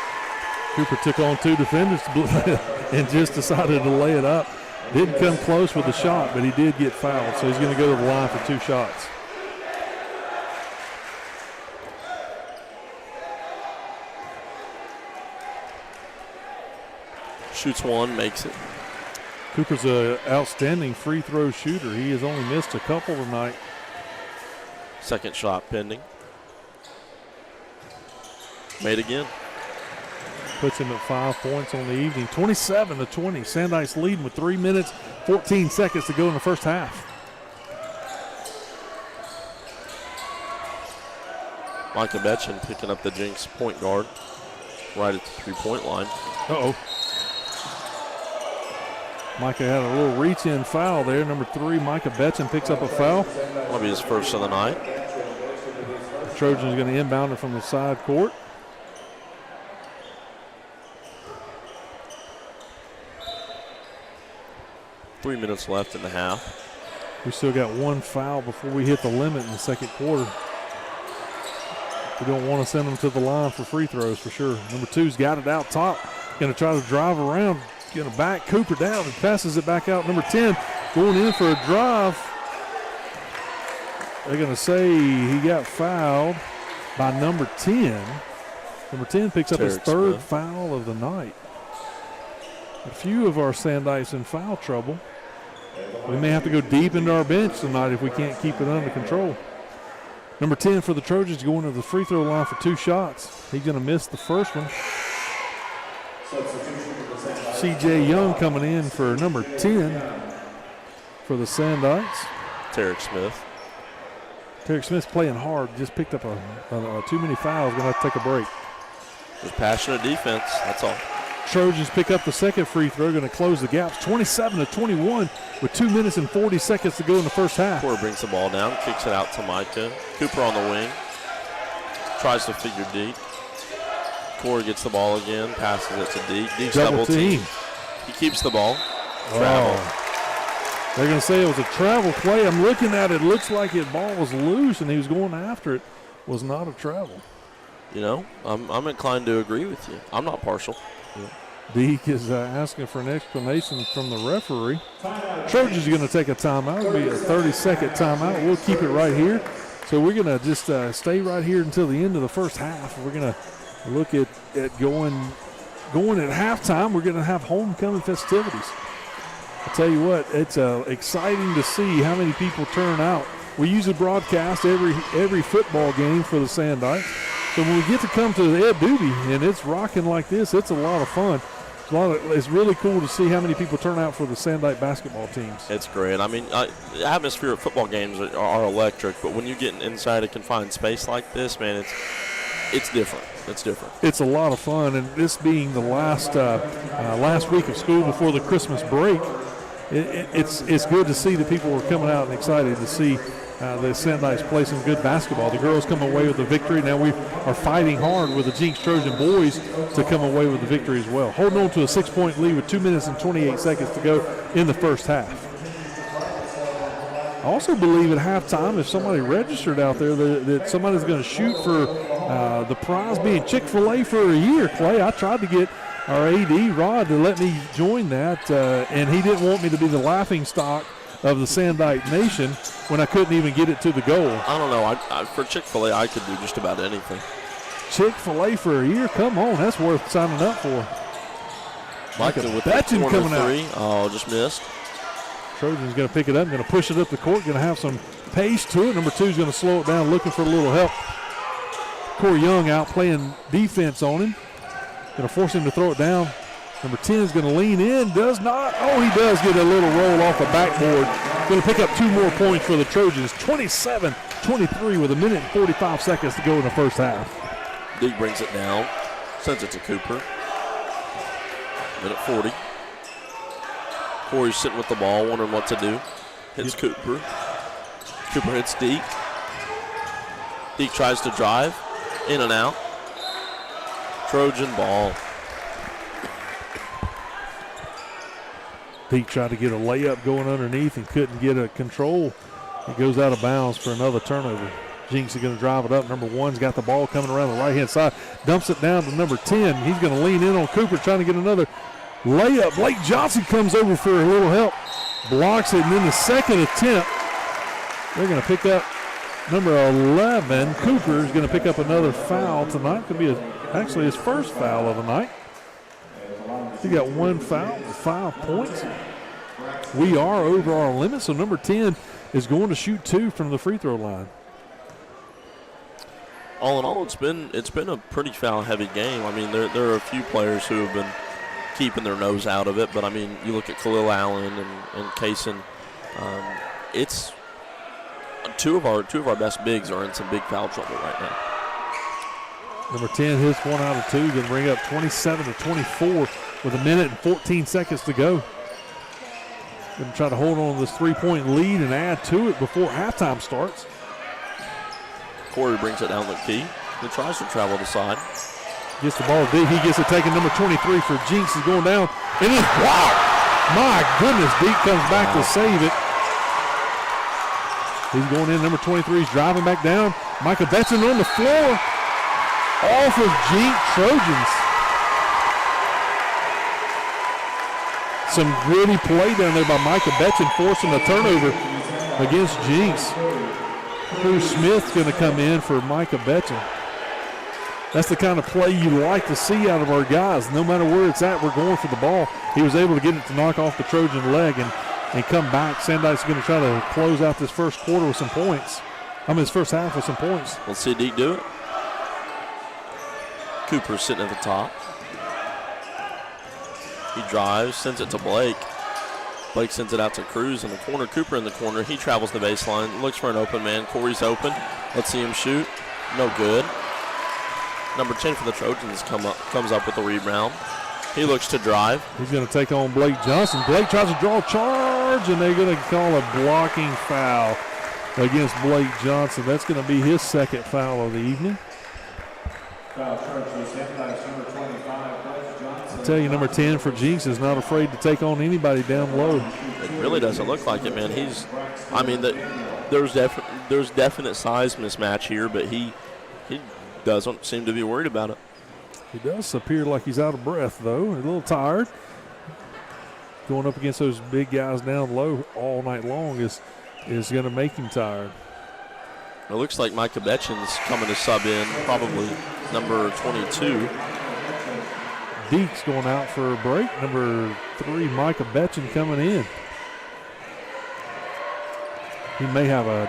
Cooper took on 2 defenders and just decided to lay it up. Didn't come close with the shot, but he did get fouled, so he's going to go to the line for 2 shots. Shoots 1, makes it. Cooper's an outstanding free throw shooter. He has only missed a couple tonight. Second shot pending. Made again. Puts him at 5 points on the evening. 27-20. Sandites leading with 3 minutes, 14 seconds to go in the first half. Micah Betchen picking up the Jenks point guard right at the 3-point line. Uh-oh. Micah had a little reach-in foul there. Number 3, Micah Betchen picks up a foul. That'll be his first of the night. The Trojans going to inbound it from the side court. Three minutes left in the half. We still got 1 foul before we hit the limit in the second quarter. We don't want to send them to the line for free throws for sure. Number 2's got it out top. Going to try to drive around. Going to back Cooper down and passes it back out. Number 10 going in for a drive. They're going to say he got fouled by number 10. Number 10 picks up his third foul of the night. A few of our Sandites in foul trouble. We may have to go deep into our bench tonight if we can't keep it under control. Number 10 for the Trojans going to the free throw line for 2 shots. He's going to miss the first one. C.J. Young coming in for number 10 for the Sandites. Tarek Smith. Tarek Smith's playing hard. Just picked up too many fouls. Going to have to take a break. Just passionate defense. That's all. Trojans pick up the second free throw. Going to close the gaps. 27-21 with 2 minutes and 40 seconds to go in the first half. Corey brings the ball down, kicks it out to Micah. Cooper on the wing. Tries to figure deep. Corey gets the ball again, passes it to Deke. Deke's double team. He keeps the ball. Travel. They're going to say it was a travel play. I'm looking at it. Looks like the ball was loose and he was going after it. Was not a travel. You know, I'm inclined to agree with you. I'm not partial. Deke is asking for an explanation from the referee. Trojans are going to take a timeout. It'll be a 30-second timeout. We'll keep it right here. So we're going to just stay right here until the end of the first half. We're going to look at going at halftime. We're going to have homecoming festivities. I tell you what, it's exciting to see how many people turn out. We usually broadcast every football game for the Sandites. So when we get to come to the Ed Doobie and it's rocking like this, it's a lot of fun. It's really cool to see how many people turn out for the Sandite basketball teams. It's great. I mean, the atmosphere at football games are electric, but when you get inside a confined space like this, man, it's different. It's different. It's a lot of fun, and this being the last week of school before the Christmas break, it's good to see that people are coming out and excited to see the Sandites play some good basketball. The girls come away with the victory. Now we are fighting hard with the Jenks Trojan boys to come away with the victory as well. Holding on to a 6-point lead with 2 minutes and 28 seconds to go in the first half. I also believe at halftime, if somebody registered out there, that somebody's going to shoot for the prize being Chick-fil-A for a year, Clay. I tried to get our AD, Rod, to let me join that, and he didn't want me to be the laughing stock of the Sandite Nation when I couldn't even get it to the goal. I don't know. For Chick-fil-A, I could do just about anything. Chick-fil-A for a year? Come on, that's worth signing up for. Micah with Betchen the coming three. out. Oh, just missed. Trojan's going to pick it up, going to push it up the court, going to have some pace to it. Number 2 is going to slow it down, looking for a little help. Corey Young out playing defense on him. Going to force him to throw it down. Number 10 is going to lean in, does not. Oh, he does get a little roll off the backboard. Going to pick up 2 more points for the Trojans. 27-23 with 1 minute and 45 seconds to go in the first half. Deke brings it down, sends it to Cooper. Minute 40. Corey's sitting with the ball, wondering what to do. Hits Cooper. Cooper hits Deke. Deke tries to drive, in and out. Trojan ball. Deke tried to get a layup going underneath and couldn't get a control. It goes out of bounds for another turnover. Jenks is going to drive it up. Number 1's got the ball coming around the right-hand side. Dumps it down to number 10. He's going to lean in on Cooper, trying to get another layup. Blake Johnson comes over for a little help. Blocks it, and then the second attempt, they're going to pick up number 11. Cooper is going to pick up another foul tonight. Could be actually his first foul of the night. He got 1 foul with 5 points. We are over our limit, so number 10 is going to shoot 2 from the free throw line. All in all, it's been a pretty foul-heavy game. I mean, there are a few players who have been keeping their nose out of it, but I mean, you look at Khalil Allen and Kaysen. It's two of our best bigs are in some big foul trouble right now. Number 10 hits 1 out of 2, going to bring up 27-24 with 1 minute and 14 seconds to go. Going to try to hold on to this 3-point lead and add to it before halftime starts. Corey brings it down the key. He tries to travel the side. Gets the ball deep. He gets it taken. Number 23 for Jenks is going down. And it's blocked. My goodness, Deke comes back to save it. He's going in. Number 23 is driving back down. Micah Betchen on the floor. Off of Jenks Trojans. Some gritty play down there by Micah Betchen, forcing a turnover against Jenks. Bruce Smith's going to come in for Micah Betchen. That's the kind of play you like to see out of our guys. No matter where it's at, we're going for the ball. He was able to get it to knock off the Trojan leg and come back. Sandite's going to try to close out this first quarter with some points. This first half with some points. Let's see Deke do it. Cooper's sitting at the top. He drives, sends it to Blake. Blake sends it out to Cruz in the corner. Cooper in the corner. He travels the baseline, looks for an open man. Corey's open. Let's see him shoot. No good. Number 10 for the Trojans comes up with the rebound. He looks to drive. He's going to take on Blake Johnson. Blake tries to draw a charge, and they're going to call a blocking foul against Blake Johnson. That's going to be his second foul of the evening. Foul charge was hit by number 25, Blake Johnson. I tell you, number 10 for Jenks is not afraid to take on anybody down low. It really doesn't look like it, man. There's definite size mismatch here, but he doesn't seem to be worried about it. He does appear like he's out of breath, though, a little tired. Going up against those big guys down low all night long is going to make him tired. It looks like Micah Betchin's coming to sub in, probably number 22. Deke's going out for a break. Number 3, Micah Betchin coming in. Deke may have a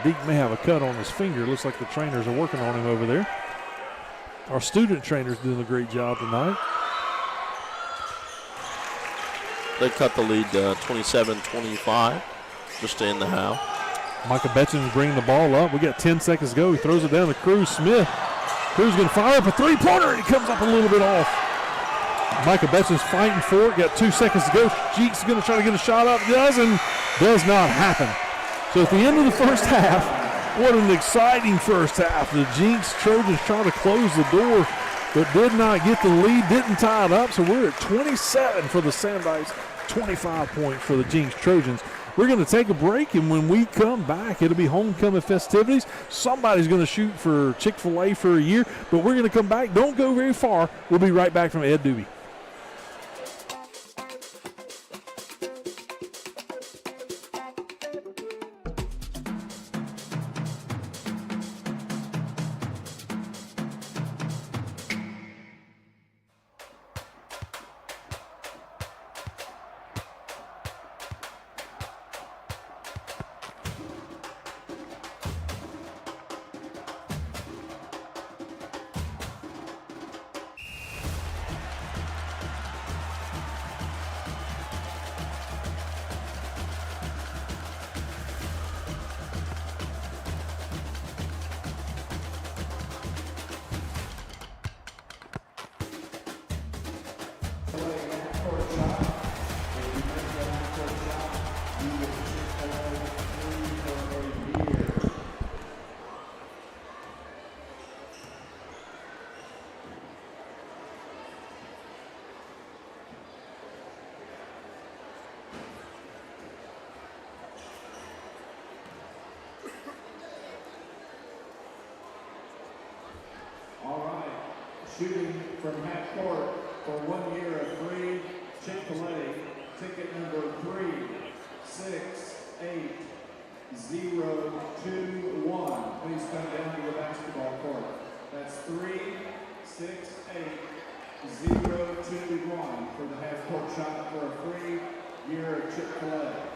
cut on his finger. Looks like the trainers are working on him over there. Our student trainer's doing a great job tonight. They cut the lead to 27-25 just to end the half. Micah Betchin is bringing the ball up. We got 10 seconds to go. He throws it down to Cruz Smith. Cruz going to fire up a three-pointer, and he comes up a little bit off. Micah Betchin's fighting for it. Got 2 seconds to go. Jenks is going to try to get a shot up. Does not happen. So at the end of the first half, what an exciting first half. The Jenks Trojans trying to close the door, but did not get the lead, didn't tie it up. So we're at 27 for the Sandites, 25 points for the Jenks Trojans. We're going to take a break, and when we come back, it'll be homecoming festivities. Somebody's going to shoot for Chick-fil-A for a year, but we're going to come back. Don't go very far. We'll be right back from Ed Doobie. Shooting from half court for 1 year of free Chick-fil-A, ticket number 368-021. Please come down to the basketball court. That's 368-021 for the half court shot for a free year of Chick-fil-A.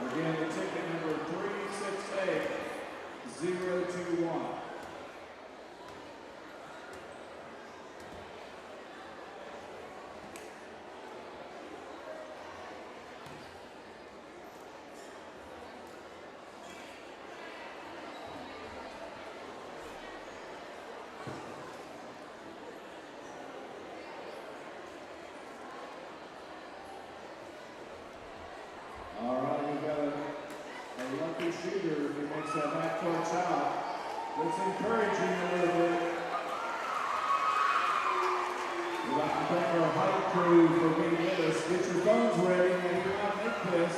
Again, the ticket number 368-021. All right, we've got a lucky shooter who makes that backcourt shot. Let's encourage him a little bit. We'd like to thank our hype crew for being with us. Get your phones ready, and you're going to make this.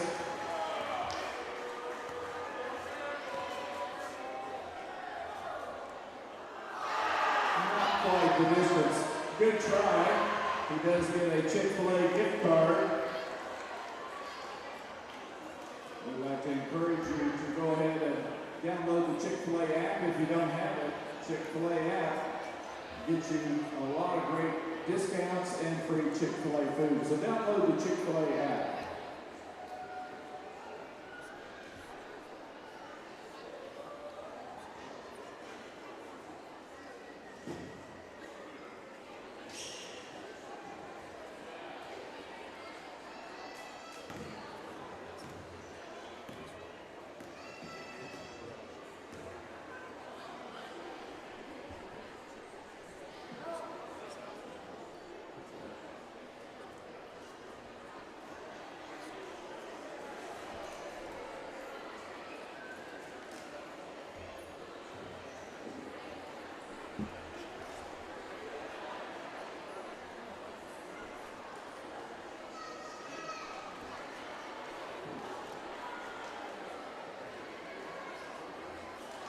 Not quite the distance. Good try. He does get a Chick-fil-A gift card. We'd like to encourage you to go ahead and download the Chick-fil-A app. If you don't have it, Chick-fil-A app gets you a lot of great discounts and free Chick-fil-A food. So download the Chick-fil-A app.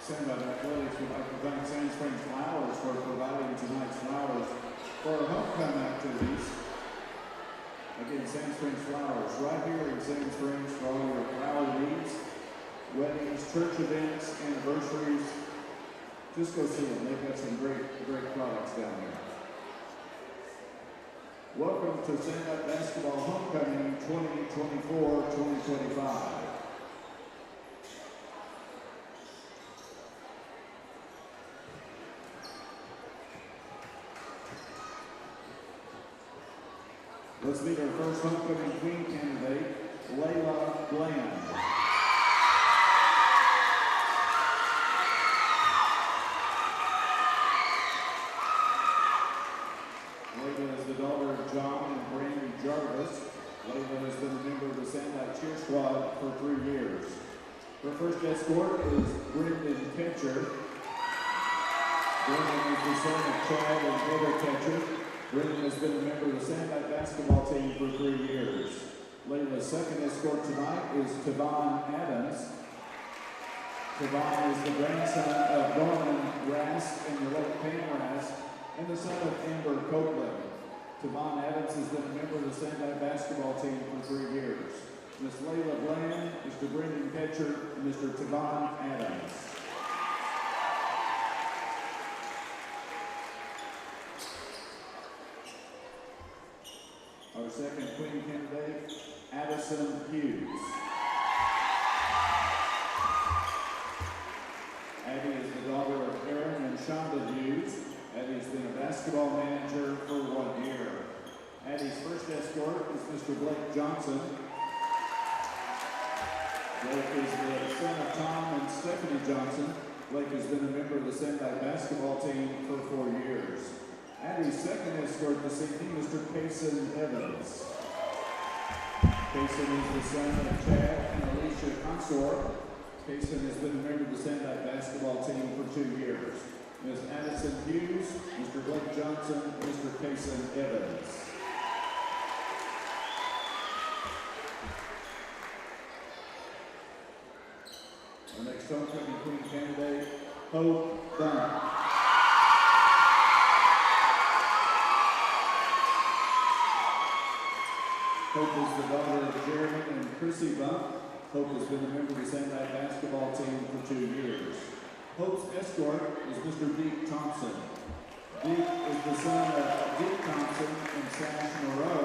Sandbite Athletics would like to thank Sand Springs Flowers for providing tonight's flowers for our homecoming activities. Again, Sand Springs Flowers, right here in Sand Springs for all your flower needs, weddings, church events, anniversaries. Just go see them. They've got some great products down there. Welcome to Sandbite Basketball Homecoming 2024-2025. Let's meet our first homecoming queen candidate, Layla Bland. Layla is the daughter of John and Brandy Jarvis. Layla has been a member of the Sandbite Cheer Squad for 3 years. Her first escort is Brendan Ketcher. Brendan is the son of Chad and Heather Ketcher. Brendan has been a member of the Sandbite basketball team for 3 years. Layla's second escort tonight is Tavon Adams. Tavon is the grandson of Norman Rask and the late Pam Rask, and the son of Amber Copeland. Tavon Adams has been a member of the Sandbite basketball team for 3 years. Miss Layla Bland, Mr. Brendan Ketcher, and Mr. Tavon Adams. Our second queen candidate, Addison Hughes. Addie is the daughter of Aaron and Shonda Hughes. Addie has been a basketball manager for 1 year. Addie's first escort is Mr. Blake Johnson. Blake is the son of Tom and Stephanie Johnson. Blake has been a member of the Sandbite basketball team for 4 years. Addie's second escort this evening, Mr. Payson Evans. Payson is the son of Chad and Alicia Consor. Payson has been a member of the Sandbite basketball team for 2 years. Ms. Addison Hughes, Mr. Blake Johnson, Mr. Payson Evans. Our next homecoming queen candidate, Hope Dunn. Hope is the daughter of Jeremy and Chrissy Bump. Hope has been a member of the Sandbite basketball team for 2 years. Hope's escort is Mr. Deke Thompson. Deke is the son of Deke Thompson and Sash Moreau.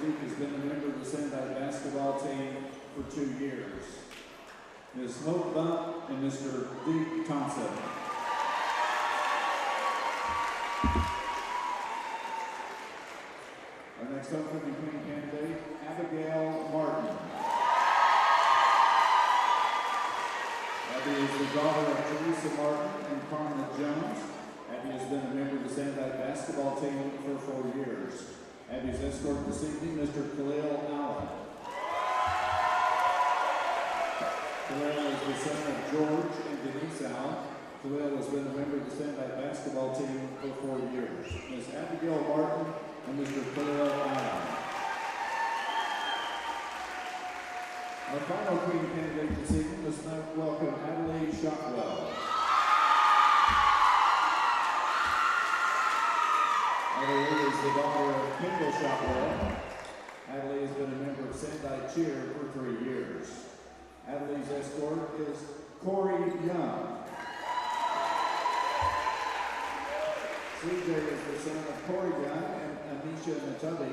Deke has been a member of the Sandbite basketball team for 2 years. Ms. Hope Bump and Mr. Deke Thompson. Our next homecoming queen candidate, Abigail Martin. Abby is the daughter of Teresa Martin and Carmen Jones. Abby has been a member of the Sandbite basketball team for 4 years. Abby's escort this evening, Mr. Khalil Allen. Khalil is the son of George and Denise Allen. Khalil has been a member of the Sandbite basketball team for 4 years. Ms. Abigail Martin and Mr. Khalil Allen. Our final queen candidate this evening, let's now welcome Adelaide Shotwell. Adelaide is the daughter of Kendall Shotwell. Adelaide has been a member of Sandbite Cheer for 3 years. Adelaide's escort is Corey Young. CJ is the son of Corey Young and Anisha Natabi.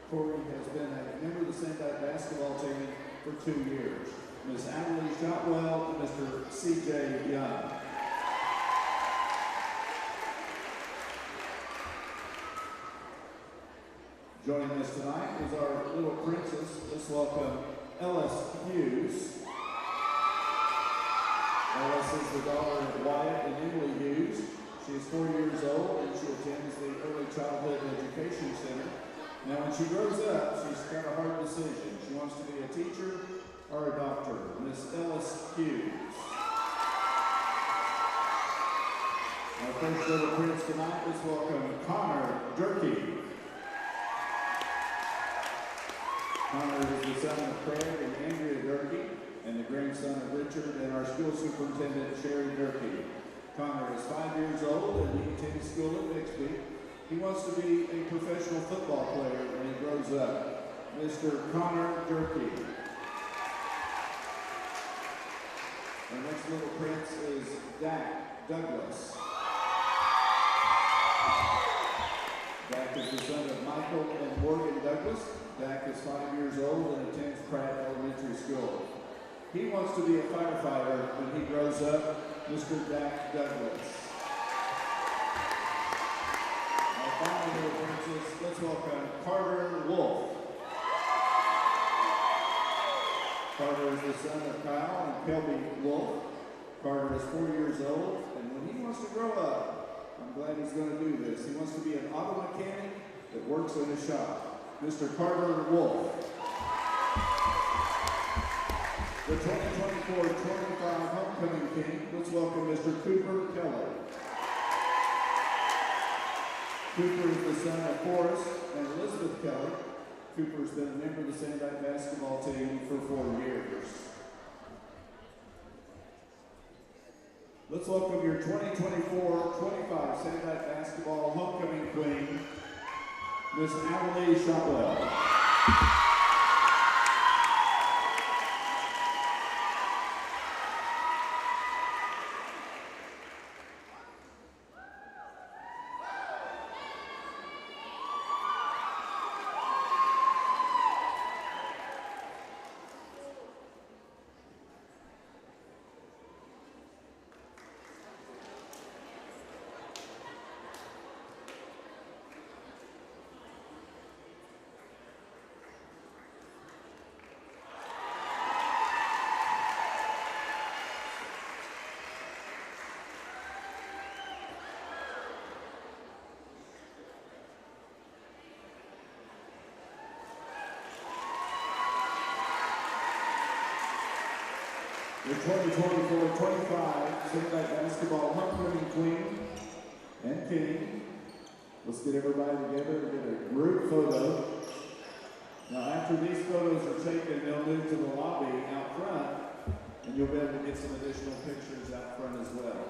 Corey has been a member of the Sandbite basketball team for 2 years. Ms. Adelaide Shotwell and Mr. CJ Young. Joining us tonight is our little princess. Let's welcome Ellis Hughes. Ellis is the daughter of Wyatt and Emily Hughes. She is 4 years old and she attends the Early Childhood Education Center. Now when she grows up, she's got a hard decision. She wants to be a teacher or a doctor. Miss Ellis Hughes. Our first little prince tonight, let's welcome Connor Durkee. Connor is the son of Craig and Andrea Durkee and the grandson of Richard and our school superintendent, Sherry Durkee. Connor is 5 years old and he attends school at Bixby. He wants to be a professional football player when he grows up. Mr. Connor Durkee. Our next little prince is Dak Douglas. Dak is the son of Michael and Morgan Douglas. Dak is 5 years old and attends Pratt Elementary School. He wants to be a firefighter when he grows up. Mr. Dak Douglas. Our final little princess, let's welcome Carter Wolf. Carter is the son of Kyle and Kelby Wolf. Carter is 4 years old, and when he wants to grow up, I'm glad he's going to do this. He wants to be an auto mechanic that works in a shop. Mr. Carter Wolf. The 2024-25 Homecoming King, let's welcome Mr. Cooper Keller. Cooper is the son of Forrest and Elizabeth Keller. Cooper's been a member of the Sandite basketball team for 4 years. Let's welcome your 2024-25 Sandite basketball homecoming queen, Miss Amelie Chapelle. The 2024-25 Sandite basketball homecoming queen and king. Let's get everybody together and get a group photo. Now after these photos are taken, they'll move to the lobby out front, and you'll be able to get some additional pictures out front as well.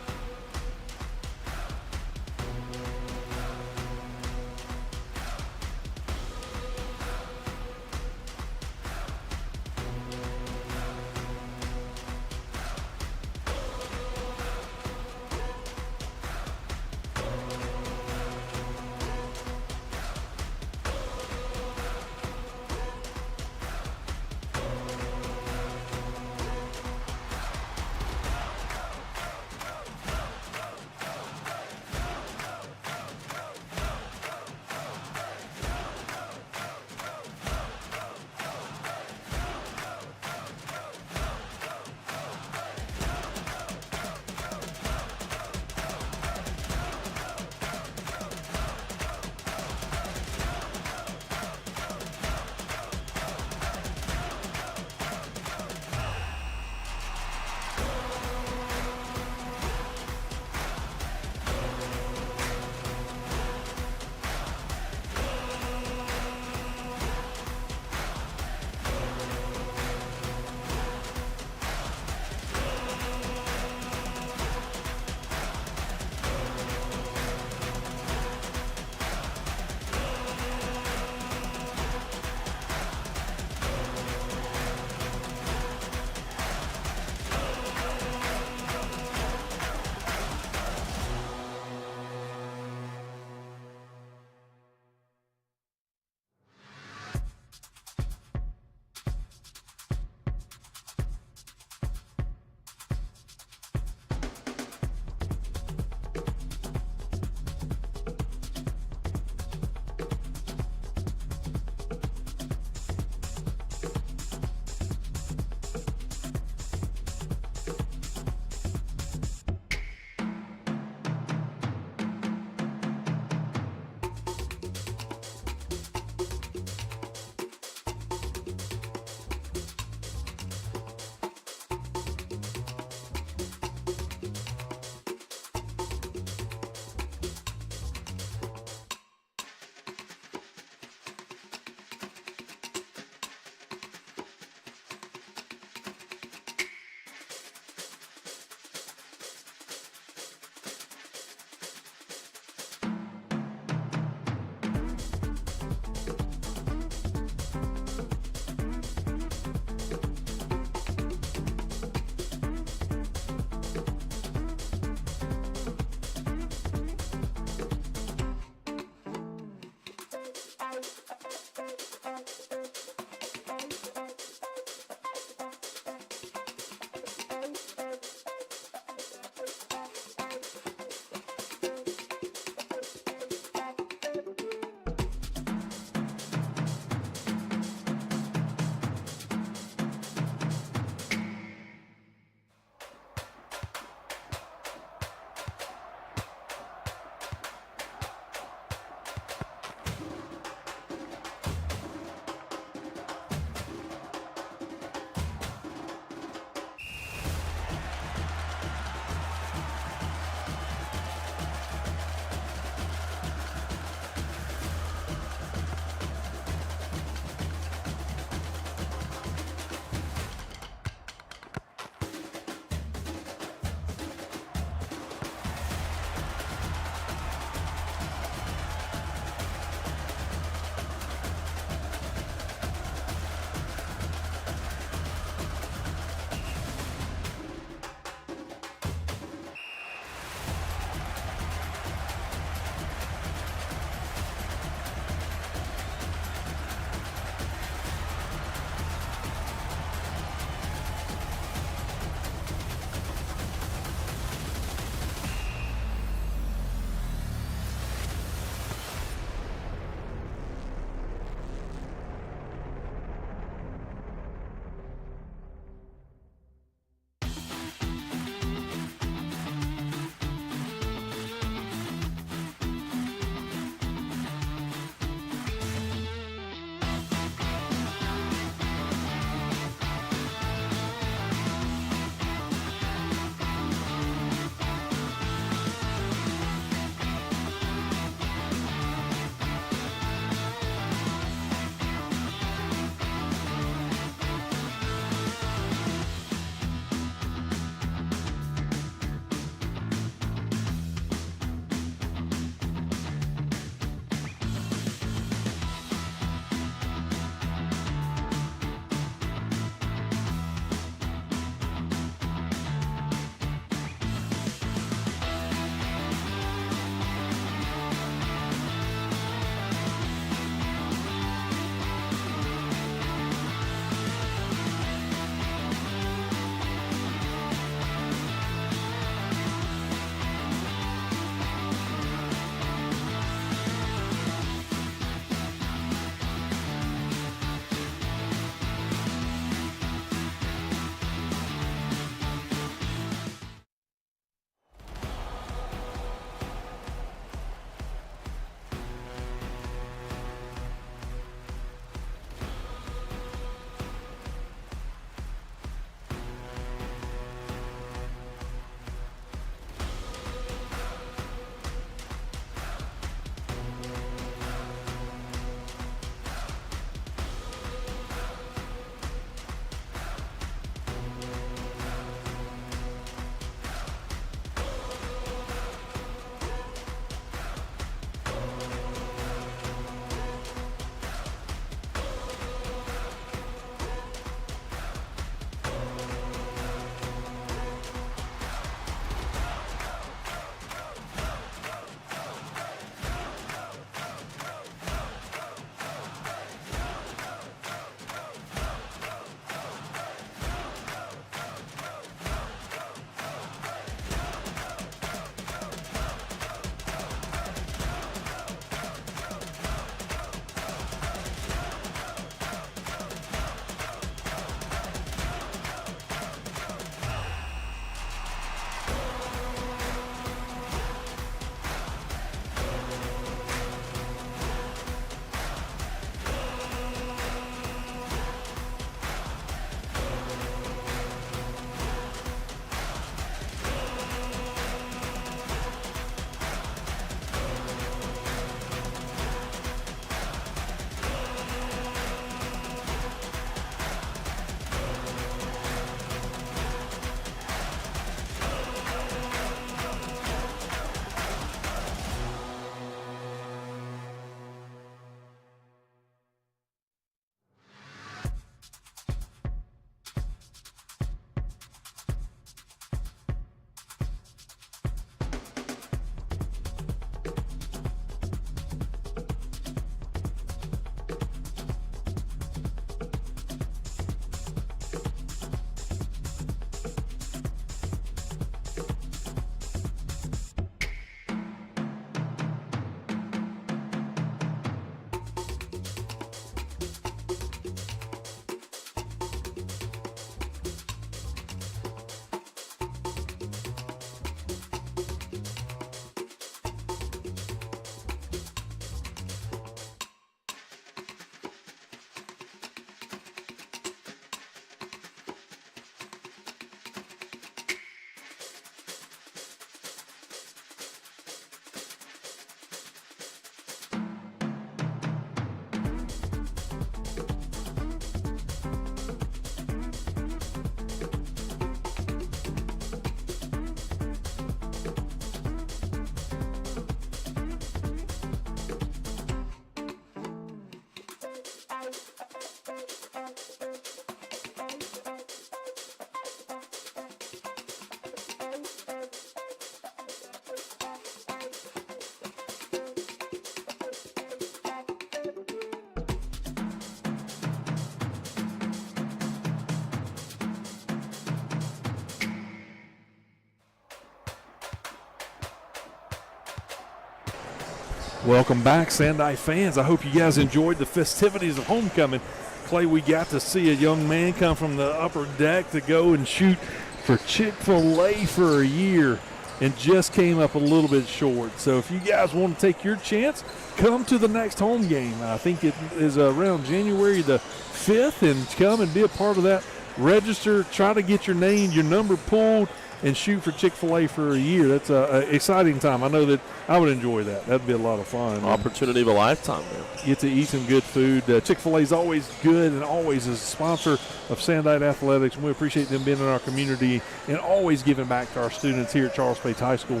Welcome back, Sandite fans. I hope you guys enjoyed the festivities of homecoming. Clay, we got to see a young man come from the upper deck to go and shoot for Chick-fil-A for a year and just came up a little bit short. So if you guys want to take your chance, come to the next home game. I think it is around January the 5th, and come and be a part of that. Register, try to get your name, your number pulled, and shoot for Chick-fil-A for a year. That's an exciting time. I know that I would enjoy that. That'd be a lot of fun. Opportunity of a lifetime, man. Get to eat some good food. Chick-fil-A is always good and always is a sponsor of Sandite Athletics, and we appreciate them being in our community and always giving back to our students here at Charles Page High School.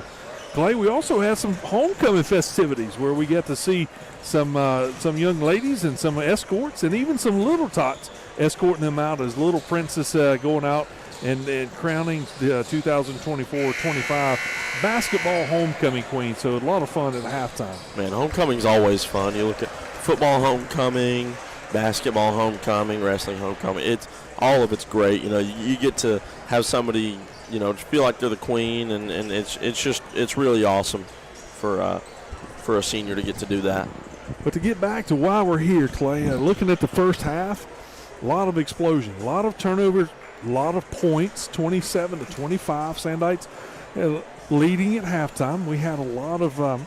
Clay, we also had some homecoming festivities where we got to see some young ladies and some escorts and even some little tots escorting them out as Little Princess going out and crowning the 2024-25 basketball homecoming queen. So a lot of fun at halftime. Man, homecoming's always fun. You look at football homecoming, basketball homecoming, wrestling homecoming. It's all of it's great. You know, you get to have somebody, you know, feel like they're the queen, and it's really awesome for a senior to get to do that. But to get back to why we're here, Clay, looking at the first half, a lot of explosion, a lot of turnovers, a lot of points, 27-25. Sandites leading at halftime. We had a lot of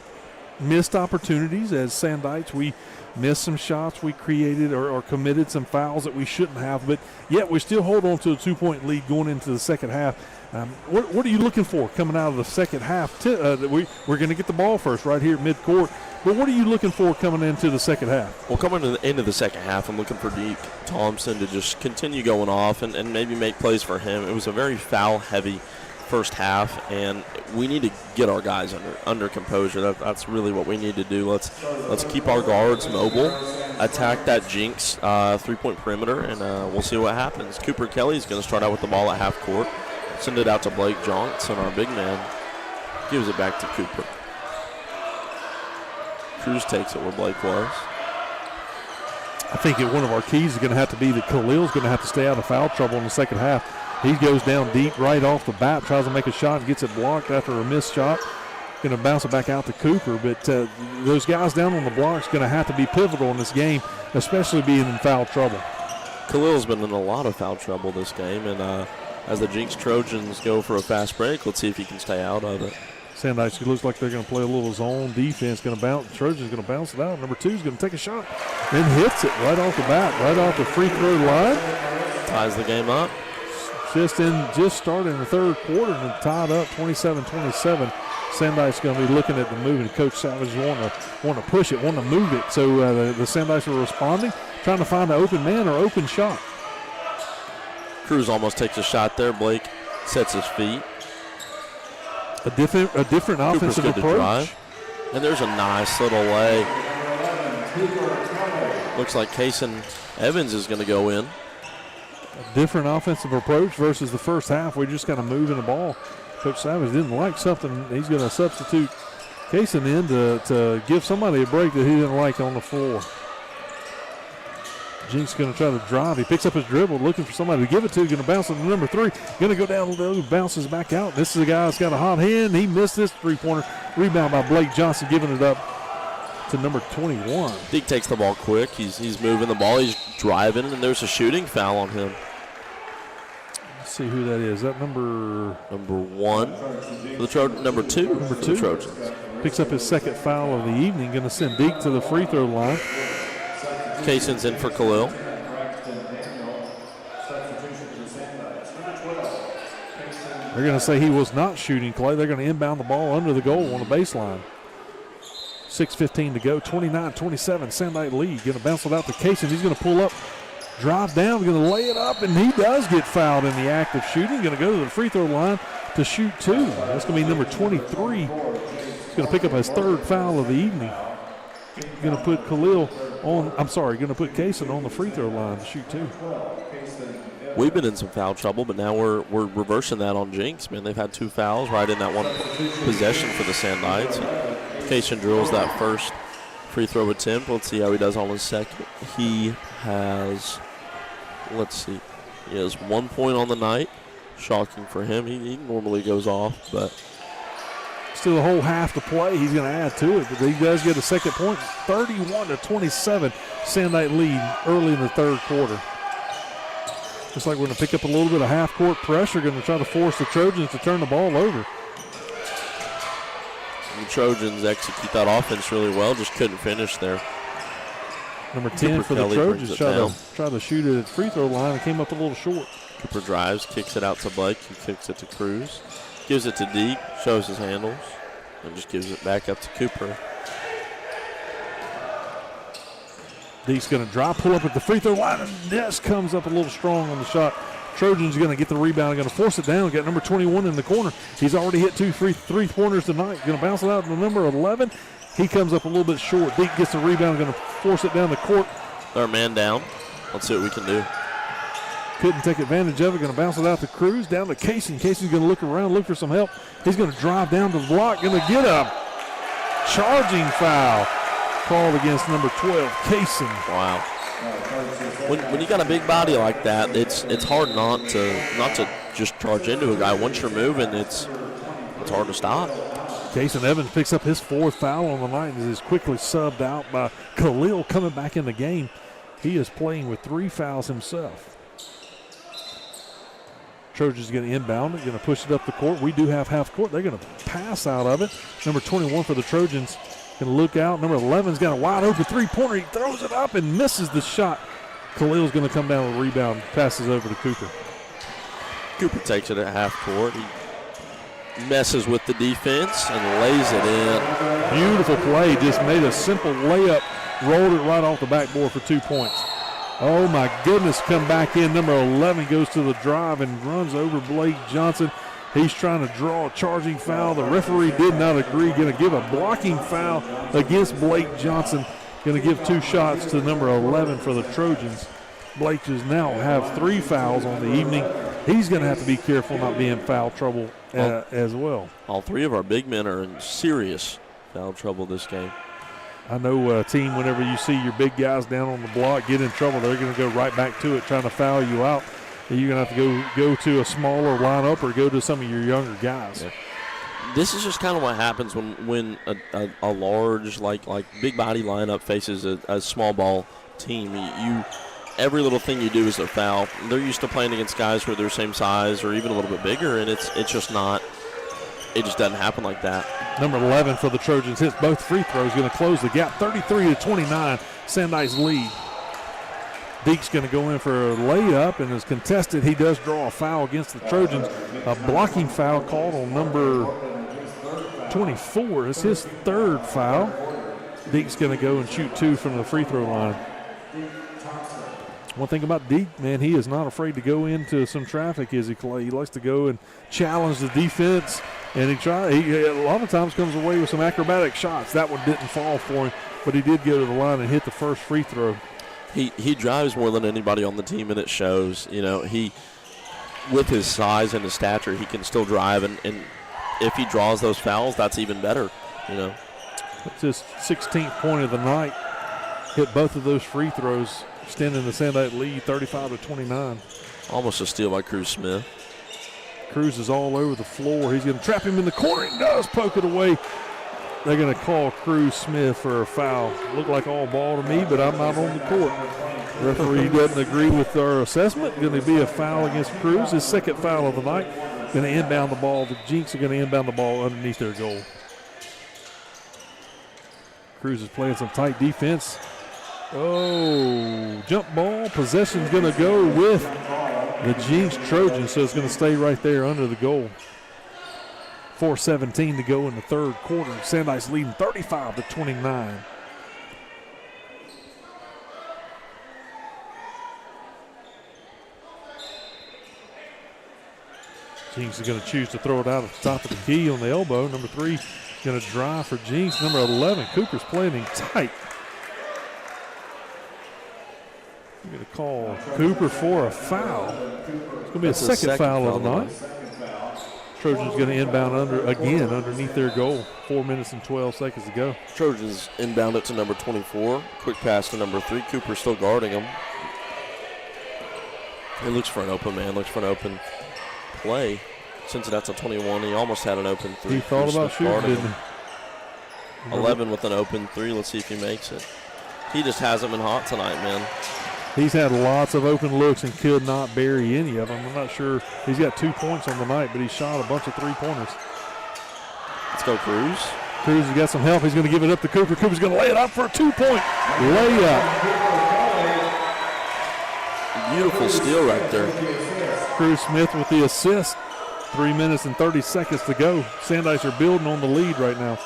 missed opportunities as Sandites. We missed some shots. We created or committed some fouls that we shouldn't have, but yet we still hold on to a 2-point lead going into the second half. What are you looking for coming out of the second half? We're going to get the ball first right here at midcourt, but what are you looking for coming into the second half? Well, coming into the second half, I'm looking for Deke Thompson to just continue going off and maybe make plays for him. It was a very foul-heavy first half, and we need to get our guys under composure. That's really what we need to do. Let's keep our guards mobile, attack that Jenks three-point perimeter, and we'll see what happens. Cooper Kelly's going to start out with the ball at half court, send it out to Blake Johnson, our big man, gives it back to Cooper. Cruz takes it where Blake was. I think one of our keys is going to have to be that Khalil's going to have to stay out of foul trouble in the second half. He goes down deep right off the bat, tries to make a shot, and gets it blocked after a missed shot. Going to bounce it back out to Cooper, but those guys down on the block is going to have to be pivotal in this game, especially being in foul trouble. Khalil's been in a lot of foul trouble this game, and as the Jenks Trojans go for a fast break, let's see if he can stay out of it. Sandites looks like they're going to play a little zone defense. Going to bounce. Trojans going to bounce it out. Number 2 is going to take a shot and hits it right off the bat, right off the free throw line. Ties the game up. Just starting the third quarter and tied up 27-27. Sandites going to be looking at the move, and Coach Savage want to push it, want to move it. So the Sandites are responding, trying to find an open man or open shot. Cruz almost takes a shot there. Blake sets his feet. A different offensive approach. And there's a nice little lay. Looks like Kason Evans is going to go in. A different offensive approach versus the first half. We're just kind of moving the ball. Coach Savage didn't like something. He's going to substitute Kason in to give somebody a break that he didn't like on the floor. Jenks going to try to drive. He picks up his dribble, looking for somebody to give it to. Going to bounce it to number 3. Going to go down low, bounces back out. This is a guy that's got a hot hand. He missed this three-pointer. Rebound by Blake Johnson, giving it up to number 21. Deke takes the ball quick. He's moving the ball. He's driving, and there's a shooting foul on him. Let's see who that is. That number 1 for the Trojans. Number 2 for the Trojans. Picks up his second foul of the evening. Going to send Deke to the free throw line. Kason's in for Khalil. They're going to say he was not shooting, Clay. They're going to inbound the ball under the goal on the baseline. 6:15 to go, 29-27, Sandite lead. Going to bounce it out to Kason. He's going to pull up, drive down, going to lay it up, and he does get fouled in the act of shooting. Going to go to the free throw line to shoot 2. That's going to be number 23. He's going to pick up his third foul of the evening. Going to put going to put Kason on the free throw line to shoot 2. We've been in some foul trouble, but now we're reversing that on Jenks, man. They've had 2 fouls right in that one possession for the Sandites. Kason drills that first free throw attempt. Let's see how he does on his second. He has 1 point on the night. Shocking for him. He normally goes off, but Still a whole half to play. He's going to add to it, but he does get a second point. 31-27, Sandite lead early in the third quarter. Looks like we're going to pick up a little bit of half-court pressure, going to try to force the Trojans to turn the ball over. The Trojans execute that offense really well, just couldn't finish there. Number 10 for the Trojans tried to shoot it at free throw line and came up a little short. Cooper drives, kicks it out to Blake, who kicks it to Cruz. Gives it to Deke, shows his handles, and just gives it back up to Cooper. Deke's going to drop, pull up at the free throw line, and this comes up a little strong on the shot. Trojans going to get the rebound, going to force it down. Got number 21 in the corner. He's already hit two three-pointers tonight. Going to bounce it out to number 11. He comes up a little bit short. Deke gets the rebound, going to force it down the court. Third man down. Let's see what we can do. Couldn't take advantage of it. Going to bounce it out to Cruz, down to Casey. Casey's going to look around, look for some help. He's going to drive down to the block. Going to get a charging foul called against number 12, Casey. Wow. When you got a big body like that, it's hard not to just charge into a guy. Once you're moving, it's hard to stop. Jason Evans picks up his fourth foul on the night and is quickly subbed out by Khalil coming back in the game. He is playing with 3 fouls himself. Trojans going to inbound it, going to push it up the court. We do have half court. They're going to pass out of it. Number 21 for the Trojans going to look out. Number 11's got a wide open three-pointer. He throws it up and misses the shot. Khalil's going to come down with a rebound, passes over to Cooper. Cooper takes it at half court. He messes with the defense and lays it in. Beautiful play. Just made a simple layup, rolled it right off the backboard for 2 points. Oh, my goodness, come back in. Number 11 goes to the drive and runs over Blake Johnson. He's trying to draw a charging foul. The referee did not agree. Going to give a blocking foul against Blake Johnson. Going to give 2 shots to number 11 for the Trojans. Blake does now have 3 fouls on the evening. He's going to have to be careful not be in foul trouble as well. All 3 of our big men are in serious foul trouble this game. I know a team, whenever you see your big guys down on the block get in trouble, they're going to go right back to it trying to foul you out. You're going to have to go to a smaller lineup or go to some of your younger guys. Yeah. This is just kind of what happens when a large, like big body lineup faces a small ball team. Every little thing you do is a foul. They're used to playing against guys who are their same size or even a little bit bigger, and it's just not. It just doesn't happen like that. Number 11 for the Trojans hits both free throws, going to close the gap. 33-29, Sandite's lead. Deke's going to go in for a layup and is contested. He does draw a foul against the Trojans. A blocking foul called on number 24. It's his 3rd foul. Deke's going to go and shoot 2 from the free throw line. One thing about Deke, man, he is not afraid to go into some traffic, is he, Clay? He likes to go and challenge the defense, and he a lot of times comes away with some acrobatic shots. That one didn't fall for him, but he did go to the line and hit the first free throw. He drives more than anybody on the team, and it shows. You know, he, with his size and his stature, he can still drive, and if he draws those fouls, that's even better, you know. It's his 16th point of the night. Hit both of those free throws, extending the Sandite lead 35-29. Almost a steal by Cruz Smith. Cruz is all over the floor. He's going to trap him in the corner. He does poke it away. They're going to call Cruz Smith for a foul. Looked like all ball to me, but I'm not on the court. The referee doesn't agree with our assessment. Going to be a foul against Cruz. His 2nd foul of the night. Going to inbound the ball. The Jenks are going to inbound the ball underneath their goal. Cruz is playing some tight defense. Oh, jump ball. Possession's going to go with the Jenks Trojans, so it's going to stay right there under the goal. 4:17 to go in the 3rd quarter. Sandite's leading 35-29. Jenks is going to choose to throw it out at the top of the key on the elbow. Number 3 going to drive for Jenks. Number 11, Cooper's playing him tight. We're going to call Cooper for a foul. It's going to be a second foul of the night. Trojans going to inbound underneath their goal. 4 minutes and 12 seconds to go. Trojans inbound it to number 24. Quick pass to number 3. Cooper still guarding him. He looks for an open man, looks for an open play. Since that's a 21, he almost had an open three. He thought about shooting, didn't he? 11 with an open three. Let's see if he makes it. He just hasn't been hot tonight, man. He's had lots of open looks and could not bury any of them. I'm not sure. He's got 2 points on the night, but he shot a bunch of three-pointers. Let's go, Cruz. Cruz has got some help. He's going to give it up to Cooper. Cooper's going to lay it up for a 2-point layup. Beautiful steal right there. Cruz Smith with the assist. 3 minutes and 30 seconds to go. Sandites are building on the lead right now.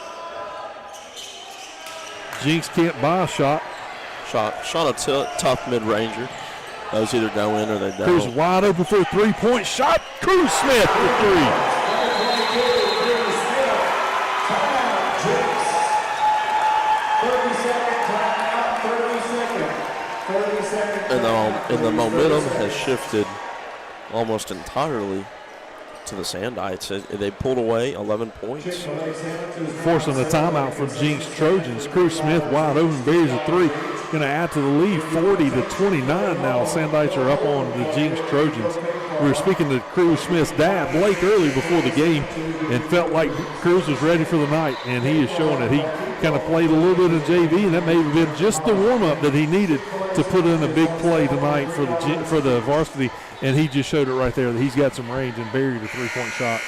Jenks can't buy a shot. Shot a tough mid-ranger. Those either go in or they don't. Cruz wide open for a 3-point shot. Cruz Smith for 3. And the momentum has shifted almost entirely to the Sandites. They pulled away 11 points. Forcing a timeout from Jenks Trojans. Cruz Smith wide open, buries a 3. Going to add to the lead, 40-29 now. Sandites are up on the Jenks Trojans. We were speaking to Cruz Smith's dad, Blake, early before the game, and felt like Cruz was ready for the night, and he is showing it. He kind of played a little bit in JV, and that may have been just the warm-up that he needed to put in a big play tonight for the varsity, and he just showed it right there that he's got some range and buried a 3-point shot.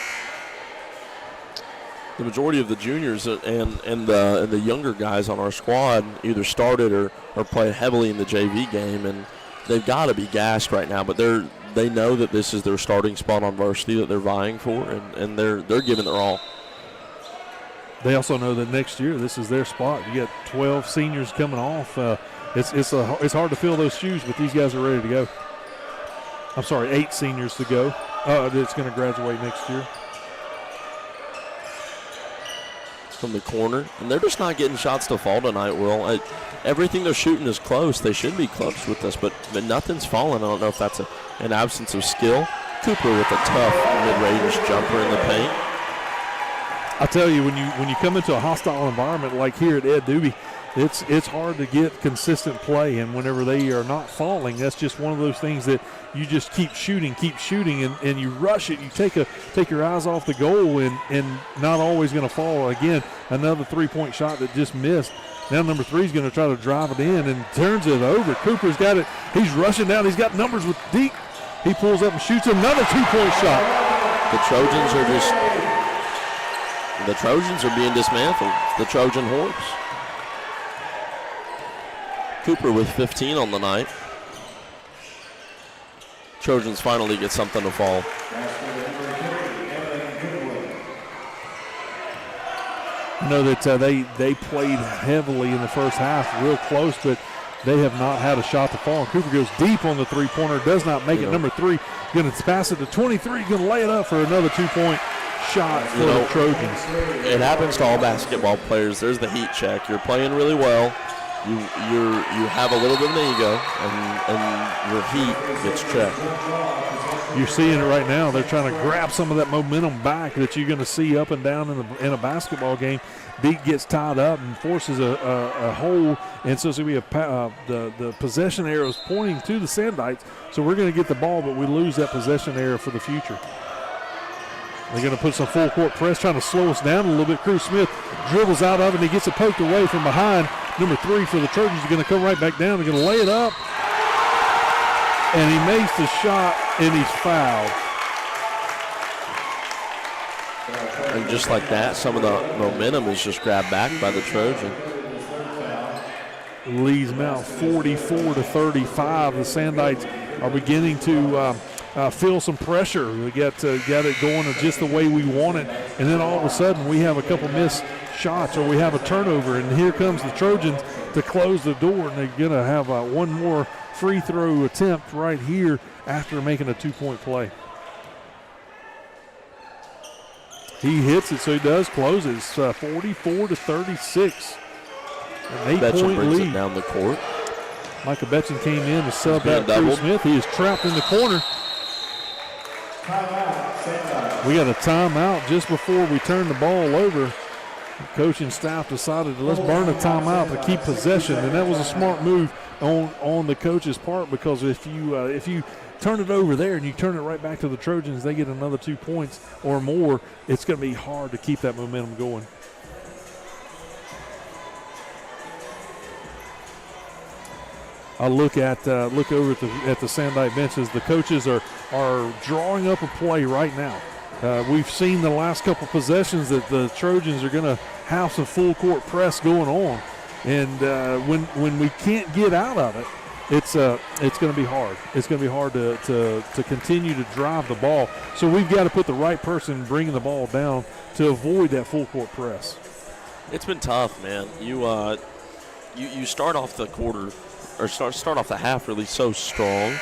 The majority of the juniors and the younger guys on our squad either started or played heavily in the JV game, and they've got to be gassed right now. But they know that this is their starting spot on varsity that they're vying for, and they're giving their all. They also know that next year this is their spot. You get 12 seniors coming off. It's hard to fill those shoes, but these guys are ready to go. I'm sorry, 8 seniors to go. That's going to graduate next year. From the corner, and they're just not getting shots to fall tonight, Will. Everything they're shooting is close. They should be close with this, but nothing's falling. I don't know if that's an absence of skill. Cooper with a tough mid-range jumper in the paint. I tell you, when you come into a hostile environment like here at Ed Doobie, it's hard to get consistent play, and whenever they are not falling, that's just one of those things that you just keep shooting, and you rush it. You take your eyes off the goal, and not always going to fall. Again, another 3-point shot that just missed. Now number 3 is going to try to drive it in and turns it over. Cooper's got it. He's rushing down. He's got numbers with deep. He pulls up and shoots another 2-point shot. The Trojans are being dismantled. The Trojan Horse. Cooper with 15 on the night. Trojans finally get something to fall. I know that they played heavily in the first half, real close, but they have not had a shot to fall. And Cooper goes deep on the 3-pointer, does not make it. Number 3 going to pass it to 23, going to lay it up for another 2-point shot for the Trojans. It happens to all basketball players. There's the heat check. You're playing really well. You have a little bit of an ego, and your heat gets checked. You're seeing it right now. They're trying to grab some of that momentum back that you're going to see up and down in a basketball game. Beat gets tied up and forces a hole, and so it's going to be the possession arrow is pointing to the Sandites. So we're going to get the ball, but we lose that possession arrow for the future. They're going to put some full court press, trying to slow us down a little bit. Cruz Smith dribbles out of it, and he gets it poked away from behind. Number 3 for the Trojans is going to come right back down. They're going to lay it up, and he makes the shot, and he's fouled. And just like that, some of the momentum is just grabbed back by the Trojan. Lee's now 44-35. The Sandites are beginning to feel some pressure. We got it going just the way we want it, and then all of a sudden we have a couple missed shots or we have a turnover, and here comes the Trojans to close the door, and they're going to have one more free throw attempt right here after making a 2-point play. He hits it, so he does close it. It's 44-36. An 8-point brings lead. It down the court. Micah Betchen came in to sub out Cruz Smith. He is trapped in the corner. We got a timeout just before we turn the ball over. Coaching staff decided to let's burn a timeout to keep possession, and that was a smart move on the coach's part, because if you turn it over there and you turn it right back to the Trojans, they get another 2 points or more, it's going to be hard to keep that momentum going. I look over at the Sandite benches. The coaches are drawing up a play right now. We've seen the last couple possessions that the Trojans are going to have some full court press going on, and when we can't get out of it, it's going to be hard. It's going to be hard to continue to drive the ball. So we've got to put the right person bringing the ball down to avoid that full court press. It's been tough, man. You start off the quarter, or start off the half really so strong,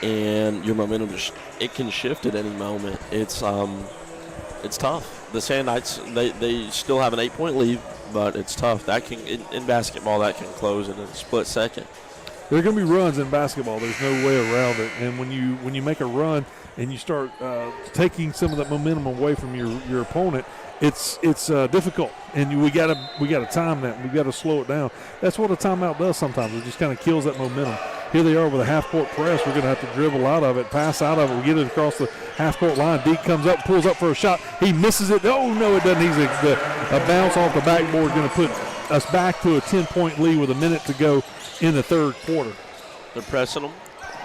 and your momentum it can shift at any moment. It's tough. The Sandites, they still have an 8-point lead, but it's tough. That can in basketball, that can close in a split second. There are going to be runs in basketball. There's no way around it. And when you make a run and you start taking some of that momentum away from your opponent, it's difficult. And we got to time that. We got to slow it down. That's what a timeout does sometimes. It just kind of kills that momentum. Here they are with a half-court press. We're going to have to dribble out of it, pass out of it. We get it across the half-court line. Deke comes up, pulls up for a shot. He misses it. Oh, no, it doesn't. A bounce off the backboard going to put us back to a 10-point lead with a minute to go in the third quarter. They're pressing them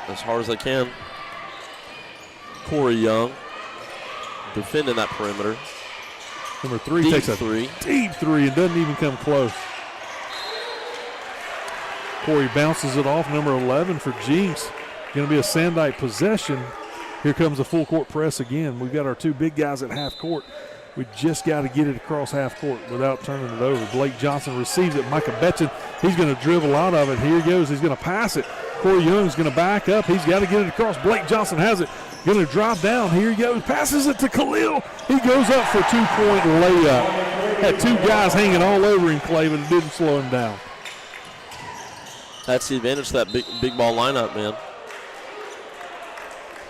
as hard as they can. Corey Young defending that perimeter. Number 3 deep takes a three. Deep three and doesn't even come close. Corey bounces it off. Number 11 for Jenks. Going to be a Sandite possession. Here comes a full court press again. We've got our two big guys at half court. We just got to get it across half court without turning it over. Blake Johnson receives it. Micah Betchen, he's going to dribble out of it. Here he goes. He's going to pass it. Corey Young's going to back up. He's got to get it across. Blake Johnson has it. Going to drop down. Here he goes. Passes it to Khalil. He goes up for a 2-point layup. Had two guys hanging all over him, Clay, but it didn't slow him down. That's the advantage to that big ball lineup, man.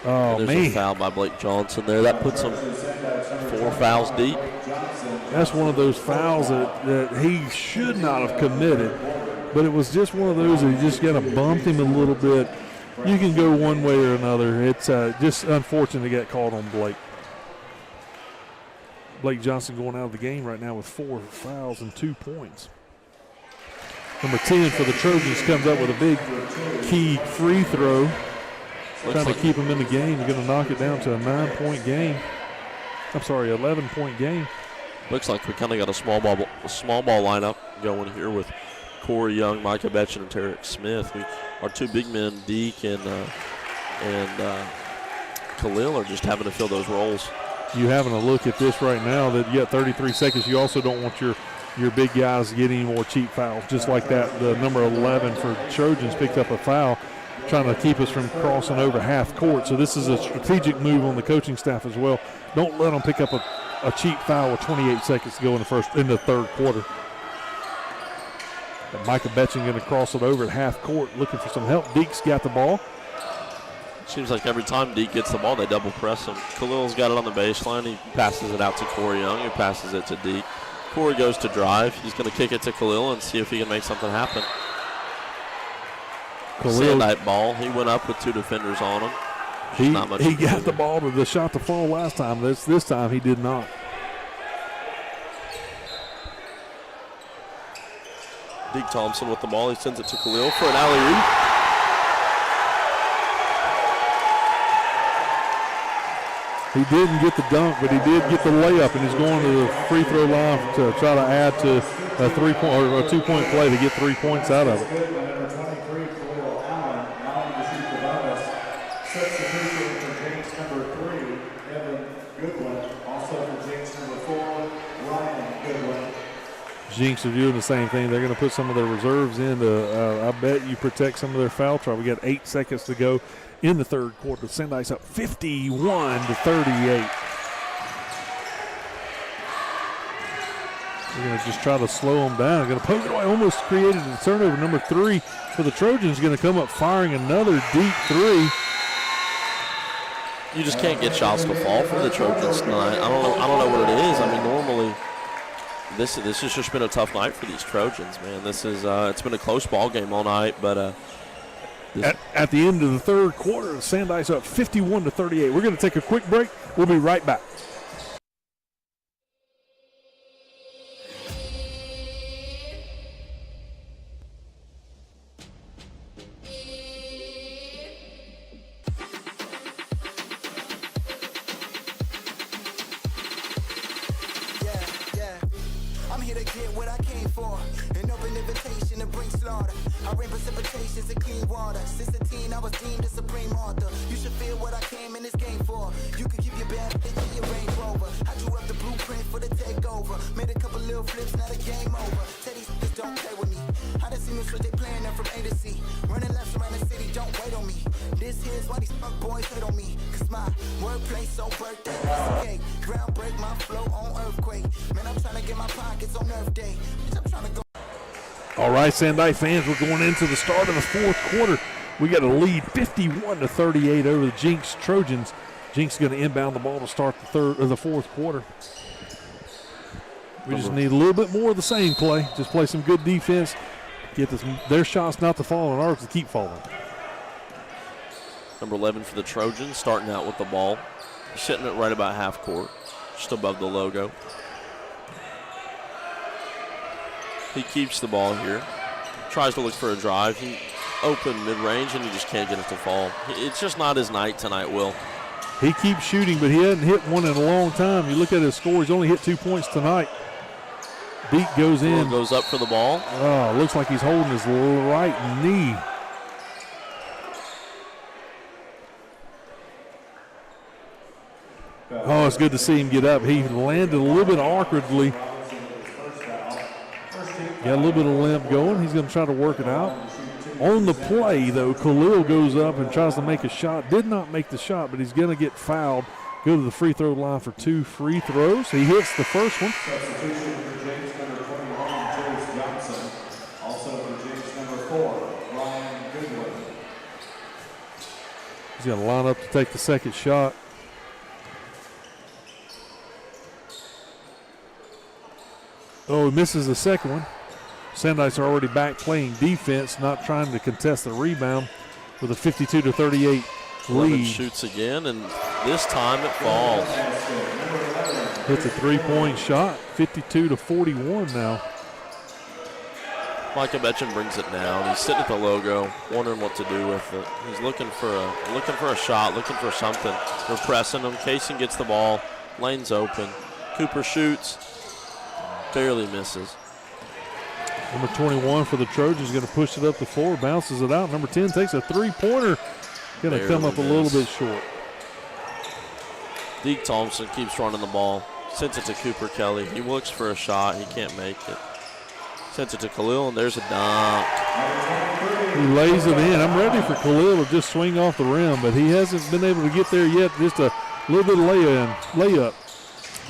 Oh, there's man. a foul by Blake Johnson there. That puts him 4 fouls deep. That's one of those fouls that he should not have committed, but it was just one of those that he just kind of bumped him a little bit. You can go one way or another. It's just unfortunate to get called on Blake. Blake Johnson going out of the game right now with 4 fouls and 2 points. Number 10 for the Trojans comes up with a big key free throw. Trying to keep him in the game. You're going to knock it down to a 9-point game. I'm sorry, 11-point game. Looks like we kind of got a small ball lineup going here with Corey Young, Micah Betchen, and Tarek Smith. Our two big men, Deke and Khalil, are just having to fill those roles. You having a look at this right now that you got 33 seconds. You also don't want your big guys getting any more cheap fouls. Just like that, the number 11 for Trojans picked up a foul, trying to keep us from crossing over half court. So this is a strategic move on the coaching staff as well. Don't let them pick up a cheap foul with 28 seconds to go in the third quarter. And Micah Betchen going to cross it over at half court, looking for some help. Deke's got the ball. Seems like every time Deke gets the ball, they double press him. Khalil's got it on the baseline. He passes it out to Corey Young. He passes it to Deke. Corey goes to drive. He's going to kick it to Khalil and see if he can make something happen. Sandite ball. He went up with 2 defenders on him. He got the ball to the shot to fall last time. This time he did not. Deke Thompson with the ball. He sends it to Khalil for an alley-oop. He didn't get the dunk, but he did get the layup, and he's going to the free throw line to try to add to a 3-point or a 2-point play to get 3 points out of it. Number 23, Khalil Allen, on the shoot for substitution for Jenks number 3, Evan Goodwin. Also for Jenks number 4, Ryan Goodwin. Jenks are doing the same thing. They're going to put some of their reserves in to, I bet you, protect some of their foul trouble. We got 8 seconds to go in the third quarter. Sandite's up 51-38. We're going to just try to slow them down. Going to poke it away. Almost created a turnover. Number 3 for the Trojans going to come up firing another deep 3. You just can't get shots to fall from the Trojans tonight. I don't know what it is. I mean, normally this has just been a tough night for these Trojans, man. This is it's been a close ball game all night, but at the end of the third quarter, the Sandites up 51-38. We're going to take a quick break. We'll be right back. I'm here to get what I came for. An open invitation to bring slaughter. I rain precipitations in clean water. Since the teen, I was deemed a supreme author. You should feel what I came in this game for. You could keep your bad bitch in your Range Rover. I drew up the blueprint for the takeover. Made a couple little flips, now the game over. Tell these bitches don't play with me. I done seen them switch, they playing them from A to C. Running laps around the city, don't wait on me. This here's why these fuck boys hate on me. Cause my wordplay so birthday. It's okay. Ground break, my flow on earthquake. Man, I'm trying to get my pockets on Earth Day. Bitch, I'm trying to go. All right, Sandite fans, we're going into the start of the fourth quarter. We got a lead 51-38 over the Jenks Trojans. Jenks going to inbound the ball to start the fourth quarter. We just need a little bit more of the same play. Just play some good defense. Get their shots not to fall and ours to keep falling. Number 11 for the Trojans, starting out with the ball. Sitting it right about half court, just above the logo. He keeps the ball here. Tries to look for a drive. He open mid-range, and he just can't get it to fall. It's just not his night tonight, Will. He keeps shooting, but he hasn't hit one in a long time. You look at his score, he's only hit 2 points tonight. Beat goes in. Goes up for the ball. Oh, looks like he's holding his right knee. Oh, it's good to see him get up. He landed a little bit awkwardly. Got a little bit of limp going. He's going to try to work it out. On the play, though, Khalil goes up and tries to make a shot. Did not make the shot, but he's going to get fouled. Go to the free throw line for 2 free throws. He hits the first one. Substitution for Jenks, number 21, James Johnson. Also for Jenks, number 4, Ryan Goodwin. He's got to line up to take the second shot. Oh, he misses the second one. Sandites are already back playing defense, not trying to contest the rebound with a 52-38 lead. Shoots again, and this time it falls. Hits a three-point shot, 52-41 now. Micah Betchen brings it down. He's sitting at the logo, wondering what to do with it. He's looking for a shot, looking for something. They're pressing him. Kaysen gets the ball. Lane's open. Cooper shoots. Barely misses. Number 21 for the Trojans going to push it up the floor, bounces it out. Number 10 takes a three-pointer. Going to come up a little bit short. Deke Thompson keeps running the ball. Sends it to Cooper Kelly. He looks for a shot. He can't make it. Sends it to Khalil, and there's a dunk. He lays it in. I'm ready for Khalil to just swing off the rim, but he hasn't been able to get there yet. Just a little bit of layup.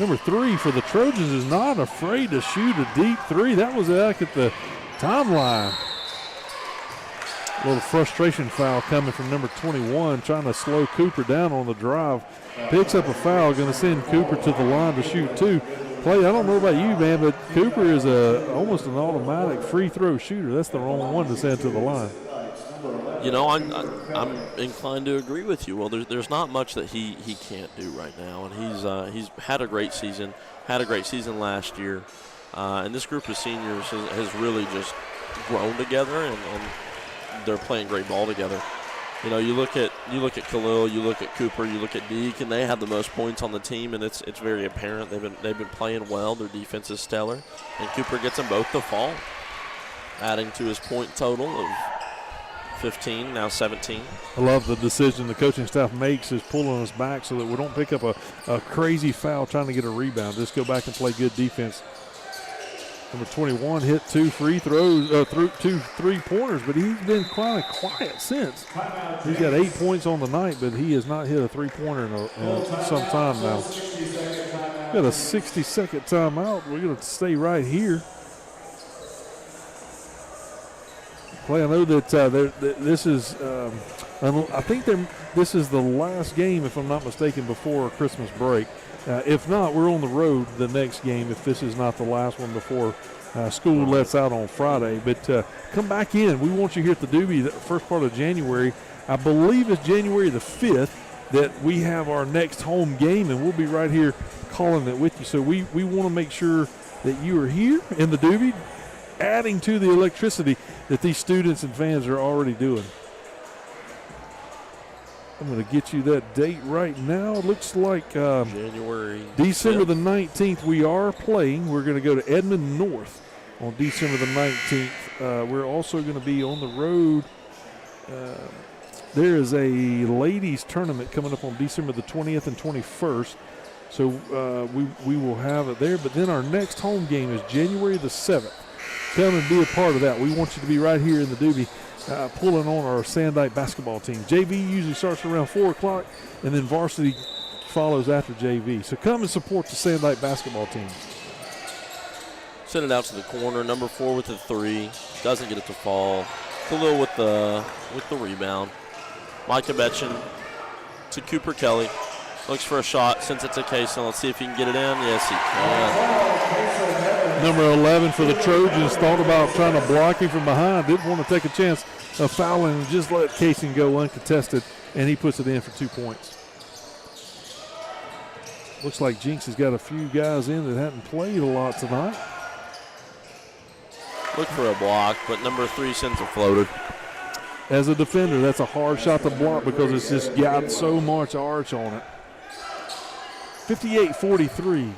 Number 3 for the Trojans is not afraid to shoot a deep three. That was back at the timeline. A little frustration foul coming from number 21, trying to slow Cooper down on the drive. Picks up a foul, going to send Cooper to the line to shoot 2. Clay, I don't know about you, man, but Cooper is almost an automatic free throw shooter. That's the wrong one to send to the line. You know, I'm inclined to agree with you. Well, there's not much that he can't do right now, and he's had a great season. Had a great season last year, and this group of seniors has really just grown together, and they're playing great ball together. You know, you look at Khalil, you look at Cooper, you look at Deke, and they have the most points on the team, and it's very apparent they've been playing well. Their defense is stellar, and Cooper gets them both to fall, adding to his point total of 15, now 17. I love the decision the coaching staff makes is pulling us back so that we don't pick up a crazy foul trying to get a rebound. Just go back and play good defense. Number 21 hit 2 free throws, 2 3-pointers, but he's been kind of quiet since. He's got 8 points on the night, but he has not hit a 3-pointer in some time now. Got a 60-second timeout. We're going to stay right here. Clay, I know that this is, I think this is the last game, if I'm not mistaken, before Christmas break. If not, we're on the road the next game if this is not the last one before school lets out on Friday. But come back in. We want you here at the Doobie the first part of January. I believe it's January the 5th that we have our next home game, and we'll be right here calling it with you. So we want to make sure that you are here in the Doobie, adding to the electricity that these students and fans are already doing. I'm going to get you that date right now. It looks like January December 5th. the 19th we are playing. We're going to go to Edmond North on December the 19th. We're also going to be on the road. There is a ladies tournament coming up on December the 20th and 21st. So we will have it there. But then our next home game is January the 7th. Come and be a part of that. We want you to be right here in the Doobie pulling on our Sandite basketball team. JV usually starts around 4 o'clock, and then varsity follows after JV. So come and support the Sandite basketball team. Send it out to the corner. Number 4 with the 3. Doesn't get it to fall. Khalil with the rebound. Micah Betchen to Cooper Kelly. Looks for a shot, sends it to Kaysen. Let's see if he can get it in. Yes, he can. Number 11 for the Trojans thought about trying to block him from behind. Didn't want to take a chance of fouling and just let Kaysen go uncontested, and he puts it in for 2 points. Looks like Jenks has got a few guys in that hadn't played a lot tonight. Look for a block, but number 3 sends a floater. As a defender, that's a hard shot to block because it's just got so much arch on it. 58-43.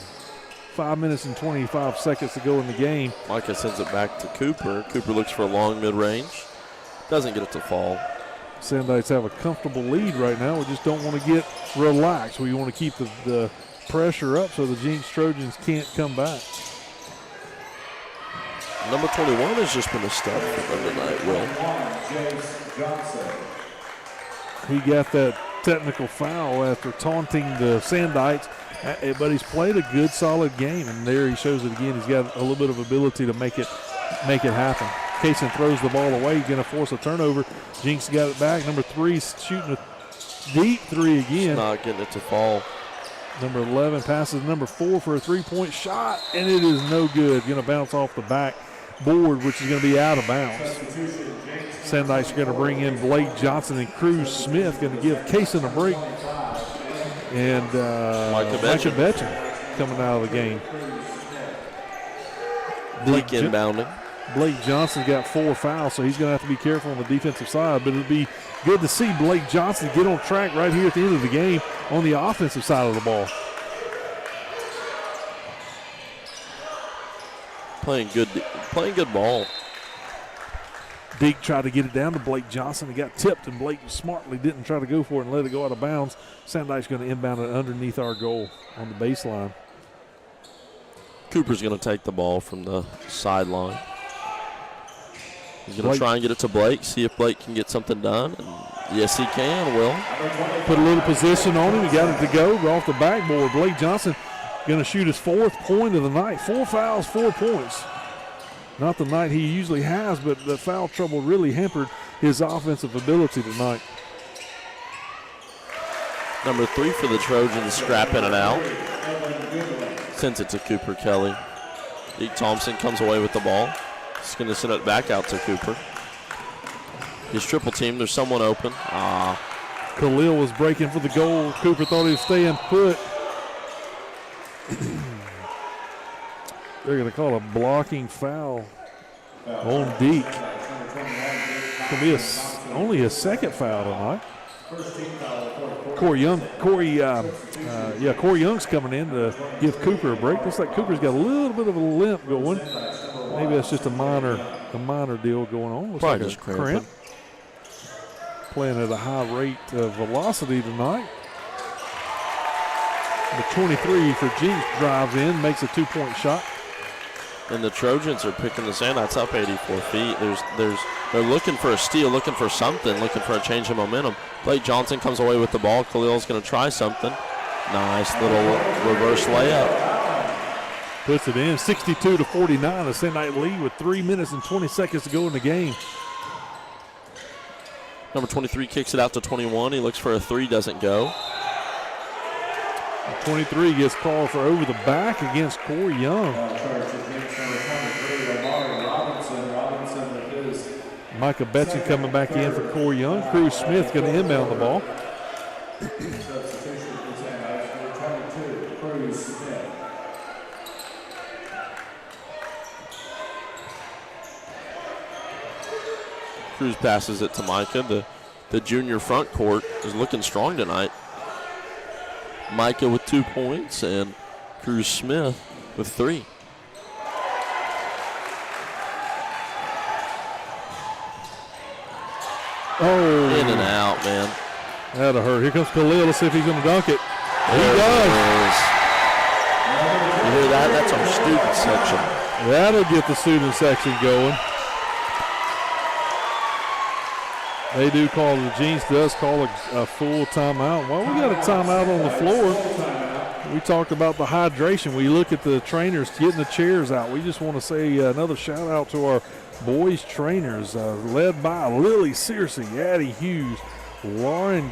5 minutes and 25 seconds to go in the game. Micah sends it back to Cooper. Cooper looks for a long mid-range. Doesn't get it to fall. Sandites have a comfortable lead right now. We just don't want to get relaxed. We want to keep the pressure up so the Jenks Trojans can't come back. Number 21 has just been a stud for them tonight, Will. He got that technical foul after taunting the Sandites, but he's played a good, solid game, and there he shows it again. He's got a little bit of ability to make it happen. Kaysen throws the ball away. He's going to force a turnover. Jenks got it back. Number 3 shooting a deep 3 again. He's not getting it to fall. Number 11 passes number 4 for a three-point shot, and it is no good. Going to bounce off the back board, which is going to be out of bounds. Sandites are going to bring in Blake Johnson and Cruz Smith, going to give Kaysen a break. And Micah Betchen coming out of the game. Blake inbounding. Blake Johnson's got 4 fouls, so he's going to have to be careful on the defensive side. But it'll be good to see Blake Johnson get on track right here at the end of the game on the offensive side of the ball. Playing good ball. Deke tried to get it down to Blake Johnson. He got tipped, and Blake smartly didn't try to go for it and let it go out of bounds. Sandike's going to inbound it underneath our goal on the baseline. Cooper's going to take the ball from the sideline. He's going to try and get it to Blake, see if Blake can get something done. And yes, he can, Will. Put a little position on him. He got it to go off the backboard. Blake Johnson going to shoot his 4th point of the night. 4 fouls, 4 points. Not the night he usually has, but the foul trouble really hampered his offensive ability tonight. Number 3 for the Trojans, scrapping it out. Sends it to Cooper Kelly. Deke Thompson comes away with the ball. He's going to send it back out to Cooper. His triple team, there's someone open. Khalil was breaking for the goal. Cooper thought he was staying put. They're going to call a blocking foul on Deke. It's going to be only a 2nd foul tonight. Corey Young's coming in to give Cooper a break. Looks like Cooper's got a little bit of a limp going. Maybe that's just a minor deal going on. Looks probably like just a cramp. Playing at a high rate of velocity tonight. The 23 for Jenks drives in, makes a 2-point shot. And the Trojans are picking the Sandites up 84 feet. They're looking for a steal, looking for something, looking for a change of momentum. Blake Johnson comes away with the ball. Khalil's going to try something. Nice little reverse layup. Puts it in, 62-49, a Sandite lead with 3 minutes and 20 seconds to go in the game. Number 23 kicks it out to 21. He looks for a three, doesn't go. 23 gets called for over the back against Corey Young. Micah Betson coming back in for Corey Young. Cruz Smith going to inbound the ball. Cruz passes it to Micah. The junior front court is looking strong tonight. Micah with 2 points and Cruz Smith with 3. Oh. In and out, man. That'll hurt. Here comes Khalil. Let's see if he's going to dunk it. He There does. it is. You hear that? That's our student section. That'll get the student section going. They do call, the Jenks does call a full timeout. Well, we got a timeout on the floor. We talked about the hydration. We look at the trainers getting the chairs out. We just want to say another shout out to our boys trainers led by Lily Searcy, Addie Hughes, Lauren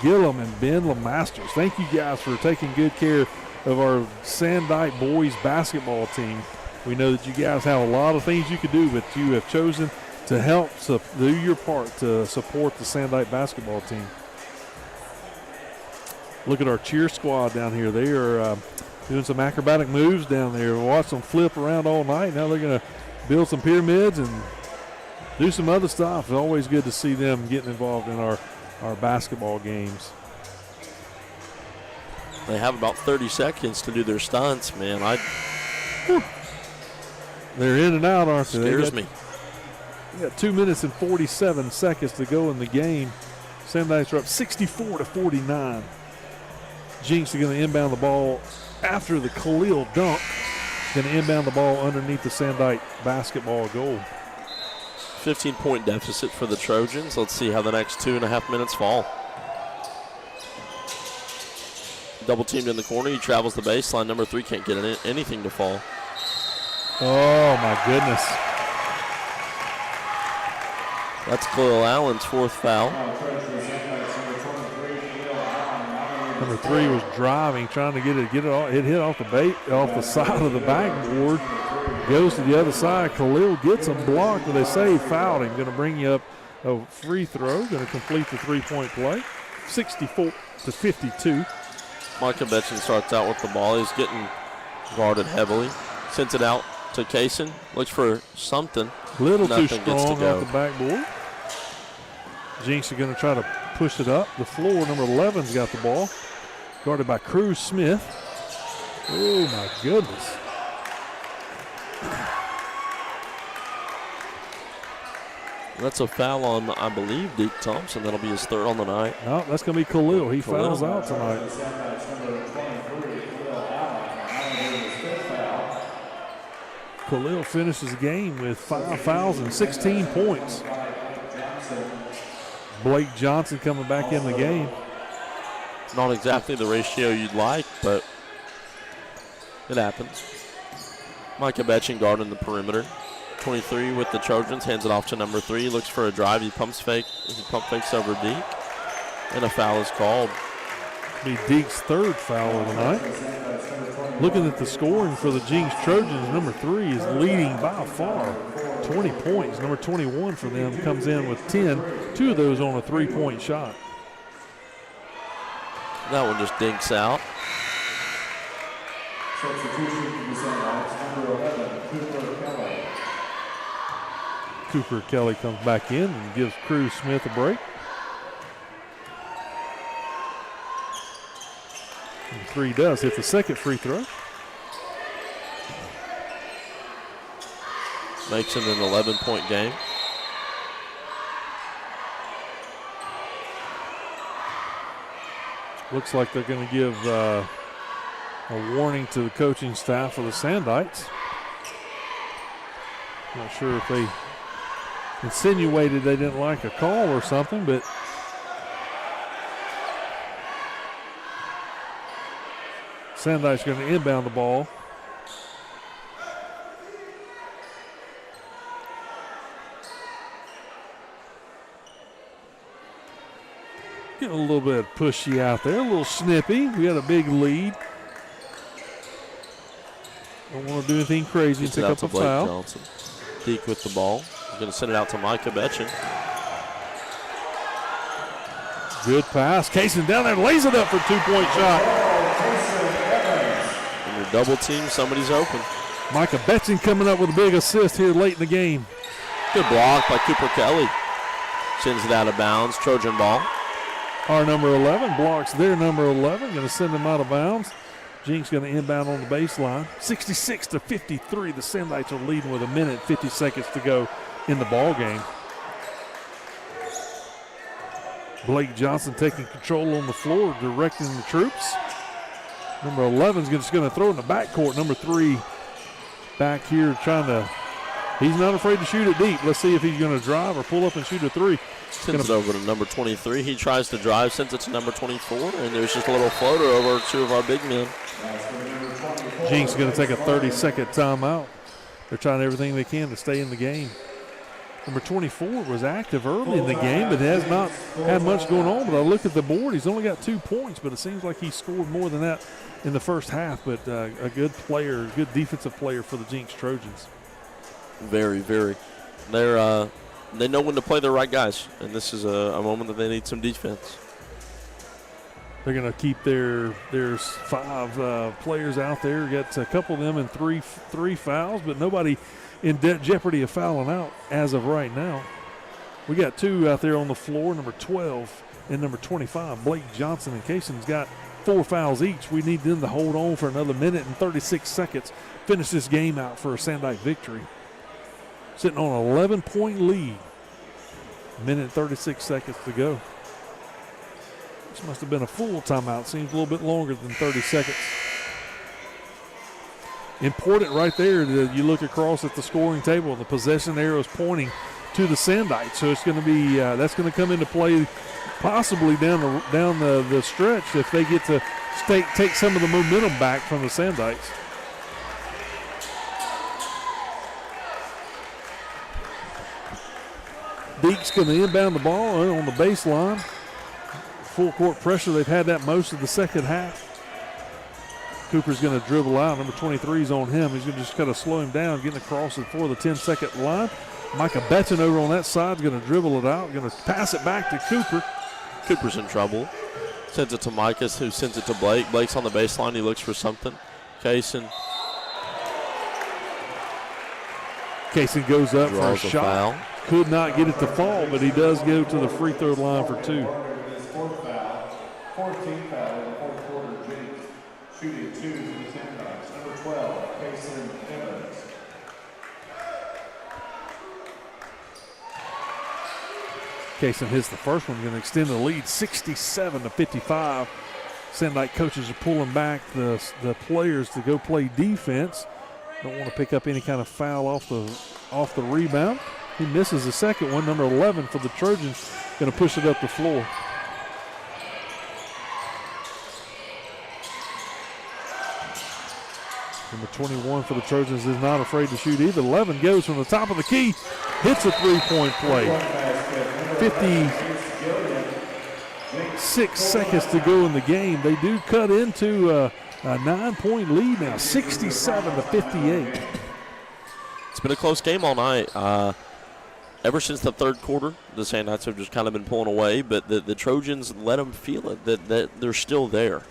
Gillum, and Ben LeMasters. Thank you guys for taking good care of our Sandite boys basketball team. We know that you guys have a lot of things you could do, but you have chosen to help do your part to support the Sandite basketball team. Look at our cheer squad down here. They are doing some acrobatic moves down there. Watch them flip around all night. Now they're going to build some pyramids and do some other stuff. It's always good to see them getting involved in our basketball games. They have about 30 seconds to do their stunts, man. They're in and out, aren't they? Scares me. We got 2 minutes and 47 seconds to go in the game. Sandikes are up 64-49. Jenks are going to inbound the ball after the Khalil dunk. Going to inbound the ball underneath the Sandite basketball goal. 15-point deficit for the Trojans. Let's see how the next 2.5 minutes fall. Double teamed in the corner. He travels the baseline. Number 3 can't get anything to fall. Oh, my goodness. That's Khalil Allen's 4th foul. Number 3 was driving, trying to get it off. It hit off the side of the backboard. Goes to the other side. Khalil gets him blocked, but they say he fouled him. Going to bring you up a free throw. Going to complete the three-point play. 64-52. Micah Betchen starts out with the ball. He's getting guarded heavily. Sends it out to Kaysen. Looks for something. Little too Nothing gets to strong go. off the backboard. Jenks are going to try to push it up the floor. Number 11's got the ball. Guarded by Cruz Smith. Oh, my goodness. That's a foul on, I believe, Deke Thompson. That'll be his 3rd on the night. No, that's going to be Khalil. He fouls out tonight. Khalil finishes the game with 5 fouls and 16 points. Blake Johnson coming back in the game. Not exactly the ratio you'd like, but it happens. Micah Betchen guarding the perimeter. 23 with the Trojans, hands it off to number 3. Looks for a drive. He pump fakes over Deke, and a foul is called. Be Deke's 3rd foul of the night. Looking at the scoring for the Jenks Trojans, number 3 is leading by far. 20 points. Number 21 for them comes in with 10. 2 of those on a 3-point shot. That one just dinks out. Substitution from the Sandbox, number 11, Cooper Kelly. Cooper Kelly comes back in and gives Cruz Smith a break. And 3 does hit the 2nd free throw. Makes it an 11-point game. Looks like they're going to give a warning to the coaching staff for the Sandites. Not sure if they insinuated they didn't like a call or something, but Sandites going to inbound the ball. Getting a little bit pushy out there, a little snippy. We got a big lead. Don't want to do anything crazy and pick up a foul. Johnson. Deke with the ball. He's going to send it out to Micah Betchen. Good pass. Kaysen down there, lays it up for a 2-point shot. When you're double team, somebody's open. Micah Betchen coming up with a big assist here late in the game. Good block by Cooper Kelly. Sends it out of bounds. Trojan ball. Our number 11 blocks their number 11. Going to send them out of bounds. Jenks going to inbound on the baseline. 66-53. The Sandites are leading with 1:50 seconds to go in the ball game. Blake Johnson taking control on the floor, directing the troops. Number 11 is just going to throw in the backcourt. Number 3 back here trying to. He's not afraid to shoot it deep. Let's see if he's going to drive or pull up and shoot a 3. Sends it over to number 23. He tries to drive, sends it to number 24, and there's just a little floater over 2 of our big men. Jenks going to take a 30-second timeout. They're trying everything they can to stay in the game. Number 24 was active early in the game, but has not had much going on. But I look at the board, he's only got 2 points, but it seems like he scored more than that in the first half. But a good player, good defensive player for the Jenks Trojans. Very, very. They know when to play the right guys, and this is a moment that they need some defense. They're going to keep there's 5 players out there. Got a couple of them in three fouls, but nobody in jeopardy of fouling out as of right now. We got 2 out there on the floor, number 12 and number 25. Blake Johnson and Kaysen's got 4 fouls each. We need them to hold on for another 1:36 seconds. Finish this game out for a Sandite victory. Sitting on an 11-point lead. 1:36 seconds to go. This must have been a full timeout. Seems a little bit longer than 30 seconds. Important right there that you look across at the scoring table. The possession arrow is pointing to the Sandites. So it's going to be that's going to come into play possibly down the stretch if they get to take some of the momentum back from the Sandites. Deke's going to inbound the ball on the baseline. Full court pressure. They've had that most of the second half. Cooper's going to dribble out. Number 23 is on him. He's going to just kind of slow him down, getting across it for the 10-second line. Micah Betchen over on that side is going to dribble it out, going to pass it back to Cooper. Cooper's in trouble. Sends it to Micah, who sends it to Blake. Blake's on the baseline. He looks for something. Kaysen goes up for a shot. Foul. Could not get it to fall, but he does go to the free throw line for 2. 14th foul in the fourth quarter. Jenks shooting 2 for the Sandites. Number 12, Kaysen Evans. Kaysen hits the first one, going to extend the lead 67-55. Sandite coaches are pulling back the players to go play defense. Don't want to pick up any kind of foul off the rebound. He misses the second one. Number 11 for the Trojans, going to push it up the floor. Number 21 for the Trojans is not afraid to shoot either. 11 goes from the top of the key, hits a 3-point play. 56 seconds to go in the game. They do cut into a 9-point lead now, 67-58. It's been a close game all night. Ever since the third quarter, the Sandites have just kind of been pulling away, but the Trojans let them feel it, that they're still there.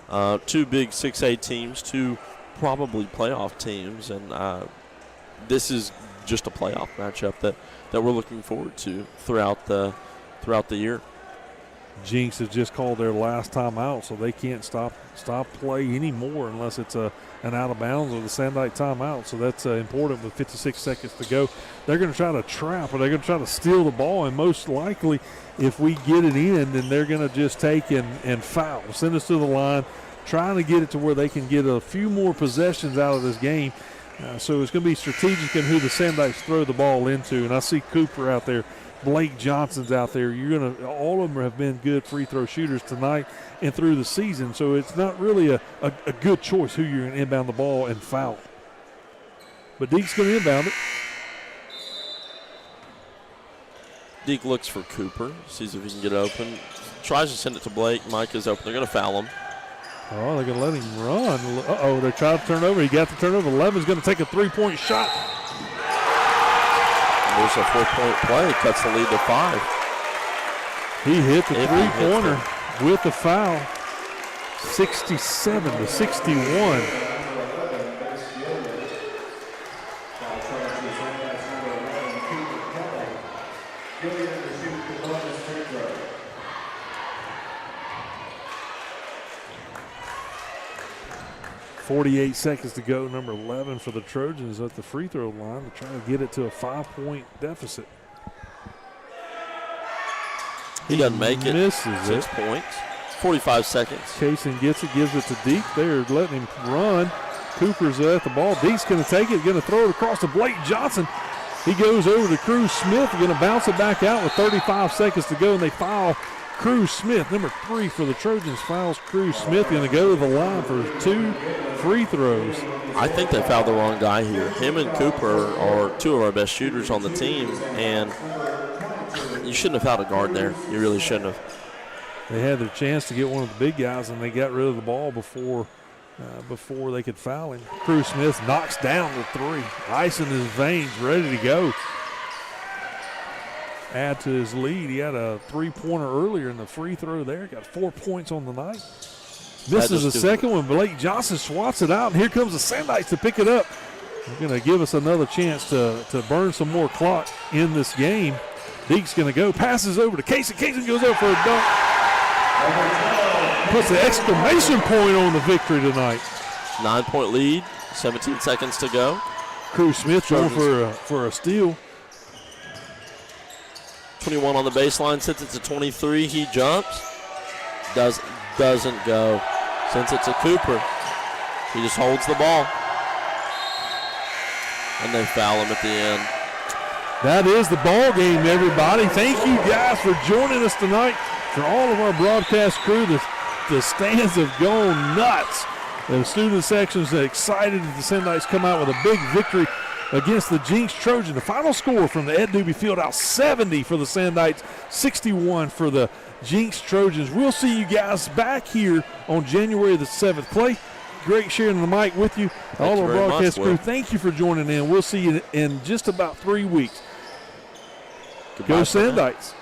2 big 6A teams, 2 probably playoff teams, and this is just a playoff matchup that we're looking forward to throughout the year. Jenks has just called their last time out, so they can't stop play anymore unless it's an out of bounds or the Sandite timeout. So that's important with 56 seconds to go. They're going to try to trap, or they're going to try to steal the ball, and most likely if we get it in, then they're going to just take and foul, send us to the line, trying to get it to where they can get a few more possessions out of this game. So it's going to be strategic in who the Sandites throw the ball into, and I see Cooper out there. Blake Johnson's out there. All of them have been good free throw shooters tonight and through the season. So it's not really a good choice who you're going to inbound the ball and foul. But Deke's going to inbound it. Deke looks for Cooper, sees if he can get open. tries to send it to Blake. Mike is open. They're going to foul him. Oh, they're going to let him run. Uh-oh, they're trying to turn over. He got the turnover. 11's going to take a three-point shot. And there's a 4-point play. Cuts the lead to 5. He hit the three-pointer with the foul. 67-61. .48 seconds to go. Number 11 for the Trojans at the free throw line to try to get it to a 5-point deficit. He doesn't make it. Misses 6 points. 45 seconds. Kaysen gets it, gives it to Deke. They're letting him run. Cooper's at the ball. Deke's going to take it, going to throw it across to Blake Johnson. He goes over to Cruz Smith, going to bounce it back out with 35 seconds to go, and they foul Cruz Smith. Number 3 for the Trojans fouls Cruz Smith, going to go to the line for 2 free throws. I think they fouled the wrong guy here. Him and Cooper are 2 of our best shooters on the team, and you shouldn't have fouled a guard there. You really shouldn't have. They had their chance to get one of the big guys, and they got rid of the ball before they could foul him. Cruz Smith knocks down the 3. Ice in his veins, ready to go. Add to his lead. He had a three-pointer earlier in the free throw there. Got 4 points on the night. Misses the second one. Blake Johnson swats it out, and here comes the Sandites to pick it up. They're going to give us another chance to burn some more clock in this game. Deke's going to go. Passes over to Kaysen. Kaysen goes up for a dunk. Puts the exclamation point on the victory tonight. 9-point lead. 17 seconds to go. Cruz Smith going for a steal. 21 on the baseline, sends it to 23. He jumps. Doesn't go. Sends it to Cooper. He just holds the ball. And they foul him at the end. That is the ball game, everybody. Thank you guys for joining us tonight. For all of our broadcast crew, the stands have gone nuts. The student sections are excited that the Sandites come out with a big victory against the Jenks Trojans. The final score from the Ed Doobie Fieldhouse, 70 for the Sandites, 61 for the Jenks Trojans. We'll see you guys back here on January the 7th. Clay, great sharing the mic with you. All our broadcast crew, thank you for joining in. We'll see you in just about 3 weeks. Goodbye. Go Sandites.